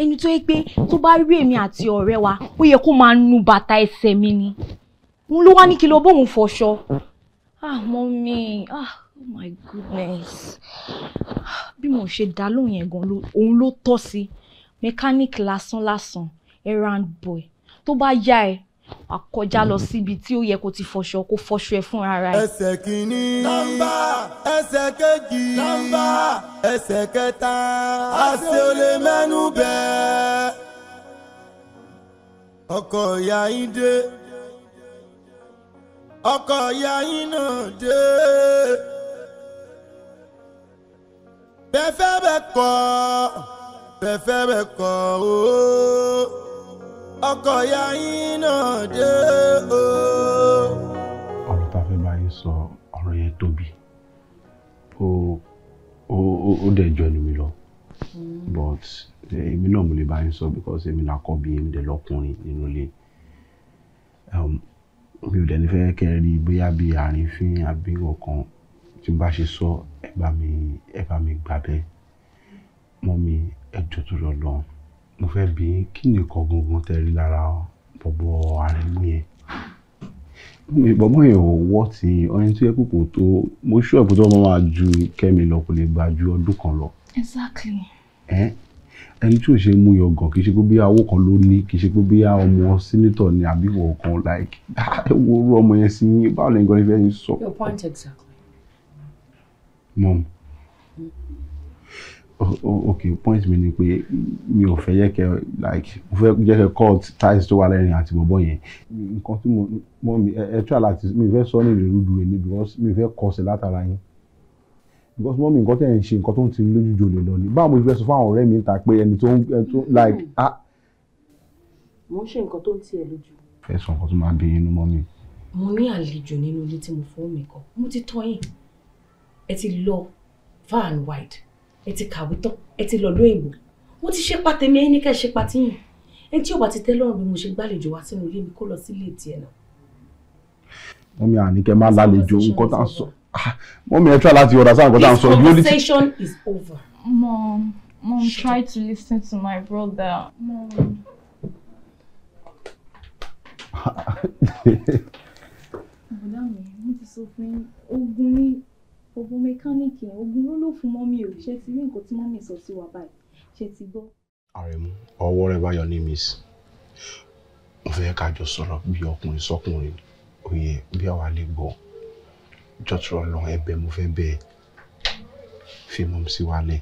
Ẹni tó yẹ pé tó bá rí èmi àti ọ̀rẹ́ wa ó yẹ kó máa nu bàtà ẹsẹ̀ mi ni. Òun ló wá ní kí lọ bóun fọṣọ. Mommy, oh my goodness. Bí mo ṣe dá lóhùn yẹn gan òun ló tọ́ sí. Mechanic lásán errand boy. Tó bá yá ẹ akọjá lọ síbi tí ó yẹ kó ti fọṣọ kó fọṣọ ẹ fún ara ẹ. Ẹsẹ̀ kìíní nọ́mbà, ẹsẹ̀ kejì nọ́mbà, ẹsẹ̀ kẹta àṣẹ ò lè mẹ́nu bẹ́ẹ̀. Ọkọ ìyá yín dé, ọkọ ìyá yín náà dé. Bẹ́fẹ́ bẹ́ kọ́ ooo. Ọkọ ìyá yín náà dé o. Ọ̀rọ̀ tá a fẹ́ bá yín sọ ọ̀rọ̀ yẹn tóbi ó dẹ̀ jọ ẹnu mi lọ but èmi náà mo lè bá yín sọ because èmi náà kọ́ bí èmi dẹ̀ lọ́kùnrin nínú ilé mi ò dẹ̀ ní fẹ́ kẹ́ ẹ rí bóyá bí àrífín àbí ọ̀kan tí n bá ṣe sọ ẹ bá mi gbà bẹ́ẹ̀ Mọ́mì ẹ jọ̀ọ́ tó lọ lọ́hùn. Mo fẹ́ bi kí ni nǹkan gangan tẹ́ rí lára bọ̀bọ̀ Àrẹ̀mú yẹn. Bọ̀bọ̀ yẹn ò wọ́ ti ọyẹn tó yẹ kókò tó mo ṣú ẹ̀pọ̀ tó máa ju Kẹ́mi lọ kò lè gbà ju ọdún kan lọ. Exactly. Ẹni tí ò ṣe mú yọgàn kì í ṣe pé bí awó kan ló ní kì í ṣe pé bí ọmọ sínítọ̀ ni àbí ìwọ̀ kan like wo orú ọmọ yẹn sí báwo lẹ́yìn gan-an fẹ́ sọ. Your point exactly. Mom. Okay, point mi ni pé mi ò fẹ́ yẹ kẹ́ like mo fẹ́ jẹ́ kẹ́ cut ties tó wà lẹ́rìn àti bọ̀bọ̀ yẹn. Nǹkan tí mo mi ẹ try láti mi fẹ́ sọ ní ìrúdu ẹni because mi fẹ́ kọsẹ̀ látara yín. Because mọ́mí nǹkan tẹ̀ ń ṣe nǹkan tó ń ti lójú jòlè lọ ni. Báwo mo fẹ́ sọ fún àwọn ọ̀rẹ́ mi ta pé ẹni tó like mo ń ṣe nǹkan tó ń tiẹ̀ lójú. fẹ́ sọ nǹkan tó máa bí inú mọ́ mi. Mo ní àlejò nínú ilé tí mo fọwọ́ mi kọ. Mo ti tọ́ yín. Ẹ ti lọ far and wide. Ẹ ti kàwé tán. Ẹ ti lọ lóyìnbó. Mo ti ṣe pàtẹ́mi ẹ̀yin ní ká ṣe pàtìyìn. Ẹni tí ò bá ti tẹ́ lọ́rùn bí mo ṣe gbàlejò wá sínú ilé mi kó lọ sílé tiẹ̀ náà. Mọ́mí Àníkẹ́ máa lálejò nǹkan tá à ń sọ. Mọ́mí ẹ try láti understand nǹkan tá à ń sọ. This conversation is over. Mom, try to listen to my brother. Mom. Bọ̀dá mi, mo ti sọ fún ogun ní ogun mẹkáníìkì ogun ló lò fún mọ́mí ò ṣe ti rí nǹkan tí mọ́mí sọ sí wa báyìí ṣe ti gbọ́. Àrẹ̀mú, whatever your name is, mo fẹ́ ká jọ sọ̀rọ̀ bí ọkùnrin sọ́kùnrin òye bí àwa lè gbọ́. Jọ́tùrọ̀ lọ ẹ̀bẹ̀ mo fẹ́ bẹ́ẹ̀ fi mọ́ sí wálẹ̀.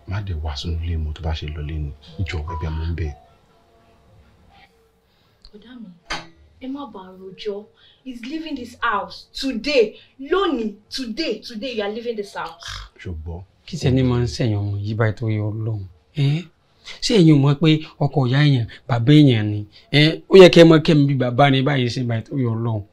Má dé wá sínú ilé mo tó bá ṣe lọlé ni ìjọ ẹ̀bẹ̀ mo ń bẹ̀. Bọ̀dá mi, ẹ má bàa rojọ́. He's leaving this house today. Lónìí, today you are leaving this house. Ṣùgbọ́n. Kí sẹ́ni máa ń sẹ̀yàn ọmọ yìí báyìí tó yọ lọ́hùn. Ṣé ẹ̀yin mọ̀ pé ọkọ ìyá èèyàn bàbá èèyàn ni? Ó yẹ kẹ́ ẹ mọ̀ kẹ́mi bí bàbá ni báyìí sí báyìí tó yọ lọ́hùn.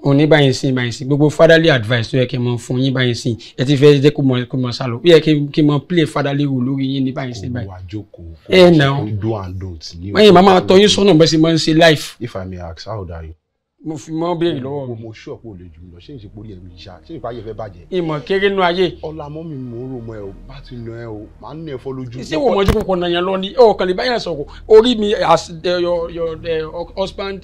Òní báyìí sí gbogbo fatherly advice tó yẹ kẹ́ ẹ mọ̀ fún yín báyìí sí ẹ ti fẹ́ jẹ́ kó mọ̀ sálọ. Ó yẹ kí mọ̀ play fatherly role lórí yín ní báyìí sí báyìí. Kò wá jókòó. Náà. Do and don't. Wọ́n màmá tọ́ yín sọ́nà bẹ́ẹ̀ sì máa ń ṣe life. If I may ask, how old are you? Mo fi mọ́ béèrè lọ́wọ́ mi. Mo ṣọ́ pé o lè jù lọ ṣé ìṣepò rí ẹ̀mí ìṣá ṣé ìpáyé fẹ́ bàjẹ́. Ìmọ̀ kéré nú ayé. Ọlá mọ́ mi mò ń rò mọ́ ẹ o bá ti nà ẹ o máa ń nà ẹ fọ́ lójú. Ṣé wo mọ̀jú kòkò nàyàn lọ ni ọ̀kan lè báyà sọ̀kò orí mi as your husband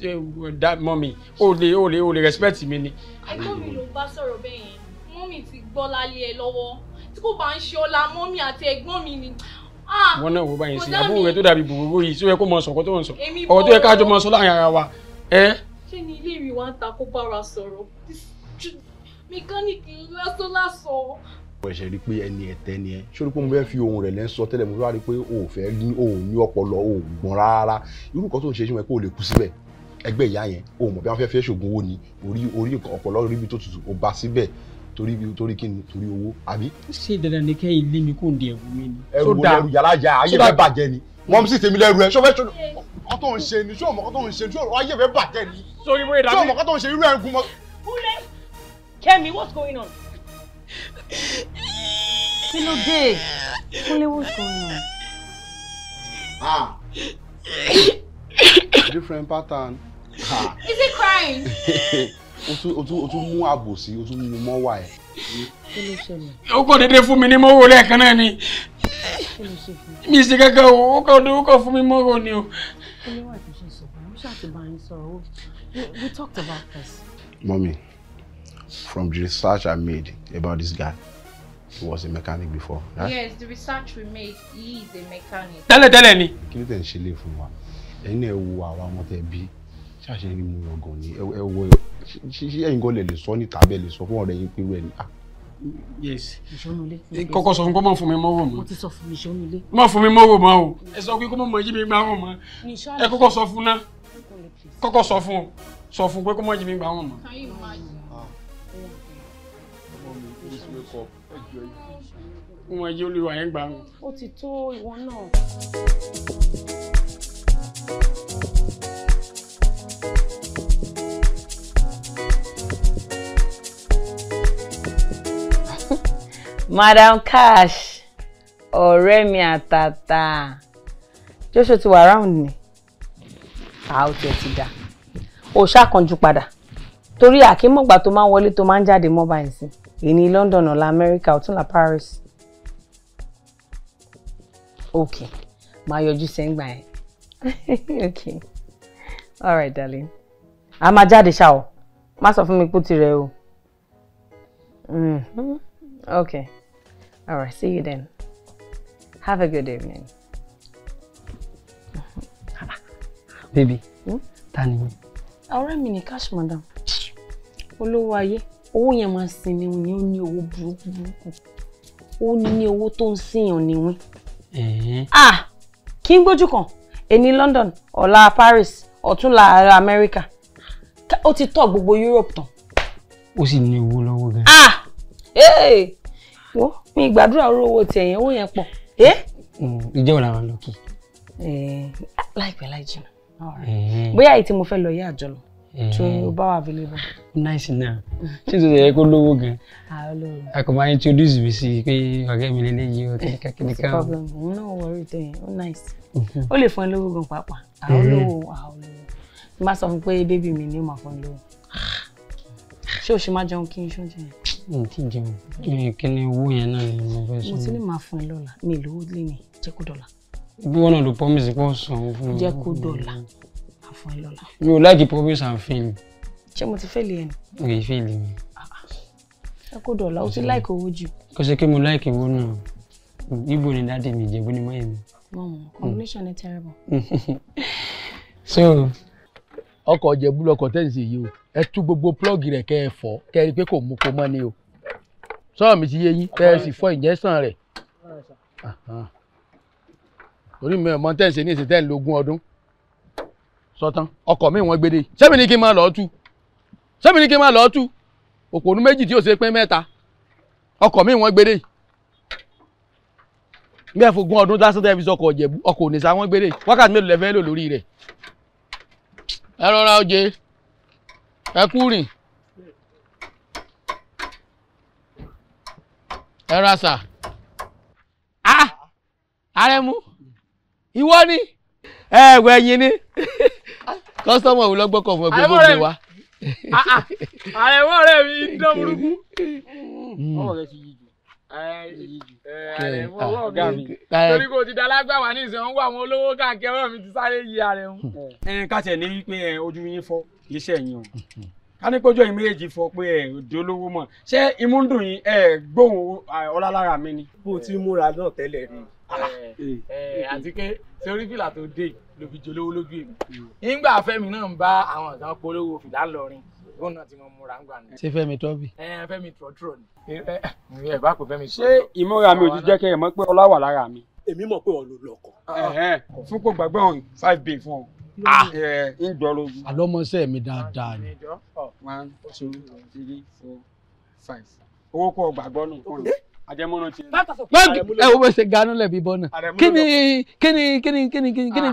that mommy o lè respect mi ni. Ẹ̀gbọ́n mi ló bá sọ̀rọ̀ bẹ́ẹ̀ yẹn mọ́mì ti gbọ́ lálé ẹ lọ́wọ́ tí kò bá ń ṣe ọlá mọ́mì àti ẹ̀gbọ́n mi ni. Wọ́n náà wo báyìí sí àbúrò rẹ tó dàbí bùrùrù yìí tí ó yẹ kó mọ sọ̀kọ́ tó ń sọ ọ̀rọ̀ tó yẹ ká jọ mọ sọ láàrin ara wa. Ṣé ni ilé ìrìn wa ń ta kó bára sọ̀rọ̀? Mẹkáníìkì lásán. Mo ṣe rí i pé ẹni ẹ̀tẹ́ ni ẹ ṣé o rí pé mo fẹ́ fi ohun rẹ̀ lẹ́ sọ tẹ́lẹ̀ mo wá rí i pé o ò fẹ́ ní òun ní ọpọlọ o ò gbọ́n rárá irú nǹkan tó ń ṣe é ṣe wọn pé o lè kú síbẹ̀ ẹgbẹ́ ìyá yẹn o mọ̀ bí wọ́n fẹ́ ṣògùn owó ni orí ọpọlọ orí ibi tó tutù o bá síbẹ̀ torí kí ni torí owó àbí. Ṣé dandan ni kẹ́yìn lé mi kó ń di ẹ̀wù mi ni. ẹrù ẹrù yàrá jà ayé fẹ́ bàjẹ́ ni mọ́mí sì tèmi lẹ́rù ẹ ṣó fẹ́ ṣó ọkọ tó ń ṣe ni ṣó ọmọ tó ń ṣe ṣó ayé fẹ́ bàjẹ́ ni ṣó ọmọ tó ń ṣe irú ẹ̀ ń gun mọ́. Kúnlé Kẹ́mi, what's going on? Kí ló dé? Kúnlé, what's going on? Different pattern. Is he crying? o tún mú àbòsí o tún mú mọ́ wà ẹ̀. Kí ló ṣẹlẹ̀? Ó kọ́ dédé fún mi ní mọ́wó lẹ́ẹ̀kan náà ni. Mi ṣe kankan o, ó kọ́ fún mi mọ́wó ni o. Kúnlé wà tó ṣe sọ̀rọ̀, mo ṣáàtì bá yín sọ̀rọ̀. We talked about this. Mommy, from the research I made about this guy, he was a mechanic before, right? Yes, the research we made, he is a mechanic. Tẹ́lẹ̀ ni. Kí ló tẹ̀ ń ṣe lè fún wa? Ẹ̀yin náà wo àwa ọmọ tẹ bí ṣáṣe ní mú ọgàn ni ẹ wo ṣé ẹ̀yin gan lè sọ ní tàbí ẹ lè sọ fún ọ̀rẹ́ yín pé rẹ ni. Yes. Kọ́kọ́ sọ fún kó mọ̀ fún mi mọ́wọ́ mọ́. Mo ti sọ fún mi ṣónúlé. Mọ̀ fún mi mọ́wọ́ mọ́ o. Ẹ sọ pé kó mọ̀ jí mi gbà wọ́n mọ́. Ẹ kọ́kọ́ sọ fún náà. Kọ́kọ́ sọ fún pé kó mọ̀ jí mi gbà wọ́n mọ́. Wọ́n yí olùwà yẹn gbà wọ́n. Ó ti tó ìwọ náà. Madam Cash, ọ̀rẹ́ mi àtàtà. Joshua ti wà round ni. Ó tiẹ̀ ti dà. Ó ṣàkànjú padà. Torí àkímọ̀gbà tó máa ń wọlé tó máa ń jáde mọ́ báyìí sí. Èní London ọ̀la America ọ̀túnla Paris. Okay. Máa yọjú sẹ́ngbà yẹn. Okay. All right, darling. A máa jáde ṣá o. Má sọ fún mi pé ó ti rẹ̀ o. Okay. All right, see you then. Have a good evening. Baby, ta ni mi? Ọ̀rẹ́ mi ni Cash madam. Olówó ayé, owó yẹn máa sin ni wọ́n ní owó burúkú. Ó ní owó tó ń síyàn ni wọ́n. Kí n gbójú kan, èní London, ọ̀la Paris, ọ̀túnla America. Ó ti tọ́ gbogbo Europe tán. Ó sì ní owó lọ́wọ́ gan. Wo mi gbàdúrà orí owó tí ẹ̀yìn owó yẹn pọ̀. Ìjẹ́ òun làwọn lọ́kì. Láìpẹ́ láì jìnnà. bóyá èyí tí mo fẹ́ lọ yé àjọ lọ tó bá wà available. Nice náà ṣé tó yẹ kó lówó gan a kò máa introduce mi sí pé ọ̀rẹ́ mi lélẹ́yìí o kíníkà. no problem òun náà wọrí tó yẹn ó nice ó lè fún ẹ lówó gan pàápàá àwọn olówó n bá sọ fún pé bébì mi ni ó máa fún ẹ lówó ṣé o ṣe máa jẹun kí n ṣó jẹ. Tí jẹun kí ni owó yẹn náà ni mo fẹ́ sọ. mo ti ní máa fún ẹ lọ́la mi lówó lé ní jẹ́ kó dọ̀la. bí wọn náà ló promise pọ̀ sàn fún mi. jẹ́ kó dọ̀la máa fún ẹ lọ́la. mi ò like promise and fail. ṣé mo ti fẹ́ lé ẹ ni. o kì í fail mi. jẹ́ kó dọ̀la o ti like owó jù. kò ṣe kí mo like owó náà Igbo ni dáàdì mi Ìjẹ̀bú ni mọ́yẹ̀ mi. combination is terrible. so ọkọ̀ Ìjẹ̀bú lọkọ̀ tẹ́ǹsì yìí o ẹ tú gbogbo plọ́ọ̀gì rẹ̀ kẹ́ ẹ fọ́ kẹ́ ẹ rí i pé kò mú kó mọ́ ni o sọ́ọ̀ mi ti yé yín kẹ́ ẹ sì fọ́ ìjẹ́sàn rẹ̀ torí mi ò mọ tẹ́ǹsì ní ìsìn tẹ́ǹlógún ọdún sọ́tán ọkọ̀ mi wọ́n gbédè sẹ́mi ní kí n máa lọ́ọ́ tú òpònú méjì tí ò ṣe pín mẹ́ta ọkọ̀ mi wọ́n gbédè bí ẹ fogún ọdún dá sọ́tẹ́ fi sọkọ̀ Ìjẹ̀bú ọkọ̀ ònìṣà wọ́n gbédè wákàtí mélòó lẹ fẹ́ lò lórí rẹ̀ ẹ rọra oje ẹ kú rìn ẹ rasa Arẹ̀mú ìwọ ni ẹ wẹ ẹyin ni kọsítọmọ òun lọgbọkọ fún ẹgbẹ́ gbogbo wa. Arẹ̀mú ọ̀rẹ́ mi dán burúkú. ọwọ́ rẹ ti yí jù Arẹ̀mú ọwọ́ ọ̀gá mi torí kò ti da lágbàwá ní ìsìn wọ́n àwọn olówó káàkiri ọwọ́ mi ti sáré yí Arẹ̀mú. ká tiẹ̀ ní pé ojú yín fọ́ iṣẹ́ yín o ká ní pójú ẹ̀yin méjèèjì fọ́ pé òde olówó mọ̀ ṣé imú ń dùn yín gbóhùn ọlá lára mi ni. bó o ti múra náà tẹ́lẹ̀ rí. àti pé sórí fìlà tó dé ló fi jolówó lójú èmi nígbà Fẹ́mi náà ń bá àwọn ọ̀gá polówó fìlà ńlọrin òun náà ti mọ múra ń gbà ní. ṣé Fẹ́mi tọ́bì. Fẹ́mi trọ̀trọ̀ ni ẹ bá pè Fẹ́mi. ṣé ìmúra mi ò ti jẹ́ kẹ́ ẹ̀ mọ̀ pé ọlá wà lára mi. èmi mọ̀ pé ọ̀lọ́ lọ́kọ̀. fún kò gbàgbé ọ̀hún 5 fún ọ. ń jọ lójú. àlọ́mọṣẹ́ mi dáadáa ni. 1 2 3 4 5 owó kọ gbàgbọ́ nù àjẹmọ́nà ti. ẹ wo bẹ ṣe ganu lẹ bí bọ́nà kíni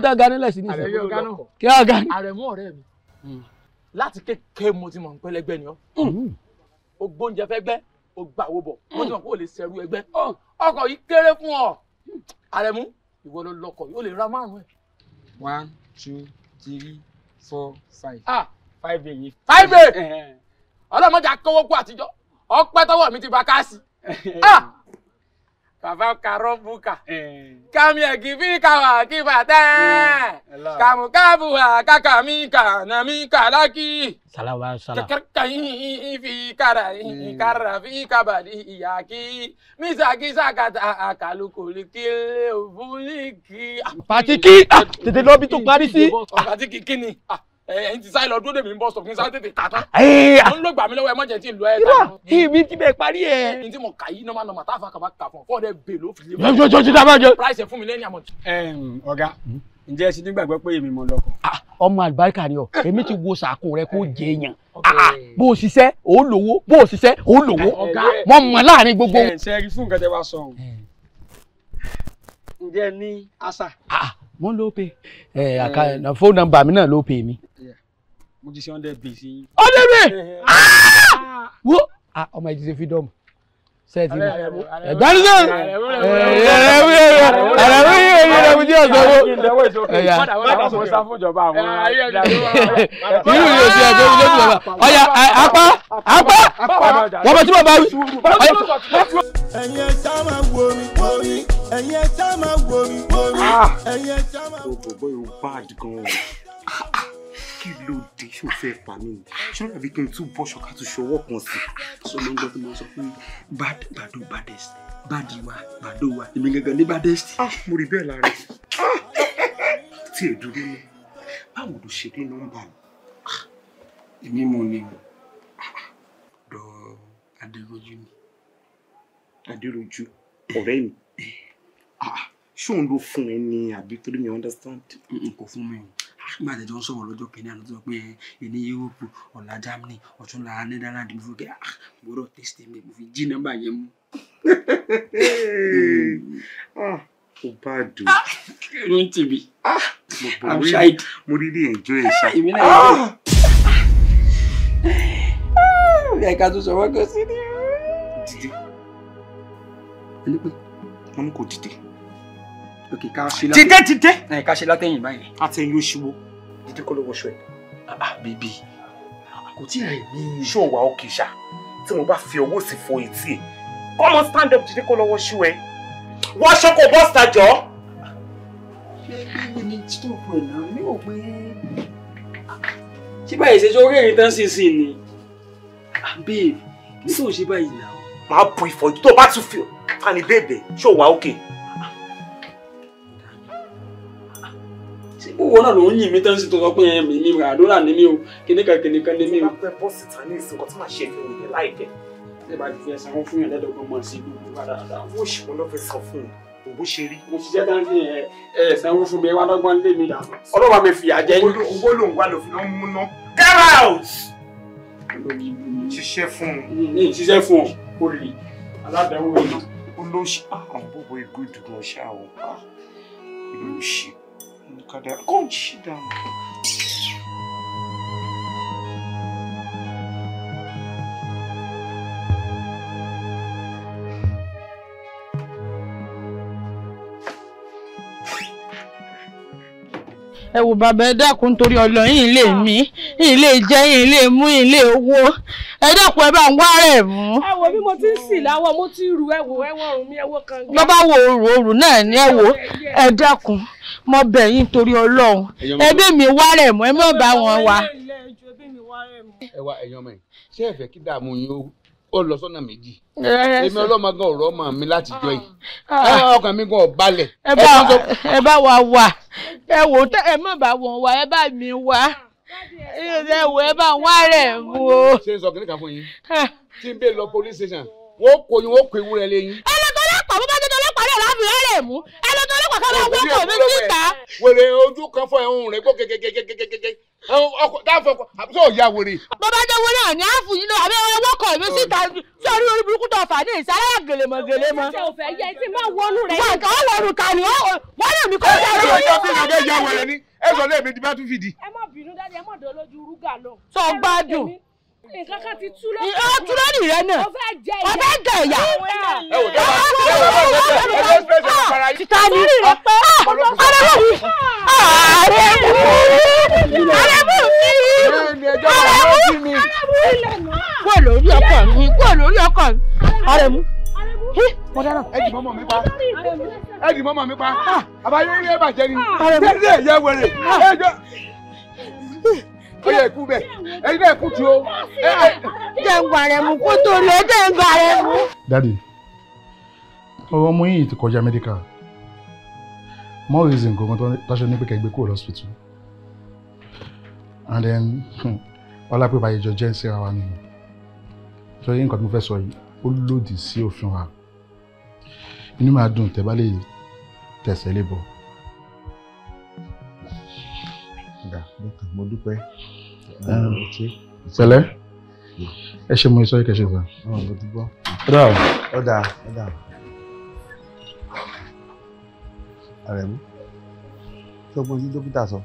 tó ganu lẹ sí ní ìṣẹ́ kí á ganu. Arẹ̀mú ọ̀rẹ́ mi láti kékeré mo ti mọ̀ ń pẹ́ lẹ́gbẹ́ ni ọ́ o gbóúnjẹ fẹ́ gbẹ́ o gbà owó bọ̀ mo ti mọ̀ pé o lè ṣẹrú ẹgbẹ́ ọkọ̀ yìí kéré fún ọ Arẹ̀mú ìwọ ló lọkọ̀ yìí ó lè ra 5 ẹ̀. 1 2 3 4 5. 5 èyí. 5 ẹ̀ ọlọ́mọdé akówó kú àtijọ́ ọpẹ́ tọwọ́ mi ti bá káàsì. Bàbá karọ́ bùkà. Kàmi ẹ̀gì fi kàwà kí bàtẹ́. Kàmù káàbù àkàkà mi kà nà mi kà lákì. Sàlàwà sàlà. Kàkàkà fi kàrà kàrà fi kàbàdì ìyá kí. Mísàkì sàkàtà àkàlùkùlù kí òbúlìkì. Pàtíkì tètè lọ bí tó parí sí. Pàtíkì kí ni? Ẹ̀yin ti sáyé lọ dúró dèmí ń bọ̀ sọ̀kún sáré tètè tà tán. Àwọn ló gbà mí lọ́wọ́ ẹ mọ̀jẹ̀ tí ìlú ẹ̀ tà. Ìbí ti bẹ̀ parí ẹ̀. Ní tí mo kà yí nọ́mà táfà kàbá kà fún ọ 400 bèè ló fi lé. Jọjọ dábàá jọ. Price ẹ̀ fún mi lẹ́yìn àmọ́. Ọ̀gá ǹjẹ́ ẹ ti nígbàgbọ́ pé èmi mọ̀ lọ́kọ̀. ọmọ àlùbáríkà ni ọ èmi ti wo sàkún rẹ kó jẹ èèyàn bó o ṣiṣẹ́ ò lówó bó o ṣiṣẹ́ ò lówó mọ mọ láàrin gbogbo. ṣe rí fún nǹkan tẹ wá sọ ọ ǹjẹ́ ní àṣà. mo ló pe fóònù nọ́mbà mi náà ló pe mi. mo ti ṣe 100 bèè sí yín. ọdẹ mi wo ọmọ ẹ ti ṣe freedom sẹ́ẹ̀tì mi ẹ̀gbọ́n náà ẹ̀rẹ̀mú tí ọ̀sán wo ẹ̀yà irú yóò ti ẹ̀gbẹ́ mi lójú ọ̀la ọ̀yà apá wọ́n bẹ tí mo bá wí. ẹ̀yin ẹja máa wo mi wo mi ẹ̀yin ẹja máa wo mi wo mi ẹ̀yin ẹja máa wo mi. bọ̀bọ̀ yóò bá àdìgàn kí ló dé ṣó fẹ́ pa mí ṣó dàbí kí n tún bọ́ ṣọ̀ká tó ṣọwọ́ kan sí ṣó ló ń gbọ́ tó máa sọ pé bàdó baddest bàdí wa bàdó wa èmi gangan ní baddest mo rí bẹ́ẹ̀ lára tí ẹ dúró ní báwo ló ṣe dé nọ́mbà mi. èmi mo ní dọ Adéròjú ni. Adéròjú ọ̀rẹ́ mi ṣé òun ló fún ẹ ní àbí torí mi understand. kò fún mi o nígbà tí wọ́n sọ̀rọ̀ lọ́jọ́ kìíní àná tó sọ pé èní Europe ọ̀la Germany ọ̀túnla Netherlands mo fi kẹ́ gbọ́dọ̀ test mi mo fi jí nọ́mbà yẹn mú. o bá dùn. Ló ń tì mí. I'm shy. Mo really enjoy ẹ̀ ṣá. Èmi náà ẹ̀ka tó sọ̀rọ̀ gan sí ni. Dìde. Ẹni pé wọ́n kò dìde. Òkè ká ṣe látẹ̀yìn. Dìde. Ká ṣe látẹ̀yìn báyìí. Àtẹ̀yìn oṣù wo? Dìde kọ́ ló wọṣọ ẹ̀. Bèbí, kò tí ì rẹ̀ mí. Ṣé o wà òkè ṣá? Tí mo bá fi ọwọ́ sí fo etí ẹ̀. Come on, stand up, dìde kọ́ lọ wọṣọ ẹ̀. Wọṣọ kò bọ́ stajọ́. Ṣé ní stop ẹ̀ náà? Mi ò pé. Ṣé báyìí ṣe ṣe orí ẹ̀rín tán sínsìn ni? Babe, kí ló ṣe báyìí náà? Màá bu ìfọ̀ tó o bá tún fi tani bèbè ṣé o wà òkè. Ṣé owó náà ló ń yìn mí tán sí tó sọ pé ẹ̀mí ni àdúrà ní mí o, kìnìkan ní mí o. Bá pẹ́ bọ́ọ̀sì ta ní ìsìnkọ́ tí màá ṣe fi òye láìpẹ́. Ṣé bá ti fi ẹ̀sán fún yàn lẹ́dọ̀gbọ́n mọ̀ sí gbogbo dáadáa? Owó òṣìwọ́n ló fẹ́ san fún un. Òbó ṣe rí. Mo ṣiṣẹ́ tán sí ẹ̀sán fún mi wá lọ́gbọ́n lé mi dànù. Ọlọ́wà mi fìyà jẹ yín. Owó ló ń wá lò fi lọ́ mú ná. Get out! Ṣiṣẹ́ fún un. Ní ṣiṣẹ́ fún ọ, o lè aládàáwò yìí. Olóṣì àwọn bòbò ìgúdù gan ṣá o. Ìlú ṣì. Come sit down. Ẹ wò bàbá ẹ dákun nítorí Ọlọ́run yìí lè mí yìí lè jẹ yìí lè mú yìí lè owó ẹ dákun ẹ bá ń wá rẹ̀ mú. Ẹ wo bí mo ti ń sì láwọ mo ti rù ẹ wò ọrùn mi ẹ wo kan. Bàbá wo òrù náà ni ẹ wò ẹ dákun mo bẹ̀ yín nítorí Ọlọ́run ẹbí mi wá rẹ̀ mú ẹ má bá wọn wá. Ẹ wá ẹ̀yin ọmọ yìí ṣé ẹ fẹ́ kí dààmú yín ó lọ sọ́nà méjì. Èmi ọlọ́mọ gan ọ̀rọ̀ ọmọ mi láti jọ yìí. Ọkàn mi gan ọ̀balẹ̀. Ẹ bá wa wà ẹ wò ẹ má bá wọn wá ẹ bá mi wá ẹ wò ẹ bá wá rẹ̀ mú o. Ṣé n sọ kìnìkan fún yín tí n bẹ lọ police station wọ́n kò yín wọ́n kò ewúrẹ́ lé yín. ẹ lọ tó lọ́pàá bó bá tó lọ́pàá náà láàbì rẹ̀ mú ẹ lọ tó lọ́pàá kan bá wọ́n kò mí síta. Wèrè ojú kan fọ ẹ̀hún rẹ̀ gbó kékékékékékéké ọkọ̀ dáàfọ̀ ọkọ̀ àbúrò ìyá wèrè. Bàbá jẹ́wọ́ náà ní àfù yín náà àbí ẹwọ́ kọ̀ mí síta sí orí orí burúkú tó fà ní ìsàlẹ̀ gèlèmọ̀. Ṣé o fẹ́ yẹ tí máa wọnú rẹ̀? Wọ́n kàn án lọ́rùn kan ni wọ́n lè mí kọ́ ọ́ ẹ lọ́jọ́ bí ìgbàgbé ìyá wẹ̀rẹ̀ ni ẹ sọ lé mi di bá tún fìdí. Ẹ má bínú dáadé ẹ má dán lójú rúgà lọ. Sọ gbádùn. Nǹkan kan ti tú lókè. Ó tú lórí rẹ náà. Ó fẹ́ jẹ ìyá. Ó fẹ́ jẹ ìyá. Ẹ wò dábàá títa ni kúrò lórí ọkọ mi Àrẹ̀mú. Ẹ dì mọ́mọ́ mi pa. Ẹ dì mọ́mọ́ mi pa. Àbáyé rí ẹ bàjẹ́ ni. Tẹ́lẹ̀ ẹ̀yẹ wẹ̀rẹ̀. Ó yẹ ikú bẹ̀. Ẹyin náà kú tí o. Jẹ́ ń gba Àrẹ̀mú kó tó lọ jẹ́ ń gba Àrẹ̀mú. Daddy, ọ̀rọ̀ ọmọ yìí ti kọjá medical. More reason gangan tó ṣe ní pé kẹ́gbẹ́ kúrò hospital. And then ọlá pé báyìí jọ jẹ́ ń síra wa ni. Sọ yín nǹkan tí mo fẹ́ sọ yìí ó lòdì sí òfin wa. Inú mi á dùn tẹ́ bá lè tẹ̀sẹ̀ lé bọ̀. Mo dúpẹ́. Pẹ̀lẹ́ ẹ ṣe mo sọ yìí kẹṣẹ fún mo dúpọ́. Ó dáa. Àrẹ̀mú tó gbọ́n sí dókítà sọ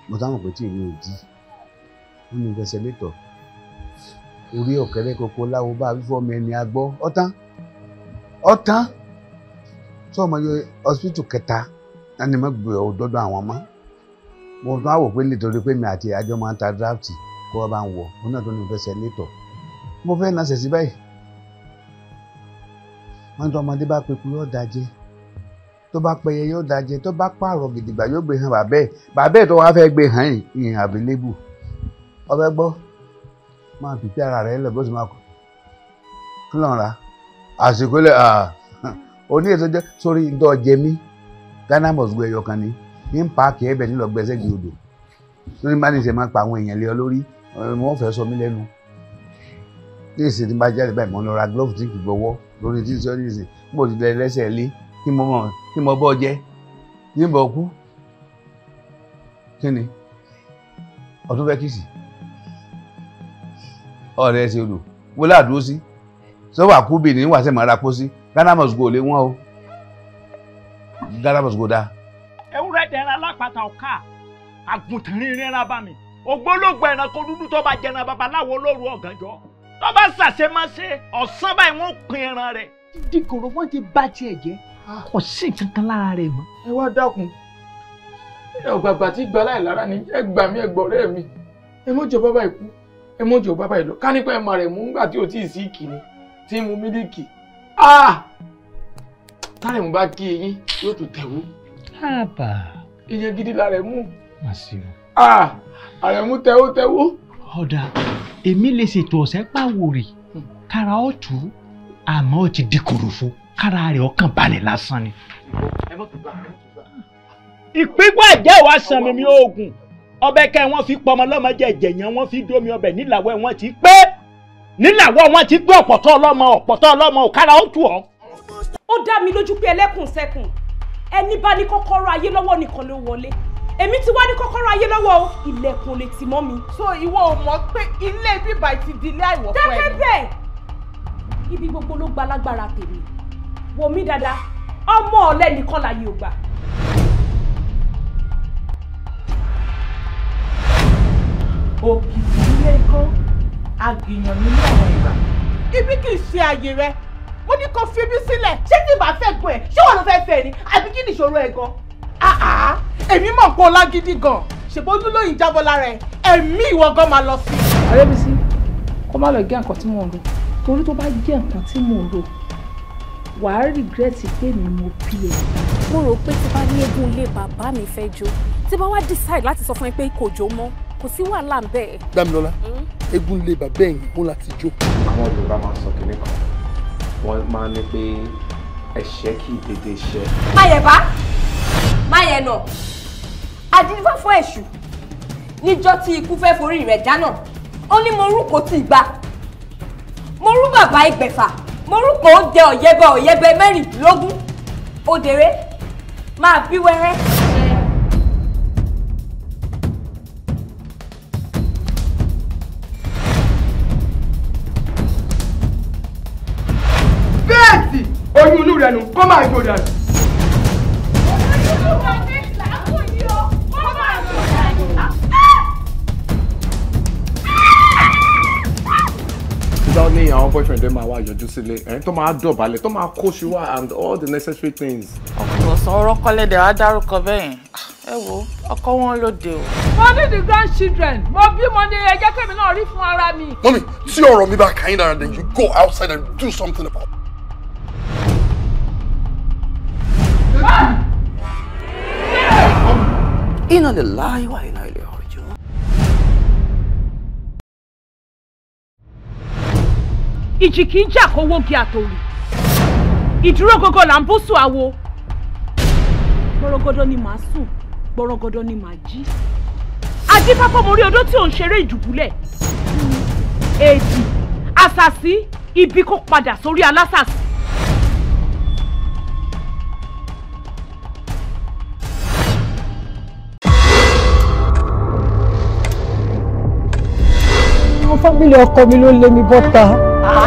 mo táwọn pé tí ìwé ò jí ó ní ìfẹsẹ̀ létọ̀ orí ọ̀kẹ́rẹ́ koko láwo bá wífọ́ ọmọ ẹni agbọ́ ọ̀tán tó ọmọ yọ hospital kẹta láti má gbé ọ dọ́dọ̀ àwọn ọmọ mo tún àwò pé nítorí pé mi àti àjọ máa ń ta draft kó wọ́n bá ń wọ̀ mo náà tó ní ìfẹsẹ̀ létọ̀ mo fẹ́ náà sẹ̀sí báyìí wọ́n tó ọmọdé bá peku yóò dájẹ́ tó bá pẹyẹ yóò dájẹ́ tó bá pààrọ̀ gidigba yóò gbé hàn bàbẹ́ tó wàá fẹ́ gbé hàn ìhìn àbílẹ́bù ọbẹ̀ gbọ́ máa pìpì ara rẹ̀ lọ bó ti máa kọ́ kí ló ń ra àsìkò lẹ̀ oní ètò jẹ́ sórí ìdọ́ jẹmí Ghana must gbé ẹyọ kan ní páàkì ẹ̀bẹ̀ nílò gbẹ́sẹ̀ gbé odò lórí má ní ṣe máa pa àwọn èèyàn lé ọ lórí wọ́n fẹ́ sọ mí lẹ́nu ní ìsìn tí n bá jáde báyìí mo lọ ra glove tí kì í gbọ́wọ́ lórí tí sọ ní ìsìn mo ti lẹ lẹ́sẹ̀ lé kí mo bọ́ jẹ́ ní bọ̀ kú kí ni ọdún fẹ́ kìsì ọ̀rẹ́ ẹsẹ̀ odò wọlé àdúró sí sọ́wọ́ àkúbì ní wàṣẹ màá ra kó sí Ghana must go lé wọn o Ghana must go down. Ewúrẹ́ dẹran alápàtà ọ̀ka àgùntàn rínrin ra bá mi ògbólógbò ẹranko dúdú tó bá jẹran babaláwo lóru ọ̀gànjọ́ tó bá ṣàṣemáṣe ọ̀sán báyìí wọ́n pin ẹran rẹ̀. Dìkòrò wọ́n ti bá tiẹ̀ jẹ́ kò sí kankan lára rẹ̀ mọ́. Ẹ wá dákun ẹ ọ̀gbàgbà tí gba láìlára ni ẹ gbà mí ẹ gbọ̀rẹ́ mi ẹ mọ̀jọ bàbá ìkú ẹ mọ̀jọ bàbá ìlọ ká nípa ẹ̀ máa rẹ̀ mú nígbà tí ò tí ì sí ìkíni tí mu mílíkì táyà mo bá kí eyín yóò tún tẹ̀wó. Iye gidi la rẹ̀ mú. Àrẹ̀mú tẹ̀wó. Ọ̀dà èmi lè ṣètò ọ̀sẹ̀ pàwòrì kára ọ̀tún àmọ́ ó ti di kòròfo kára rẹ̀ ọkàn balẹ̀ lásán ni. Ìpígbọ́ ẹ̀jẹ̀ wa sàn mímí oògùn ọbẹ̀ kẹ́ wọ́n fi pọmọ lọ́mọ jẹ̀jẹ̀ yẹn wọ́n fi dómi ọbẹ̀ nílàwọ̀ wọn ti pé nílàwọ̀ wọn ti pé ọ̀pọ̀tọ́ ọlọ́mọ òkára ó tù ọ́. Ó dá mi lójú pé ẹlẹ́kùn sẹ́kùn ẹni bá ní kọ́kọ́rọ́ ayé lọ́wọ́ nìkan ló wọlé èmi ti wá ní kọ́kọ́rọ́ ayé lọ́wọ́ o ilẹ̀kùn lè tì mọ́ mi. So ìwọ ò mọ̀ pé ilé bíbá ti di ilé àìwọ̀ fún ẹ. Dákẹ́ bẹ́ẹ̀ ibi gbogbo ló gba lágbára tèmi wò mí dáadáa ọmọ ọ̀lẹ nìkan láyé ò gbà. Òkìtì ilé kan àgbìyàn nínú àwọn ìgbà. Ibi kì í ṣe àyè rẹ mo ní kó fi mí sílẹ̀ ṣé tí màá fẹ́ gbọ́ ẹ̀ ṣé wọn ló fẹ́ fẹ́ ni àbí kí ni ìṣòro ẹ̀ gan. Èmi mọ̀ pé ọlá gidi gan ṣèbójú lóyìn jábọ́ lára ẹ̀ ẹ̀mí ìwọ gan máa lọ sí. Arẹ́bísí kó má lọ gé nǹkan tí mò ń rò torí tó bá gé nǹkan tí mò ń rò wàá rìgírẹ́tì pé mi mo bí ẹ. Mo rò pé tí bá ní eégún ilé bàbá mi fẹ́ jó tí bá wá decide láti sọ fún ẹ pé kò jó mọ́ kò sí wàhálà ń bẹ́ẹ̀. Dámilọ́lá eégún ilé bàbá ẹ̀yìn kó láti jó. Àwọn Yorùbá máa sọ kinní kan wọ́n máa ní pé ẹ̀ṣẹ̀ kì í dédé ṣẹ. Máyẹ̀bá Máyẹ̀nà àdìfá fún èṣù níjọ́ tí ikú fẹ́ forí rẹ̀ dáná ó ní mo rú kò tí ì gbà mo rú bàbá Ẹgbẹ̀fà mo rú kò ó dẹ ọ̀yẹ́bẹ mẹ́rìndínlógún òdèrè máa bí wẹ́rẹ́. Bẹ́ẹ̀sì oyún inú rẹ̀ nù kó máa jò dànù. Without me, our boyfriend dem máa wá yọjú sílé ẹni tó máa dọ̀bálẹ̀ tó máa kó sí wá and all the necessary things. Ọ̀sán ọ̀rọ̀ kọ́lẹ́dẹ̀ á dárúkọ bẹ́yìn ẹ wo ọkọ wọn lóde o. Mo ní the grandchildren mo bímọ ní ẹjẹ́ kẹ́mi náà rí fún ara mi. Mọ́mí tí ọ̀rọ̀ mi bá kàn yín dára then you go outside and do something about it. Inna lillahi wa inna ilaihi raji'un. Ìjì kì í jà kó wógi àtòrì ìdúró gógó là ń bú sùn àwo gbọrọgọdọ ni màá sùn gbọrọgọdọ ni màá jí adífáfọ́ mo rí odó tí ò ń ṣeré ìdùbúlẹ̀ èdì àṣàsí ibi kó padà sórí alásàsí. Àwọn fámìlì ọkọ mi ló lé mi bọ́ta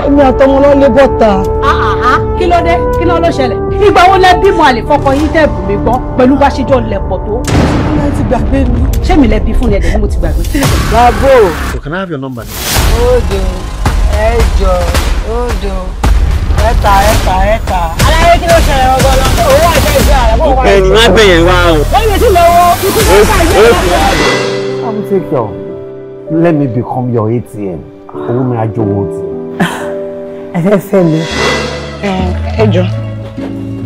èmi àtọmọ ló lé bọ́ta. Kí ló dé kí ló ṣẹlẹ̀ ìgbà wo lẹ bímọ àlè fọkọ yín tẹ̀bù mi gbọ́ pẹ̀lú bá ṣe jọ lẹ̀pọ̀ tó. Ẹ ti gbàgbé mi. Ṣé mi lẹ bí fún ni ẹ̀dẹ̀ ni mo ti gbàgbé kí ló dé. Bravo. So can I have your number? Òdo ẹ̀jọ òdo ẹ̀ta. Aláyé kí ló ṣẹlẹ̀ ọgbọ́n náà? Owó àjọ ìṣe àrẹ bó wà. Ẹni má gbẹ̀yẹ̀ wá o. Wọ́n yẹ sí lọ́wọ́ ikú tó ń bá ìyá I will take care. Let me become your ATM. Owó mi àjọ owó ti. Ẹ fẹ́ fẹ́ mi. Ẹ jọ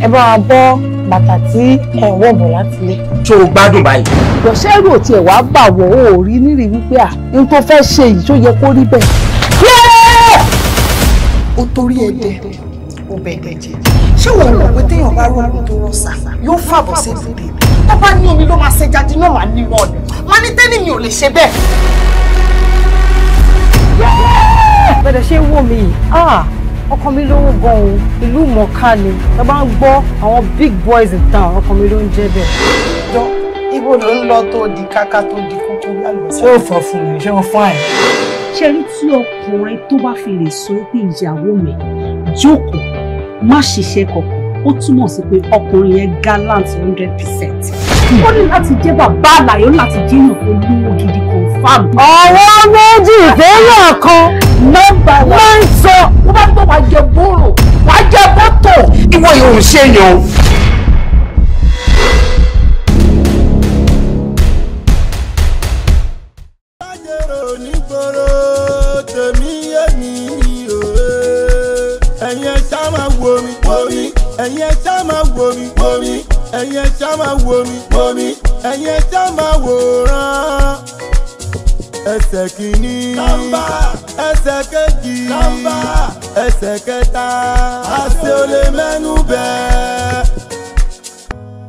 ẹ bá wa bọ́ bàtà tí ẹ wọ̀ bọ̀ láti ilé. Ṣé o gbádùn báyìí? Ìgbọ̀nsẹ́rù ò tiẹ̀ wá bà wọ́ ò rí nírì wípé n tó fẹ́ ṣe yìí tó yẹ kó rí bẹ́ẹ̀. Ó torí ẹ̀dẹ̀ ó bẹ̀ẹ̀dẹ̀ jẹ́. Ṣé wọ́n mọ̀ pé téèyàn bá rò ó tó rọ́ṣà yóò fàbọ̀ sí ibùdó? Tó bá ní omi ló máa ṣe jáde náà máa ní wọ́ọ̀dù. Wọ́n ní tẹ́lẹ̀ mi ò lè ṣe bẹ́ẹ̀. Bẹ̀rẹ̀ ṣe wò mí ọkọ mi lówó gan-an ìlú mọ̀ọ́ká ni ẹ bá ń gbọ́ àwọn big boys in town ọkọ mi ló ń jẹ́ bẹ́ẹ̀. Jọ ibo ló ń lọ tó di káká tó di kúkú yálò. Ṣé o fọ fún mi? Ṣé o fún àyè? Ṣé rí tí ọkùnrin tó bá fi lè sọ pé ìyàwó mi jókòó má ṣiṣẹ́ kankan ó túmọ̀ sí pé ọkùnrin yẹn gallant 100%. ó ní láti jẹ́ bàbá àlàyé ó ní láti jẹ́ èèyàn tó lówó gidi confam. ọ̀rọ̀ méjì fẹ́yàn kan nọ́mbà máa ń sọ ó bá gbọ́ wàá jẹ bóró wàá jẹ bọ́tò. ìwọ yóò ń ṣèyàn. ẹ̀yin ẹ̀ṣá máa wò mí wò mí ẹ̀yin ẹ̀ṣá máa wò mí wò mí ẹ̀yin ẹ̀ṣá máa wòran. ẹsẹ̀ kìíní nọ́mbà ẹsẹ̀ kejì nọ́mbà ẹsẹ̀ kẹta àṣẹ ò lè mẹ́nu bẹ́ẹ̀.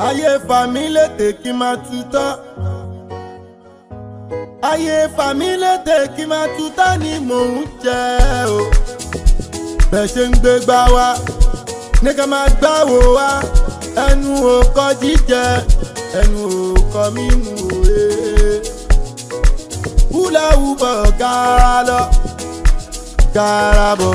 ayé fàmí létè kí n máa tutọ́ ayé fàmí létè kí n máa tutọ́ ni mò ń jẹ o. bẹ́ẹ̀ ṣe ń gbé gbá wa ní ká máa gbáwò wá ẹnu ò kọ jíjẹ ẹnu ò kọ mímu òye. wúláwú bọ̀ gàrà lọ gàrà bọ̀.